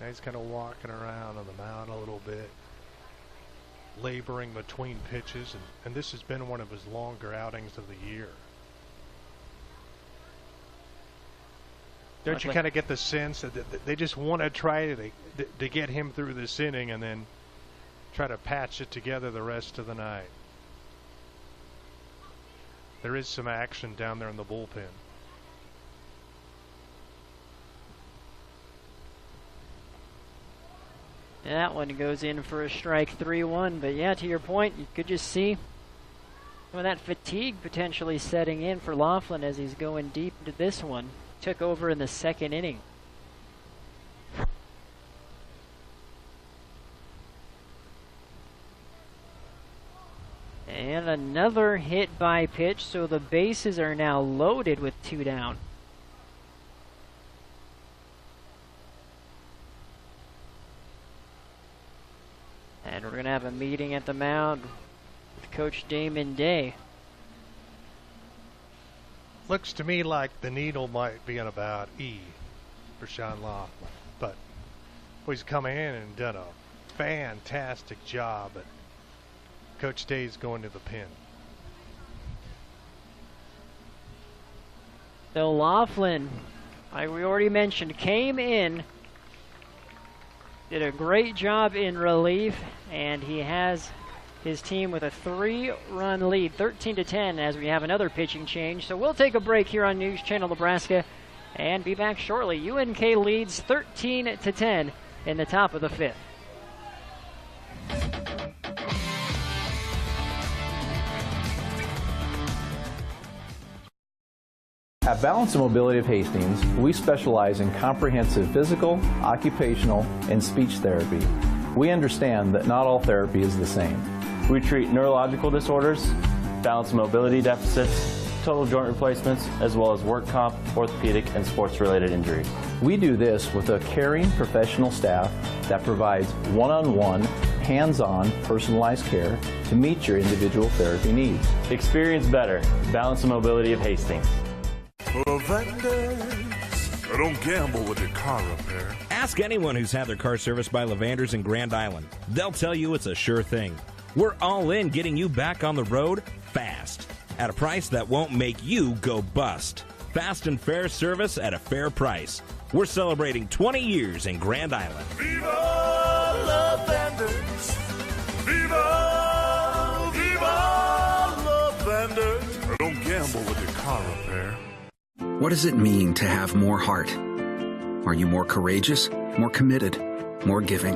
Now he's kind of walking around on the mound a little bit, laboring between pitches, and this has been one of his longer outings of the year. Don't you kind of get the sense that they just want to try to get him through this inning and then try to patch it together the rest of the night? There is some action down there in the bullpen. That one goes in for a strike, 3-1. But yeah, to your point, you could just see some of that fatigue potentially setting in for Laughlin as he's going deep into this one. Took over in the 2nd inning. And another hit by pitch, so the bases are now loaded with 2 down. And we're going to have a meeting at the mound with Coach Damon Day. Looks to me like the needle might be on about E for Sean Laughlin. But he's come in and done a fantastic job. But Coach Day's going to the pen. So Laughlin, like we already mentioned, came in, did a great job in relief, and he has his team with a 3-run lead, 13-10, as we have another pitching change. So we'll take a break here on News Channel Nebraska and be back shortly. UNK leads 13-10 in the top of the 5th. At Balance and Mobility of Hastings, we specialize in comprehensive physical, occupational, and speech therapy. We understand that not all therapy is the same. We treat neurological disorders, balance and mobility deficits, total joint replacements, as well as work comp, orthopedic, and sports-related injuries. We do this with a caring professional staff that provides one-on-one, hands-on, personalized care to meet your individual therapy needs. Experience better. Balance and mobility of Hastings. For vendors, don't gamble with your car repair. Ask anyone who's had their car serviced by Lavanders in Grand Island. They'll tell you it's a sure thing. We're all in getting you back on the road fast at a price that won't make you go bust. Fast and fair service at a fair price. We're celebrating 20 years in Grand Island. Viva Lavanders! Viva! Viva Lavanders! Don't gamble with your car repair. What does it mean to have more heart? Are you more courageous, more committed, more giving?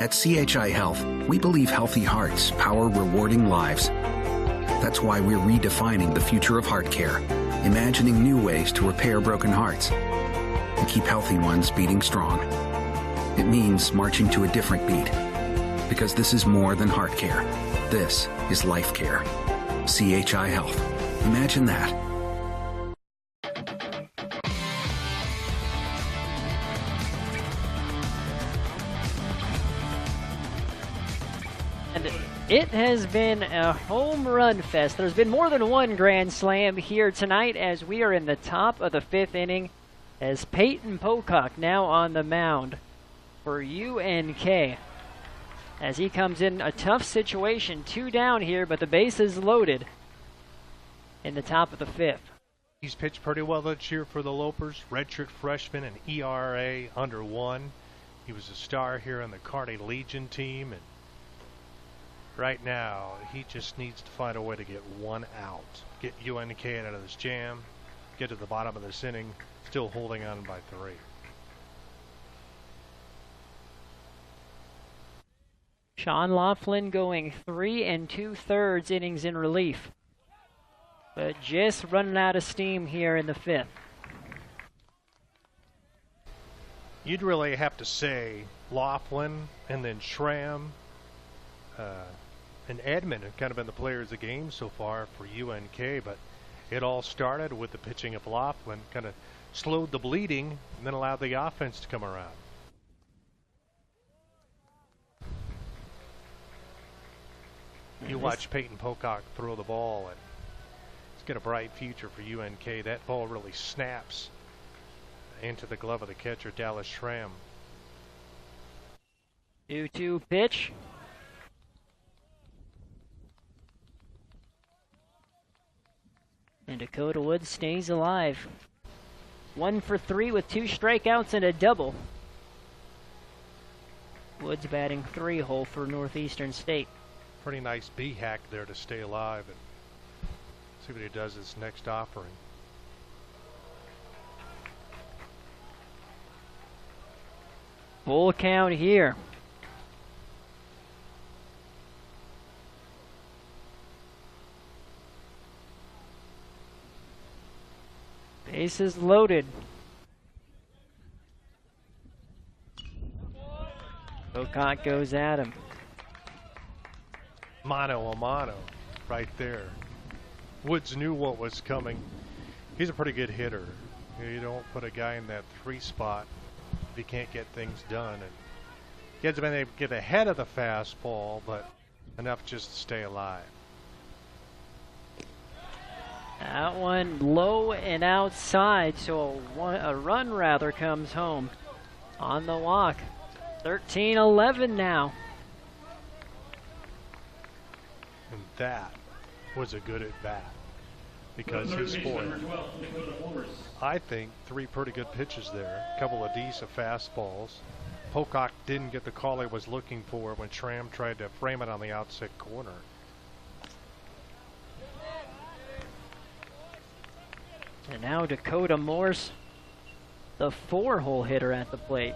At CHI Health, we believe healthy hearts power rewarding lives. That's why we're redefining the future of heart care, imagining new ways to repair broken hearts and keep healthy ones beating strong. It means marching to a different beat, because this is more than heart care. This is life care. CHI Health. Imagine that. It has been a home run fest. There's been more than one grand slam here tonight as we are in the top of the 5th inning as Peyton Pocock now on the mound for UNK. As he comes in a tough situation, 2 down here, but the base is loaded in the top of the 5th. He's pitched pretty well this year for the Lopers. Redshirt freshman and ERA under 1. He was a star here on the Kearney Legion team, and right now, he just needs to find a way to get 1 out. Get UNK out of this jam. Get to the bottom of this inning. Still holding on by 3. Sean Laughlin going 3 2/3 innings in relief. But just running out of steam here in the 5th. You'd really have to say Laughlin and then Schramm. And Edmond have kind of been the players of the game so far for UNK, but it all started with the pitching of Laughlin, kind of slowed the bleeding and then allowed the offense to come around. You watch Peyton Pocock throw the ball, and it's got a bright future for UNK. That ball really snaps into the glove of the catcher, Dallas Schramm. 2-2 pitch. And Dakota Woods stays alive. 1 for 3 with 2 strikeouts and a double. Woods batting 3-hole for Northeastern State. Pretty nice B-hack there to stay alive and see what he does his next offering. Full count here. Bases loaded. Pocock goes at him. Mano a mano right there. Woods knew what was coming. He's a pretty good hitter. You don't put a guy in that 3 spot if he can't get things done. And he hasn't been able to get ahead of the fastball, but enough just to stay alive. That one low and outside, so a run rather comes home on the walk. 13-11 now. And that was a good at bat because he scored, I think, 3 pretty good pitches there. A couple of decent fastballs. Pocock didn't get the call he was looking for when Schramm tried to frame it on the outside corner. And now Dakota Morse, the 4-hole hitter at the plate.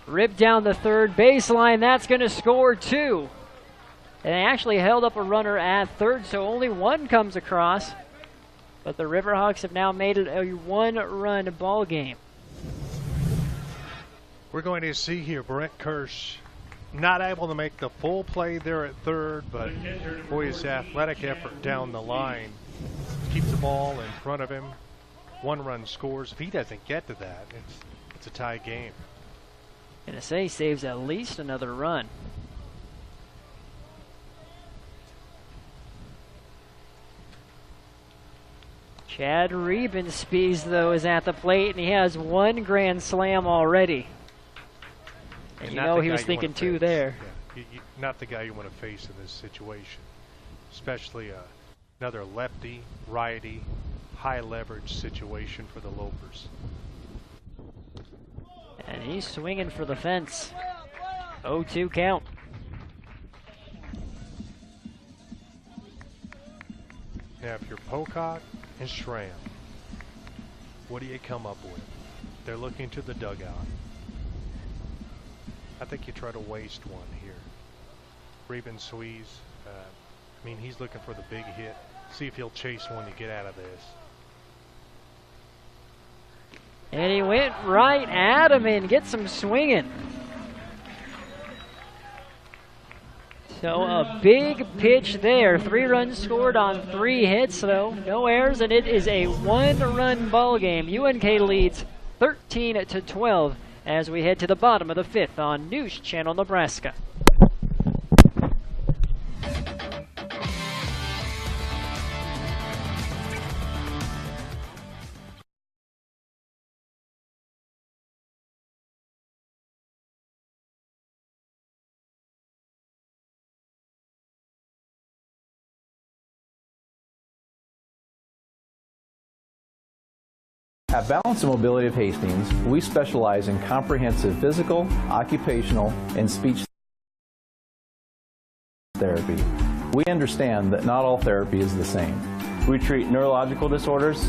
Ripped down the third baseline. That's going to score 2. And they actually held up a runner at third, so only 1 comes across. But the Riverhawks have now made it a 1-run ball game. We're going to see here Brett Kirsch Not able to make the full play there at third, but boy, his athletic effort down the line keeps the ball in front of him. 1 run scores. If he doesn't get to that, it's a tie game. NSA saves at least another run. Chad Rebenspies, though, is at the plate, and he has 1 grand slam already. And you know he was thinking 2 there. Yeah, not the guy you want to face in this situation, especially another lefty, righty, high leverage situation for the Lopers. And he's swinging for the fence. 0-2 count. Now, if you're Pocock and Schramm, what do you come up with? They're looking to the dugout. I think you try to waste one here. Rebenspies, I mean, he's looking for the big hit. See if he'll chase one to get out of this. And he went right at him and gets him swinging. So a big pitch there. 3 runs scored on 3 hits, though. No errors, and it is a 1-run ball game. UNK leads 13-12 as we head to the bottom of the 5th on News Channel Nebraska. At Balance and Mobility of Hastings, we specialize in comprehensive physical, occupational, and speech therapy. We understand that not all therapy is the same. We treat neurological disorders,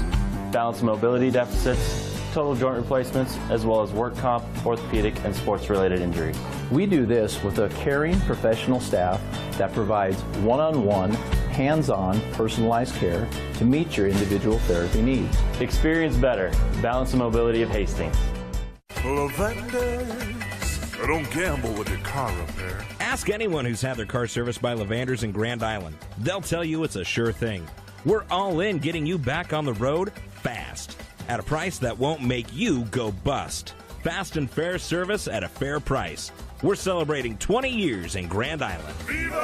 balance and mobility deficits, total joint replacements, as well as work comp, orthopedic, and sports-related injuries. We do this with a caring professional staff that provides one-on-one, hands-on, personalized care to meet your individual therapy needs. Experience better. Balance and Mobility of Hastings. Lavenders. Don't gamble with your car repair. Ask anyone who's had their car serviced by Lavenders in Grand Island. They'll tell you it's a sure thing. We're all in getting you back on the road fast at a price that won't make you go bust. Fast and fair service at a fair price. We're celebrating 20 years in Grand Island. Viva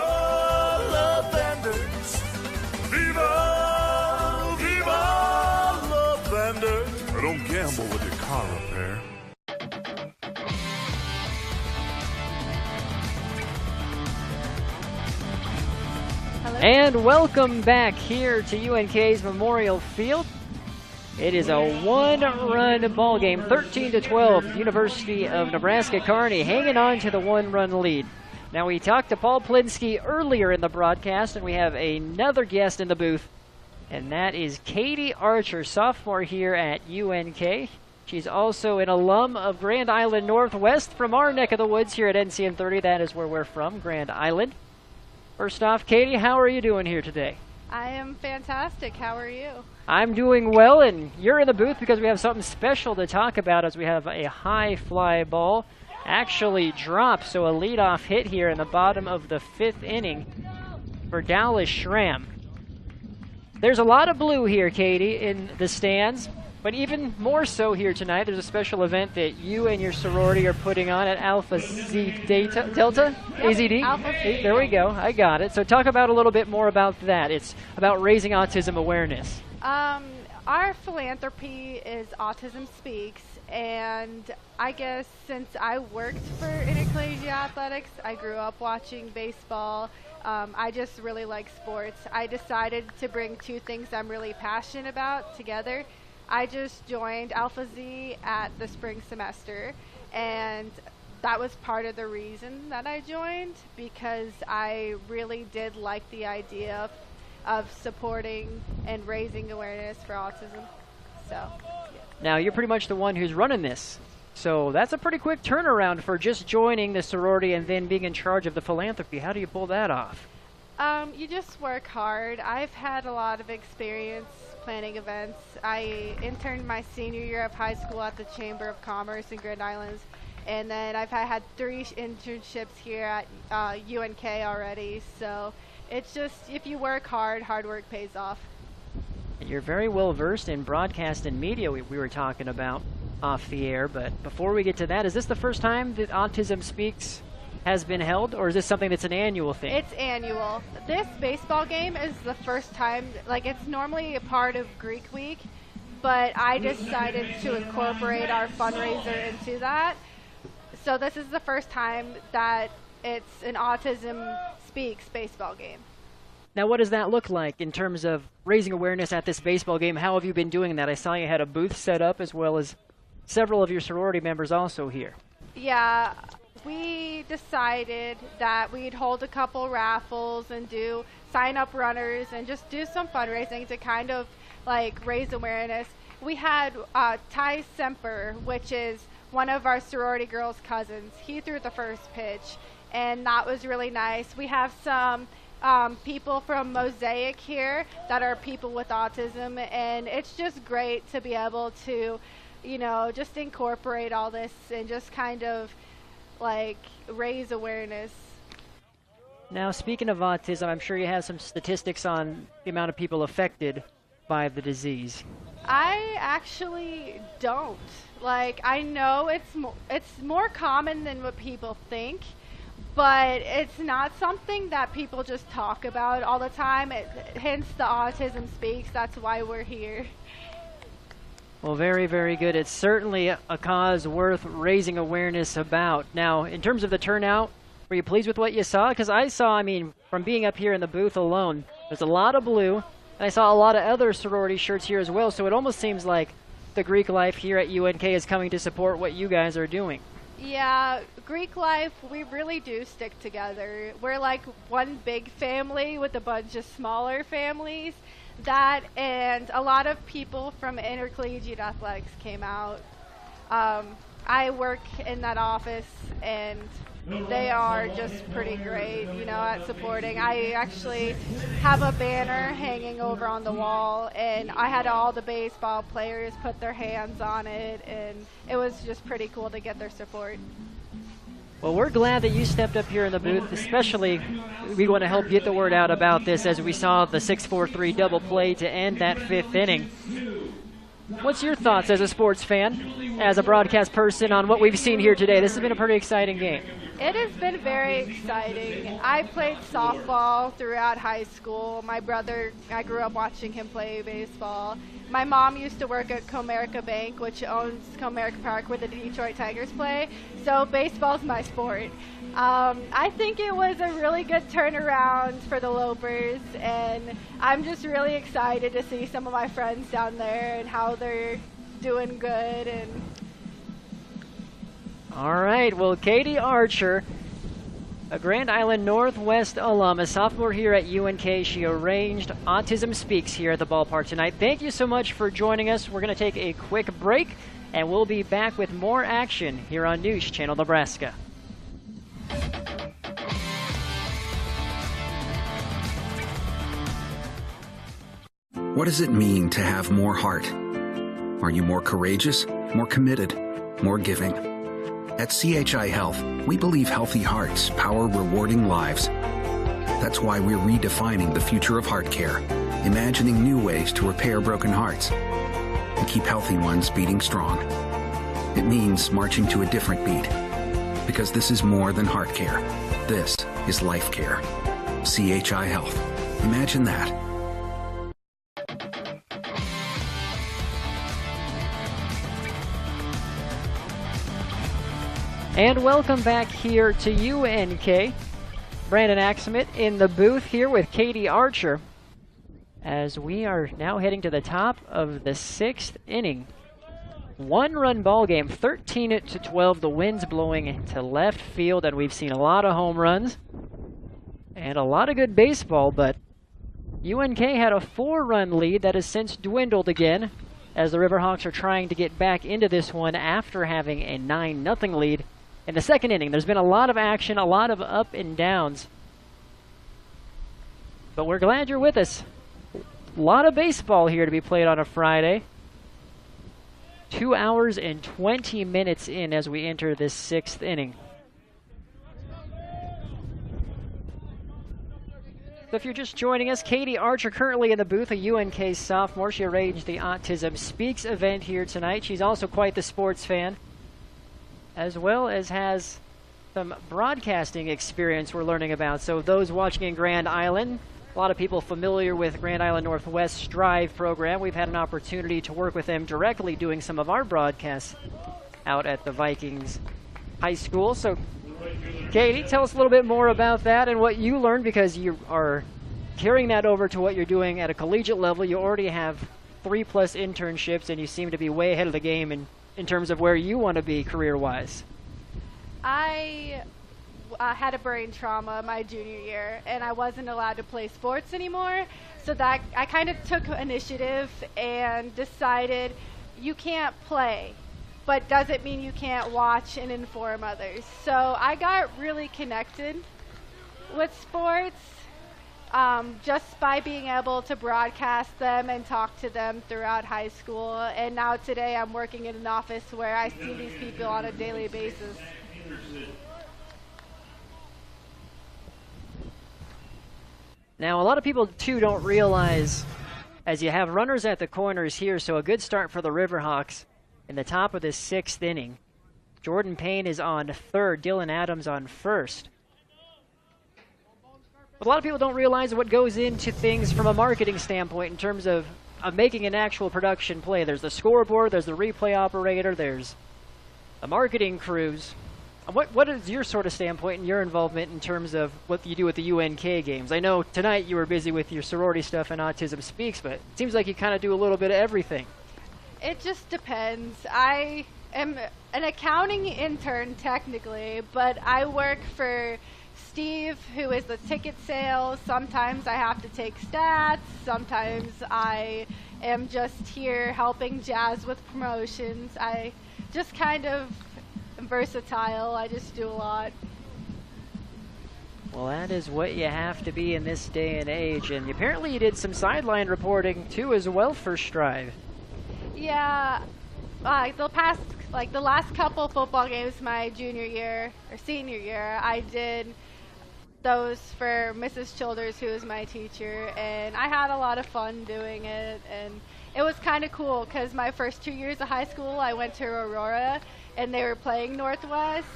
Lavenders. Viva, viva Lavenders. Don't gamble with your car repair. And welcome back here to UNK's Memorial Field. It is a 1-run ball game, 13-12. University of Nebraska Kearney hanging on to the 1-run lead. Now, we talked to Paul Plinsky earlier in the broadcast, and we have another guest in the booth, and that is Katie Archer, sophomore here at UNK. She's also an alum of Grand Island Northwest from our neck of the woods here at NCN 30. That is where we're from, Grand Island. First off, Katie, how are you doing here today? I am fantastic. How are you? I'm doing well, and you're in the booth because we have something special to talk about as we have a high fly ball actually drop. So a leadoff hit here in the bottom of the 5th inning for Dallas Schramm. There's a lot of blue here, Katie, in the stands, but even more so here tonight, there's a special event that you and your sorority are putting on at Alpha Z Delta? Yep, AZD? Alpha Z. There we go. I got it. So talk about a little bit more about that. It's about raising autism awareness. Our philanthropy is Autism Speaks, and I guess since I worked for intercollegiate athletics, I grew up watching baseball. I just really like sports. I decided to bring 2 things I'm really passionate about together. I just joined Alpha Z at the spring semester, and that was part of the reason that I joined, because I really did like the idea of supporting and raising awareness for autism. So, yeah. Now, you're pretty much the one who's running this. So that's a pretty quick turnaround for just joining the sorority and then being in charge of the philanthropy. How do you pull that off? You just work hard. I've had a lot of experience planning events. I interned my senior year of high school at the Chamber of Commerce in Grand Islands, And then I've had 3 internships here at UNK already. So it's just, if you work hard, hard work pays off. You're very well versed in broadcast and media, we were talking about off the air. But before we get to that, is this the first time that Autism Speaks has been held, or is this something that's an annual thing? It's annual. This baseball game is the first time, like, it's normally a part of Greek Week, but I decided to incorporate our fundraiser into that. So this is the first time that it's an Autism Speaks baseball game. Now, what does that look like in terms of raising awareness at this baseball game? How have you been doing that? I saw you had a booth set up, as well as several of your sorority members also here. Yeah, we decided that we'd hold a couple raffles and do sign-up runners and just do some fundraising to kind of like raise awareness. We had Ty Semper, which is one of our sorority girls' cousins. He threw the first pitch, and that was really nice. We have some people from Mosaic here that are people with autism, and it's just great to be able to, you know, just incorporate all this and just kind of like raise awareness. Now, speaking of autism, I'm sure you have some statistics on the amount of people affected by the disease. I actually don't. Like, I know it's more common than what people think, but it's not something that people just talk about all the time. Hence the Autism Speaks. That's why we're here. Well, very, very good. It's certainly a cause worth raising awareness about. Now, in terms of the turnout, were you pleased with what you saw? Because I saw, I mean, from being up here in the booth alone, there's a lot of blue, and I saw a lot of other sorority shirts here as well, so it almost seems like the Greek life here at UNK is coming to support what you guys are doing. Yeah, Greek life, we really do stick together. We're like one big family with a bunch of smaller families. That and a lot of people from intercollegiate athletics came out. I work in that office, and they are just pretty great, you know, at supporting. I actually have a banner hanging over on the wall, and I had all the baseball players put their hands on it, and it was just pretty cool to get their support. Well, we're glad that you stepped up here in the booth, especially we want to help get the word out about this as we saw the 6-4-3 double play to end that 5th inning. What's your thoughts as a sports fan, as a broadcast person, on what we've seen here today? This has been a pretty exciting game. It has been very exciting. I played softball throughout high school. My brother, I grew up watching him play baseball. My mom used to work at Comerica Bank, which owns Comerica Park, where the Detroit Tigers play. So baseball's my sport. I think it was a really good turnaround for the Lopers, and I'm just really excited to see some of my friends down there and how they're doing good. And all right, well, Katie Archer, a Grand Island Northwest alum, a sophomore here at UNK. She arranged Autism Speaks here at the ballpark tonight. Thank you so much for joining us. We're going to take a quick break, and we'll be back with more action here on News Channel Nebraska. What does it mean to have more heart? Are you more courageous, more committed, more giving? At CHI Health, we believe healthy hearts power rewarding lives. That's why we're redefining the future of heart care, imagining new ways to repair broken hearts and keep healthy ones beating strong. It means marching to a different beat, because this is more than heart care. This is life care. CHI Health. Imagine that. And welcome back here to UNK. Brandon Axelmit in the booth here with Katie Archer, as we are now heading to the top of the 6th inning. 1-run ball game, 13-12. The wind's blowing to left field, and we've seen a lot of home runs and a lot of good baseball, but UNK had a 4-run lead that has since dwindled again as the Riverhawks are trying to get back into this one after having a 9-0 lead in the 2nd inning. There's been a lot of action, a lot of up and downs, but we're glad you're with us. A lot of baseball here to be played on a Friday. 2 hours and 20 minutes in as we enter this 6th inning. So if you're just joining us, Katie Archer currently in the booth, a UNK sophomore. She arranged the Autism Speaks event here tonight. She's also quite the sports fan, as well as has some broadcasting experience we're learning about. So those watching in Grand Island, a lot of people familiar with Grand Island Northwest Strive program. We've had an opportunity to work with them directly doing some of our broadcasts out at the Vikings High School. So Katie, tell us a little bit more about that and what you learned, because you are carrying that over to what you're doing at a collegiate level. You already have 3+ internships, and you seem to be way ahead of the game in terms of where you want to be career-wise. I had a brain trauma my junior year, and I wasn't allowed to play sports anymore. So that I kind of took initiative and decided you can't play, but doesn't mean you can't watch and inform others. So I got really connected with sports just by being able to broadcast them and talk to them throughout high school. And now today I'm working in an office where I see these people on a daily basis. Now, a lot of people, too, don't realize, as you have runners at the corners here, so a good start for the Riverhawks in the top of this 6th inning. Jordan Payne is on 3rd, Dylan Adams on 1st. But a lot of people don't realize what goes into things from a marketing standpoint in terms of making an actual production play. There's the scoreboard, there's the replay operator, there's the marketing crews. What is your sort of standpoint and your involvement in terms of what you do with the UNK games? I know tonight you were busy with your sorority stuff and Autism Speaks, but it seems like you kind of do a little bit of everything. It just depends. I am an accounting intern technically, but I work for Steve, who is the ticket sales. Sometimes I have to take stats. Sometimes I am just here helping Jazz with promotions. I just kind of am versatile. I just do a lot. Well, that is what you have to be in this day and age. And apparently you did some sideline reporting, too, as well for Strive. Yeah, the last couple football games my junior year or senior year, I did those for Mrs. Childers, who is my teacher, and I had a lot of fun doing it. And it was kind of cool because my first 2 years of high school, I went to Aurora, and they were playing Northwest.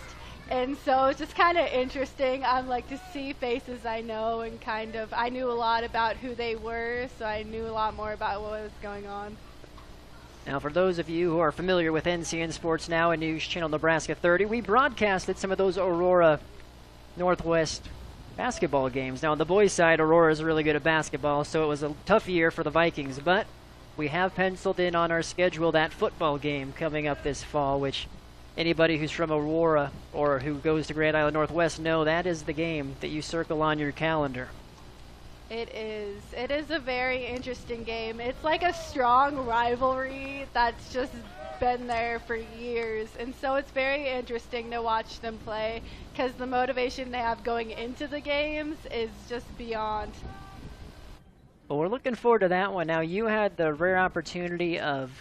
And so it's just kind of interesting. I'm like to see faces I know, and I knew a lot about who they were, so I knew a lot more about what was going on. Now, for those of you who are familiar with NCN Sports Now and News Channel Nebraska 30, we broadcasted some of those Aurora Northwest basketball games. Now, on the boys' side, Aurora is really good at basketball, so it was a tough year for the Vikings, but we have penciled in on our schedule that football game coming up this fall, which anybody who's from Aurora or who goes to Grand Island Northwest know that is the game that you circle on your calendar. It is. It is a very interesting game. It's like a strong rivalry that's just been there for years. And so it's very interesting to watch them play because the motivation they have going into the games is just beyond. Well, we're looking forward to that one. Now, you had the rare opportunity of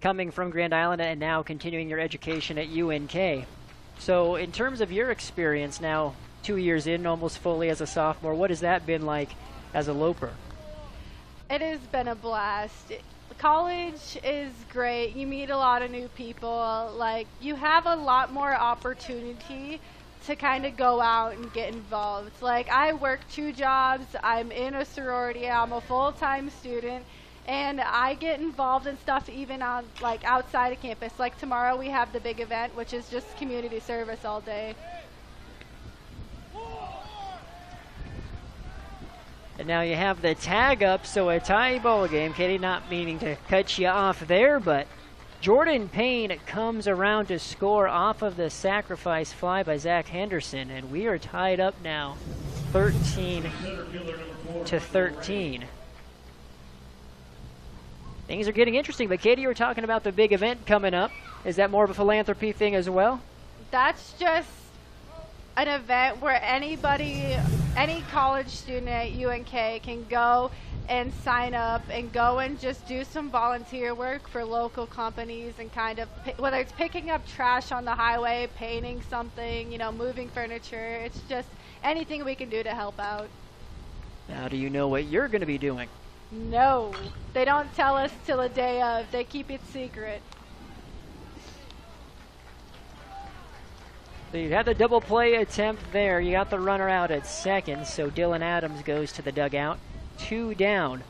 coming from Grand Island and now continuing your education at UNK. So in terms of your experience now, 2 years in, almost fully as a sophomore, what has that been like as a Loper? It has been a blast. College is great. You meet a lot of new people. Like, you have a lot more opportunity to kind of go out and get involved. Like, I work 2 jobs. I'm in a sorority. I'm a full-time student. And I get involved in stuff even on, like, outside of campus. Like, tomorrow we have the big event, which is just community service all day. And now you have the tag up, so a tie ball game. Katie, not meaning to cut you off there, but Jordan Payne comes around to score off of the sacrifice fly by Zach Henderson, and we are tied up now, 13-13. Things are getting interesting, but Katie, you were talking about the big event coming up. Is that more of a philanthropy thing as well? That's just an event where anybody, any college student at UNK can go and sign up and go and just do some volunteer work for local companies and kind of, whether it's picking up trash on the highway, painting something, you know, moving furniture. It's just anything we can do to help out. Now, do you know what you're going to be doing? No, they don't tell us till the day of. They keep it secret. So you had the double play attempt there. You got the runner out at second, so Dylan Adams goes to the dugout. 2 down.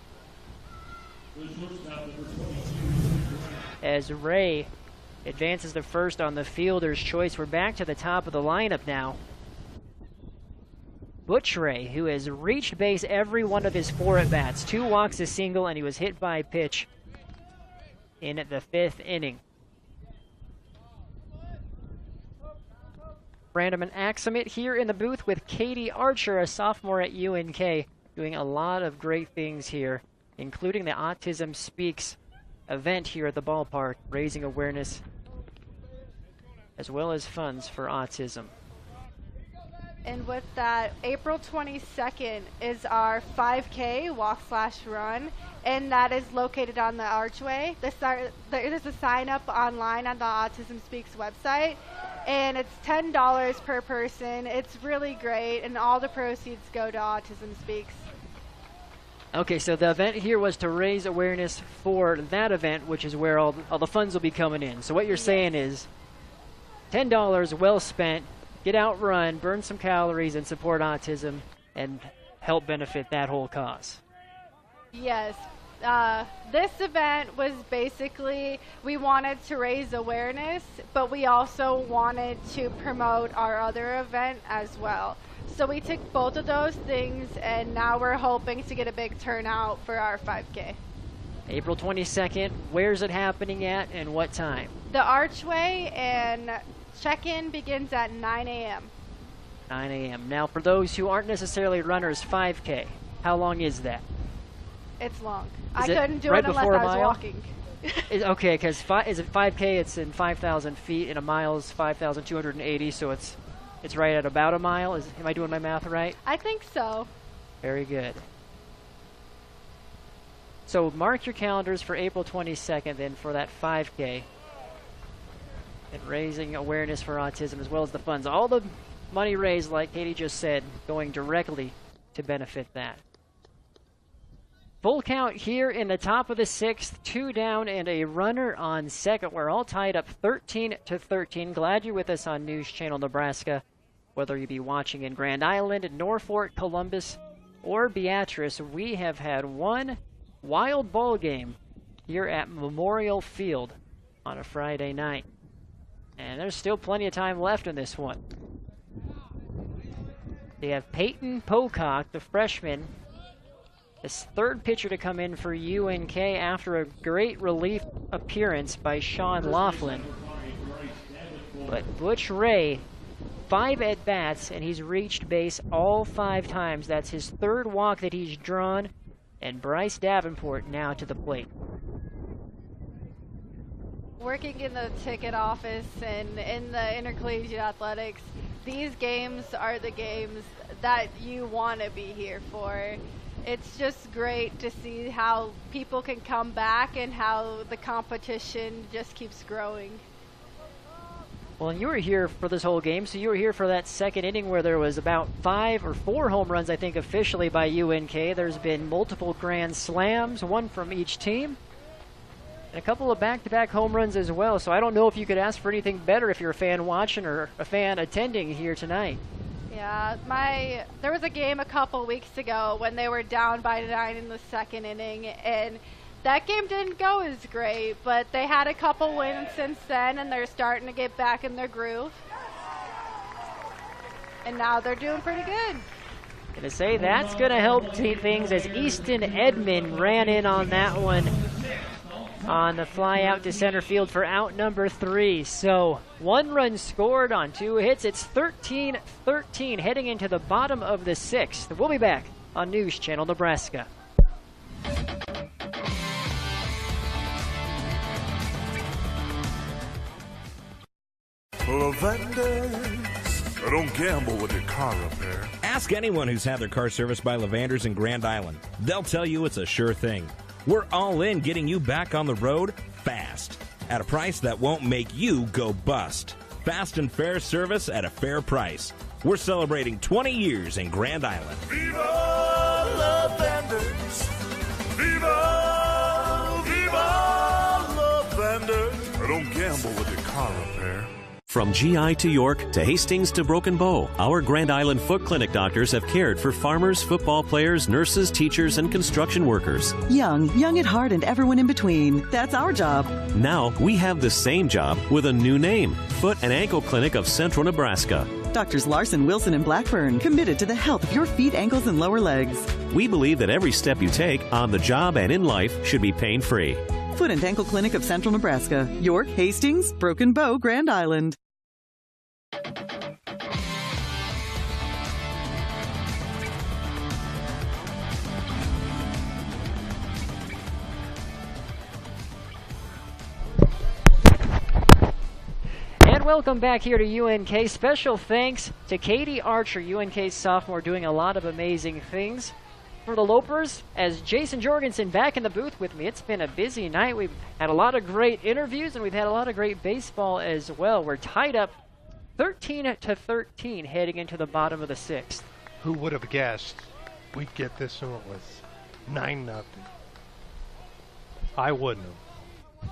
As Ray advances to first on the fielder's choice, we're back to the top of the lineup now. Butch Ray, who has reached base every one of his 4 at-bats. 2 walks, a single, and he was hit by a pitch in the 5th inning. Brandon Axamit here in the booth with Katie Archer, a sophomore at UNK, doing a lot of great things here, including the Autism Speaks event here at the ballpark, raising awareness as well as funds for autism. And with that, April 22nd is our 5K walk/run, and that is located on the Archway. There's a sign up online on the Autism Speaks website, and it's $10 per person. It's really great, and all the proceeds go to Autism Speaks. Okay, so the event here was to raise awareness for that event, which is where all the funds will be coming in. So what you're saying is $10 well spent. Get out, run, burn some calories, and support autism, and help benefit that whole cause. Yes. This event was basically, we wanted to raise awareness, but we also wanted to promote our other event as well. So we took both of those things, and now we're hoping to get a big turnout for our 5K. April 22nd, where's it happening at and what time? The Archway, and check-in begins at 9 a.m. 9 a.m. Now, for those who aren't necessarily runners, 5K, how long is that? It's long. Is I it couldn't do right it unless before a I was mile? walking. Okay, because is it 5K? It's in 5,000 feet, and a mile is 5,280, so it's right at about a mile. Am I doing my math right? I think so. Very good. So mark your calendars for April 22nd then for that 5K. And raising awareness for autism as well as the funds. All the money raised, like Katie just said, going directly to benefit that. Full count here in the top of the 6th, 2 down and a runner on second. We're all tied up 13-13. Glad you're with us on News Channel Nebraska. Whether you be watching in Grand Island, Norfolk, Columbus, or Beatrice, we have had one wild ball game here at Memorial Field on a Friday night. And there's still plenty of time left in this one. They have Peyton Pocock, the freshman, this 3rd pitcher to come in for UNK after a great relief appearance by Sean Laughlin. But Butch Ray, 5 at-bats, and he's reached base all 5 times. That's his 3rd walk that he's drawn. And Bryce Davenport now to the plate. Working in the ticket office and in the intercollegiate athletics, these games are the games that you want to be here for. It's just great to see how people can come back and how the competition just keeps growing. Well, and you were here for this whole game, so you were here for that 2nd inning where there was about 5 or 4 home runs, I think, officially by UNK. There's been multiple grand slams, 1 from each team, and a couple of back-to-back home runs as well. So I don't know if you could ask for anything better if you're a fan watching or a fan attending here tonight. Yeah, there was a game a couple weeks ago when they were down by 9 in the 2nd inning, and that game didn't go as great, but they had a couple wins since then, and they're starting to get back in their groove. And now they're doing pretty good. Gonna say that's gonna help things as Easton Edmond ran in on that one on the fly out to center field for out number 3. So 1 run scored on 2 hits. It's 13-13 heading into the bottom of the 6th. We'll be back on News Channel Nebraska. Lavenders. Don't gamble with your car repair. Ask anyone who's had their car serviced by Lavanders in Grand Island. They'll tell you it's a sure thing. We're all in getting you back on the road fast at a price that won't make you go bust. Fast and fair service at a fair price. We're celebrating 20 years in Grand Island. Viva Lavanders! Viva! Viva Lavanders! I don't gamble with your car repair. From GI to York to Hastings to Broken Bow, our Grand Island Foot Clinic doctors have cared for farmers, football players, nurses, teachers, and construction workers. Young at heart, and everyone in between. That's our job. Now we have the same job with a new name, Foot and Ankle Clinic of Central Nebraska. Doctors Larson, Wilson, and Blackburn, committed to the health of your feet, ankles, and lower legs. We believe that every step you take on the job and in life should be pain-free. Foot and Ankle Clinic of Central Nebraska. York, Hastings, Broken Bow, Grand Island. And welcome back here to UNK. Special thanks to Katie Archer, UNK's sophomore, doing a lot of amazing things for the Lopers. As Jason Jorgensen back in the booth with me, it's been a busy night. We've had a lot of great interviews, and we've had a lot of great baseball as well. We're tied up 13-13 heading into the bottom of the sixth. Who would have guessed we'd get this one? It was 9-0. I wouldn't have.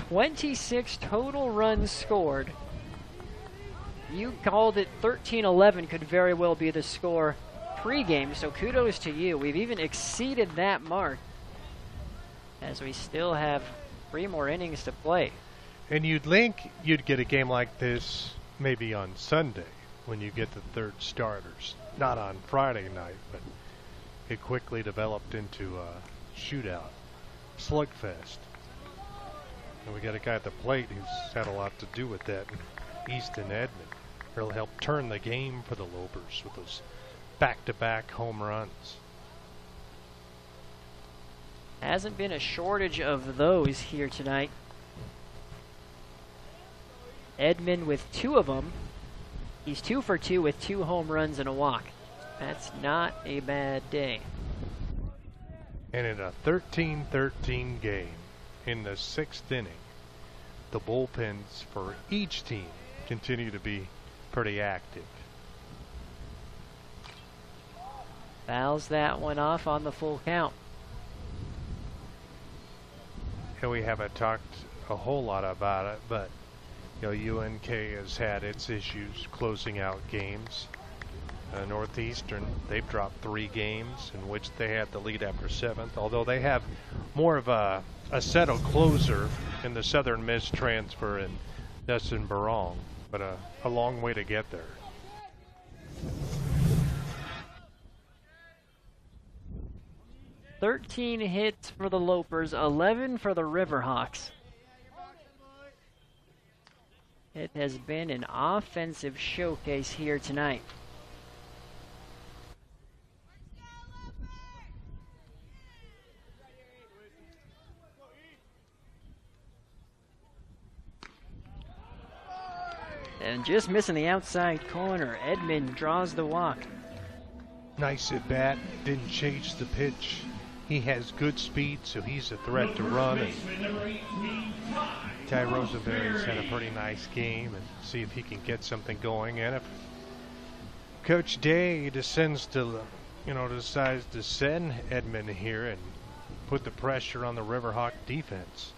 26 total runs scored. You called it 13-11, could very well be the score pregame, so kudos to you. We've even exceeded that mark as we still have 3 more innings to play. And you'd think you'd get a game like this maybe on Sunday when you get the third starters. Not on Friday night, but it quickly developed into a shootout, slugfest. And we got a guy at the plate who's had a lot to do with that, Easton Edmond. Really helped turn the game for the Lopers with those back-to-back home runs. Hasn't been a shortage of those here tonight. Edmond with 2 of them. He's 2 for 2 with 2 home runs and a walk. That's not a bad day. And in a 13-13 game, in the 6th inning, the bullpens for each team continue to be pretty active. Fouls that one off on the full count. And we haven't talked a whole lot about it, but you know, UNK has had its issues closing out games. Northeastern, they've dropped 3 games in which they had the lead after 7th, although they have more of a settled closer in the Southern Miss transfer in Dustin Barong, but a long way to get there. "13 hits for the Lopers, 11 for the Riverhawks. It has been an offensive showcase here tonight. And just missing the outside corner. Edmond draws the walk. Nice at bat, didn't chase the pitch. He has good speed, so he's a threat to run. And Ty Rosenberry's had a pretty nice game, and see if he can get something going. And if Coach Day decides to send Edmond here and put the pressure on the Riverhawk defense.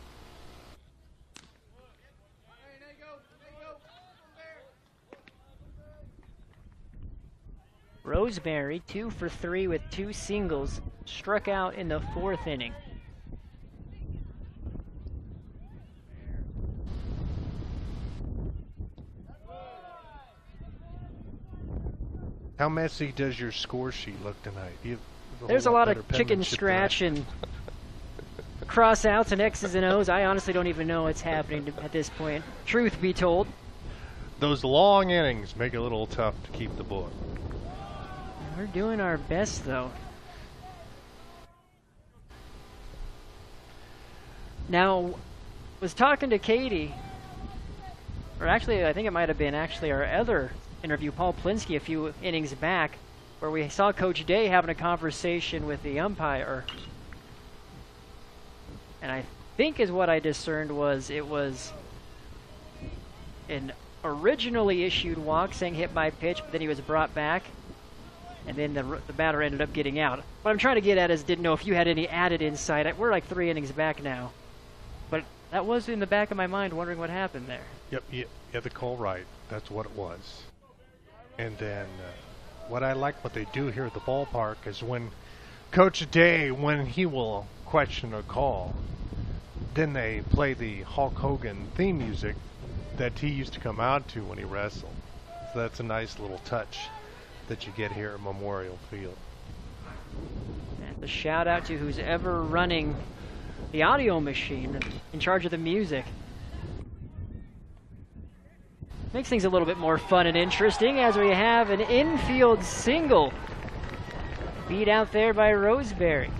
Roseberry, 2 for 3 with 2 singles, struck out in the 4th inning. How messy does your score sheet look tonight? There's a lot of chicken scratch and cross outs and X's and O's. I honestly don't even know what's happening at this point, truth be told. Those long innings make it a little tough to keep the book. We're doing our best, though. Now, was talking to Katie, or actually, I think it might have been actually our other interview, Paul Plinsky, a few innings back. where we saw Coach Day having a conversation with the umpire. And I think is what I discerned was it was an originally issued walk saying hit by pitch, but then he was brought back. And then the batter ended up getting out. What I'm trying to get at is didn't know if you had any added insight. We're like 3 innings back now. But that was in the back of my mind wondering what happened there. Yep, you had the call right. That's what it was. And then what I like what they do here at the ballpark is when Coach Day, when he will question a call, then they play the Hulk Hogan theme music that he used to come out to when he wrestled. So that's a nice little touch that you get here at Memorial Field. And a shout out to who's ever running the audio machine in charge of the music. Makes things a little bit more fun and interesting as we have an infield single beat out there by Roseberry.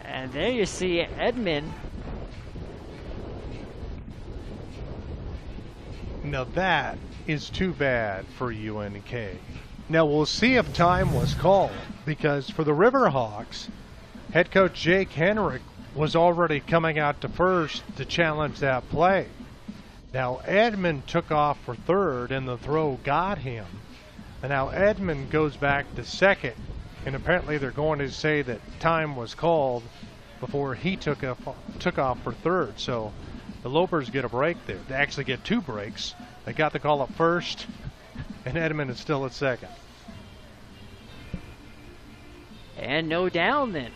And there you see Edmond. Now that is too bad for UNK. Now we'll see if time was called, because for the Riverhawks, head coach Jake Henrik was already coming out to first to challenge that play. Now Edmond took off for third and the throw got him. And now Edmond goes back to second, and apparently they're going to say that time was called before he took off for third. So the Lopers get a break there. They actually get 2 breaks. They got the call at first, and Edmond is still at second. And no down then.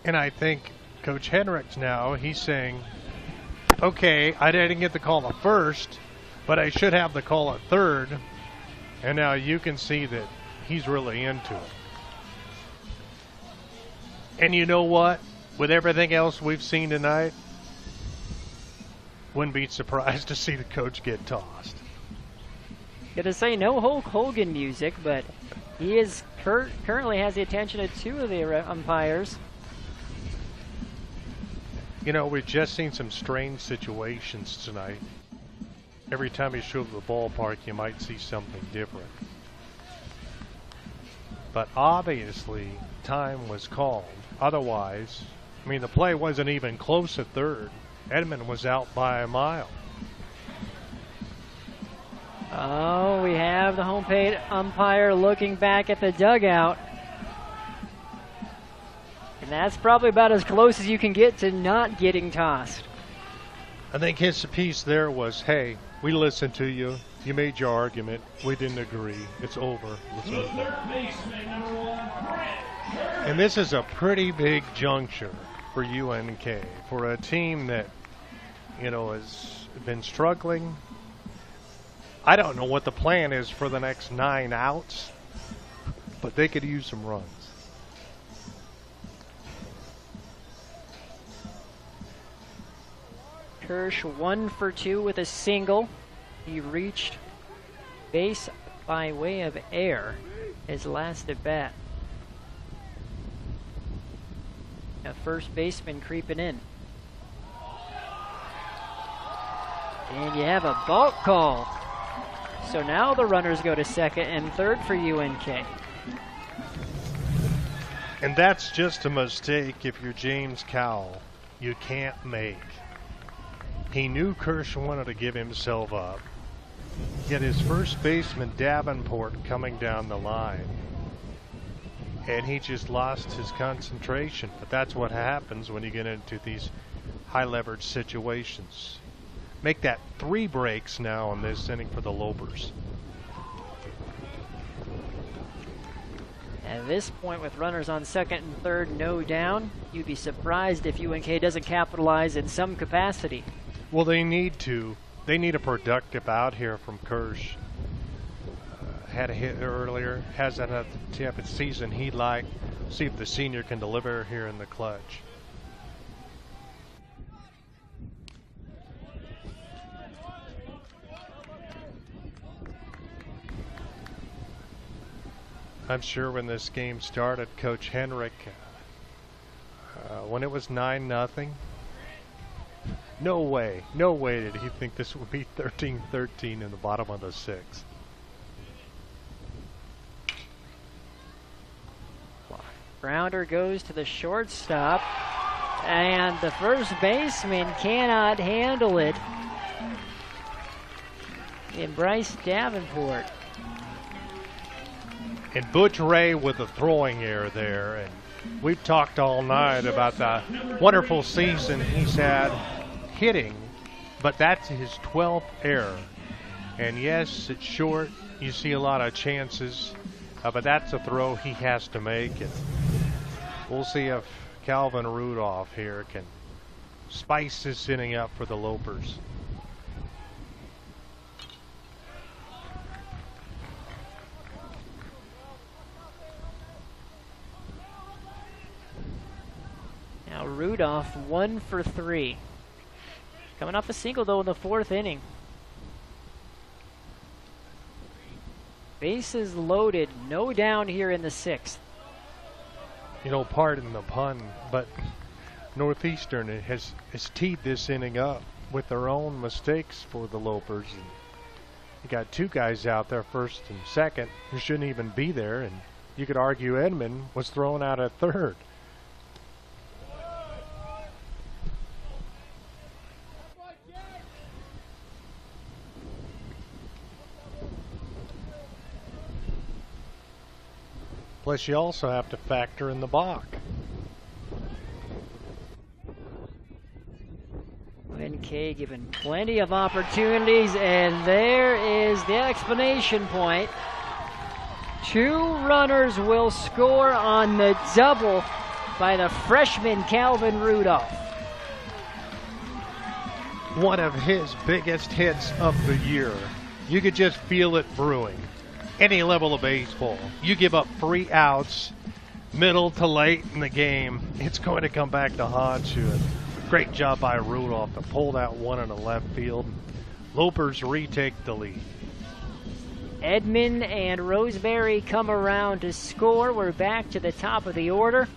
And I think Coach Henricks now, he's saying, okay, I didn't get the call at first, but I should have the call at third. And now you can see that he's really into it. And you know what? With everything else we've seen tonight, wouldn't be surprised to see the coach get tossed. Gonna say no Hulk Hogan music, but he is currently has the attention of 2 of the umpires. You know, we've just seen some strange situations tonight. Every time you show up at the ballpark, you might see something different. But obviously, time was called. Otherwise, I mean, the play wasn't even close at third. Edmond was out by a mile. Oh, we have the home plate umpire looking back at the dugout. And that's probably about as close as you can get to not getting tossed. I think his piece there was, hey, we listened to you. You made your argument. We didn't agree. It's over. It's over. And this is a pretty big juncture for UNK, for a team that, you know, has been struggling. I don't know what the plan is for the next 9 outs, but they could use some runs. Kirsch 1 for 2 with a single. He reached base by way of air his last at bat. A first baseman creeping in. And you have a balk call. So now the runners go to second and third for UNK. And that's just a mistake if you're James Cowell. You can't make. He knew Kirsch wanted to give himself up. Yet his first baseman Davenport coming down the line. And he just lost his concentration. But that's what happens when you get into these high leverage situations. Make that 3 breaks now in this inning for the Lopers. At this point, with runners on second and third, no down, you'd be surprised if UNK doesn't capitalize in some capacity. Well, they need to. They need a productive out here from Kirsch. Had a hit earlier, hasn't had the type of season he'd like. See if the senior can deliver here in the clutch. I'm sure when this game started, Coach Henrik, when it was 9-0, No way did he think this would be 13-13 in the bottom of the 6th. Grounder goes to the shortstop, and the first baseman cannot handle it. In Bryce Davenport. And Butch Ray with the throwing error there. And we've talked all night about the wonderful season he's had hitting, but that's his 12th error. And yes, it's short. You see a lot of chances, but that's a throw he has to make. And we'll see if Calvin Rudolph here can spice this inning up for the Lopers. Now Rudolph 1 for 3. Coming off a single though in the 4th inning. Bases loaded, no down here in the 6th. You know, pardon the pun, but Northeastern has teed this inning up with their own mistakes for the Lopers. And you got 2 guys out there, first and second, who shouldn't even be there, and you could argue Edmond was thrown out at third. Plus, you also have to factor in the balk. UNK given plenty of opportunities, and there is the explanation point. 2 runners will score on the double by the freshman Calvin Rudolph. One of his biggest hits of the year. You could just feel it brewing. Any level of baseball, you give up 3 outs, middle to late in the game, it's going to come back to haunt you. Great job by Rudolph to pull that one in the left field. Lopers retake the lead. Edmond and Roseberry come around to score. We're back to the top of the order,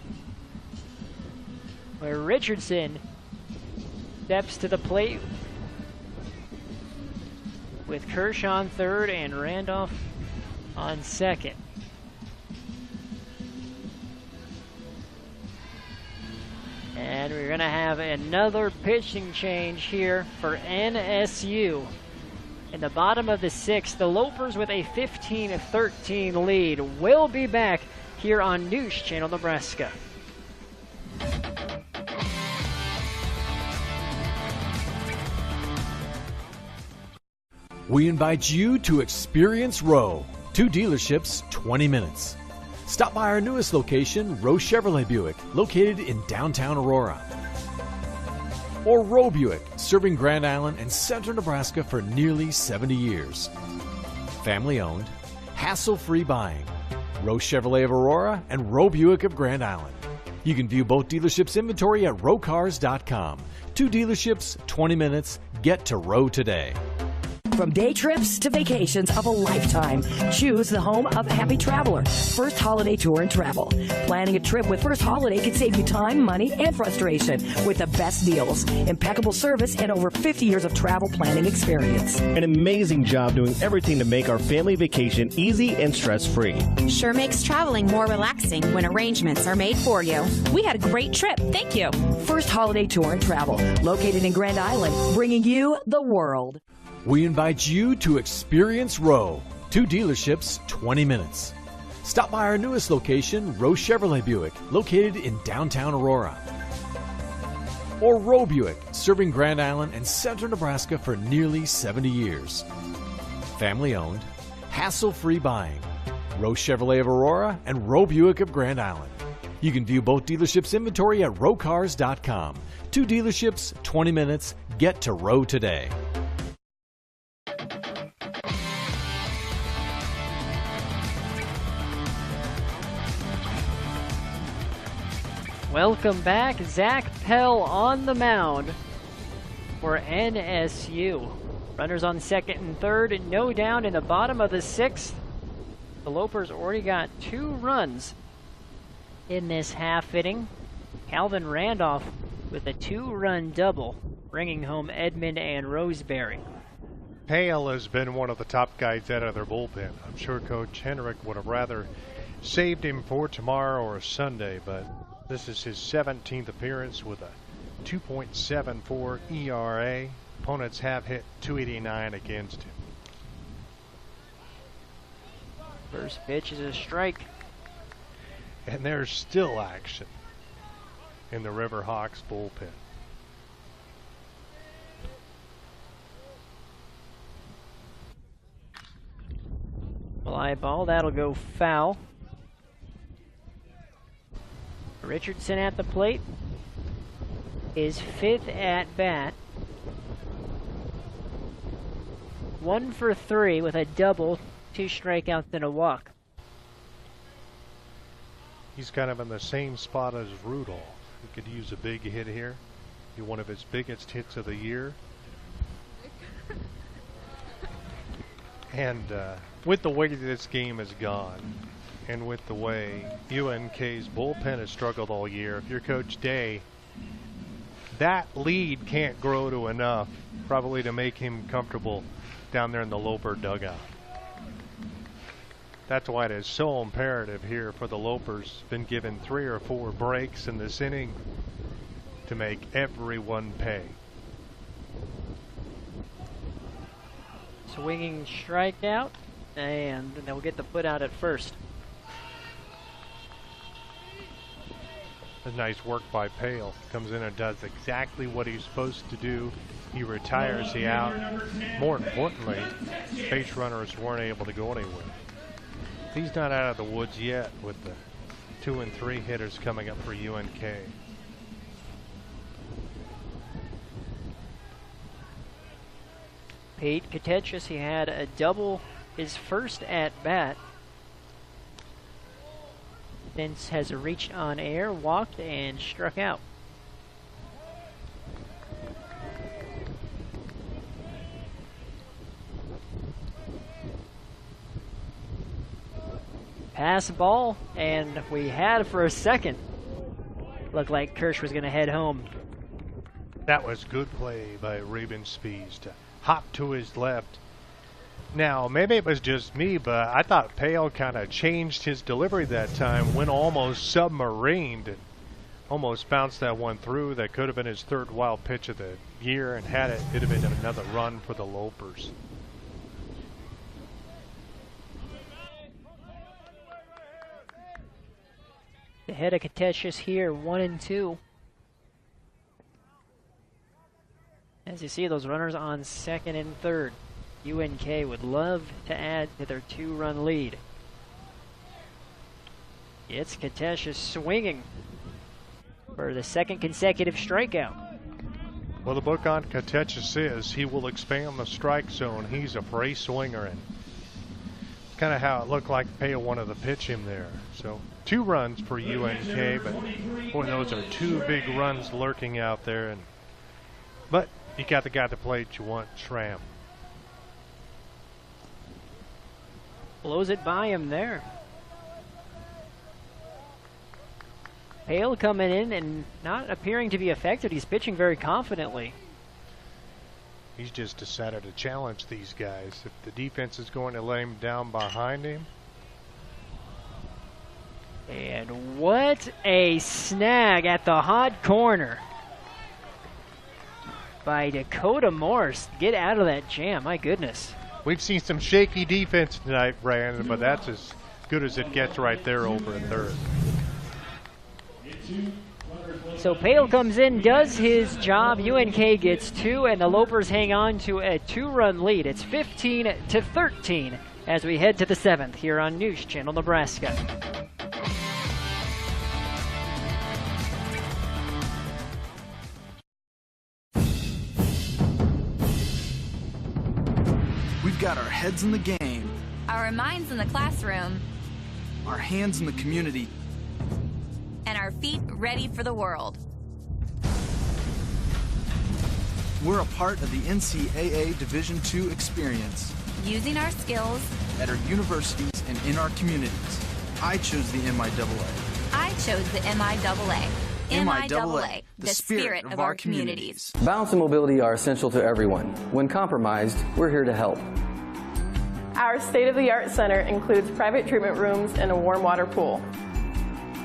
where Richardson steps to the plate with Kershaw on third and Randolph on second. And we're going to have another pitching change here for NSU. In the bottom of the 6th, the Lopers with a 15-13 lead. We'll be back here on News Channel Nebraska. We invite you to experience Rowe. 2 dealerships, 20 minutes. Stop by our newest location, Rowe Chevrolet Buick, located in downtown Aurora. Or Rowe Buick, serving Grand Island and central Nebraska for nearly 70 years. Family owned, hassle-free buying. Rowe Chevrolet of Aurora and Rowe Buick of Grand Island. You can view both dealerships' inventory at rowecars.com. 2 dealerships, 20 minutes. Get to Rowe today. From day trips to vacations of a lifetime, choose the home of Happy Traveler, First Holiday Tour and Travel. Planning a trip with First Holiday can save you time, money, and frustration with the best deals, impeccable service, and over 50 years of travel planning experience. An amazing job doing everything to make our family vacation easy and stress-free. Sure makes traveling more relaxing when arrangements are made for you. We had a great trip, thank you. First Holiday Tour and Travel, located in Grand Island, bringing you the world. We invite you to experience Rowe. 2 dealerships, 20 minutes. Stop by our newest location, Rowe Chevrolet Buick, located in downtown Aurora. Or Rowe Buick, serving Grand Island and central Nebraska for nearly 70 years. Family owned, hassle-free buying. Rowe Chevrolet of Aurora and Rowe Buick of Grand Island. You can view both dealerships' inventory at rowecars.com. 2 dealerships, 20 minutes. Get to Rowe today. Welcome back. Zach Pell on the mound for NSU. Runners on second and third, no down in the bottom of the 6th. The Lopers already got 2 runs in this half inning. Calvin Randolph with a 2-run double bringing home Edmond and Roseberry. Pale has been one of the top guys out of their bullpen. I'm sure Coach Henrik would have rather saved him for tomorrow or Sunday, but this is his 17th appearance with a 2.74 ERA. Opponents have hit .289 against him. First pitch is a strike. And there's still action in the Riverhawks bullpen. Fly ball, that'll go foul. Richardson at the plate. His 5th at bat. 1 for 3 with a double, 2 strikeouts and a walk. He's kind of in the same spot as Rudolph. He could use a big hit here. Be one of his biggest hits of the year. And with the way this game has gone, and with the way UNK's bullpen has struggled all year, if you're Coach Day, that lead can't grow to enough probably to make him comfortable down there in the Loper dugout. That's why it is so imperative here for the Lopers. Been given 3 or 4 breaks in this inning to make everyone pay. Swinging strikeout, and they'll get the put out at first. A nice work by Pale. Comes in and does exactly what he's supposed to do. He retires the out. More importantly, base runners weren't able to go anywhere. He's not out of the woods yet with the 2 and 3 hitters coming up for UNK. Pete Katechis, he had a double his first at bat. Since has reached on air, walked, and struck out. Pass ball, and we had for a second. Looked like Kirsch was going to head home. That was good play by Raven Spees to hop to his left. Now, maybe it was just me, but I thought Pale kind of changed his delivery that time, went almost submarined and almost bounced that one through. That could have been his 3rd wild pitch of the year, and had it, it'd have been another run for the Lopers. The head of Katechis here, 1-2. As you see, those runners on 2nd and 3rd. UNK would love to add to their 2-run lead. It's Katechis swinging for the 2nd consecutive strikeout. Well, the book on Katechis is he will expand the strike zone. He's a free swinger, and it's kind of how it looked like Pale wanted to pitch him there. So 2 runs for UNK, but boy, those are 2 big runs lurking out there. But you got the guy at the plate you want, Schramm. Blows it by him there. Pale coming in and not appearing to be affected. He's pitching very confidently. He's just decided to challenge these guys. If the defense is going to lay him down behind him. And what a snag at the hot corner by Dakota Morse. Get out of that jam, my goodness. We've seen some shaky defense tonight, Brandon, but that's as good as it gets right there over in 3rd. So Pale comes in, does his job. UNK gets 2, and the Lopers hang on to a 2-run lead. It's 15-13 as we head to the 7th here on News Channel Nebraska. We've got our heads in the game, Our minds in the classroom, our hands in the community, and our feet ready for the world. We're a part of the NCAA Division II experience. Using our skills at our universities and in our communities. I chose the MIAA. I chose the MIAA. MIAA, the spirit of our communities. Balance and mobility are essential to everyone. When compromised, we're here to help. Our state-of-the-art center includes private treatment rooms and a warm water pool.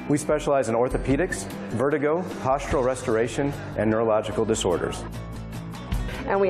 We specialize in orthopedics, vertigo, postural restoration, and neurological disorders. And we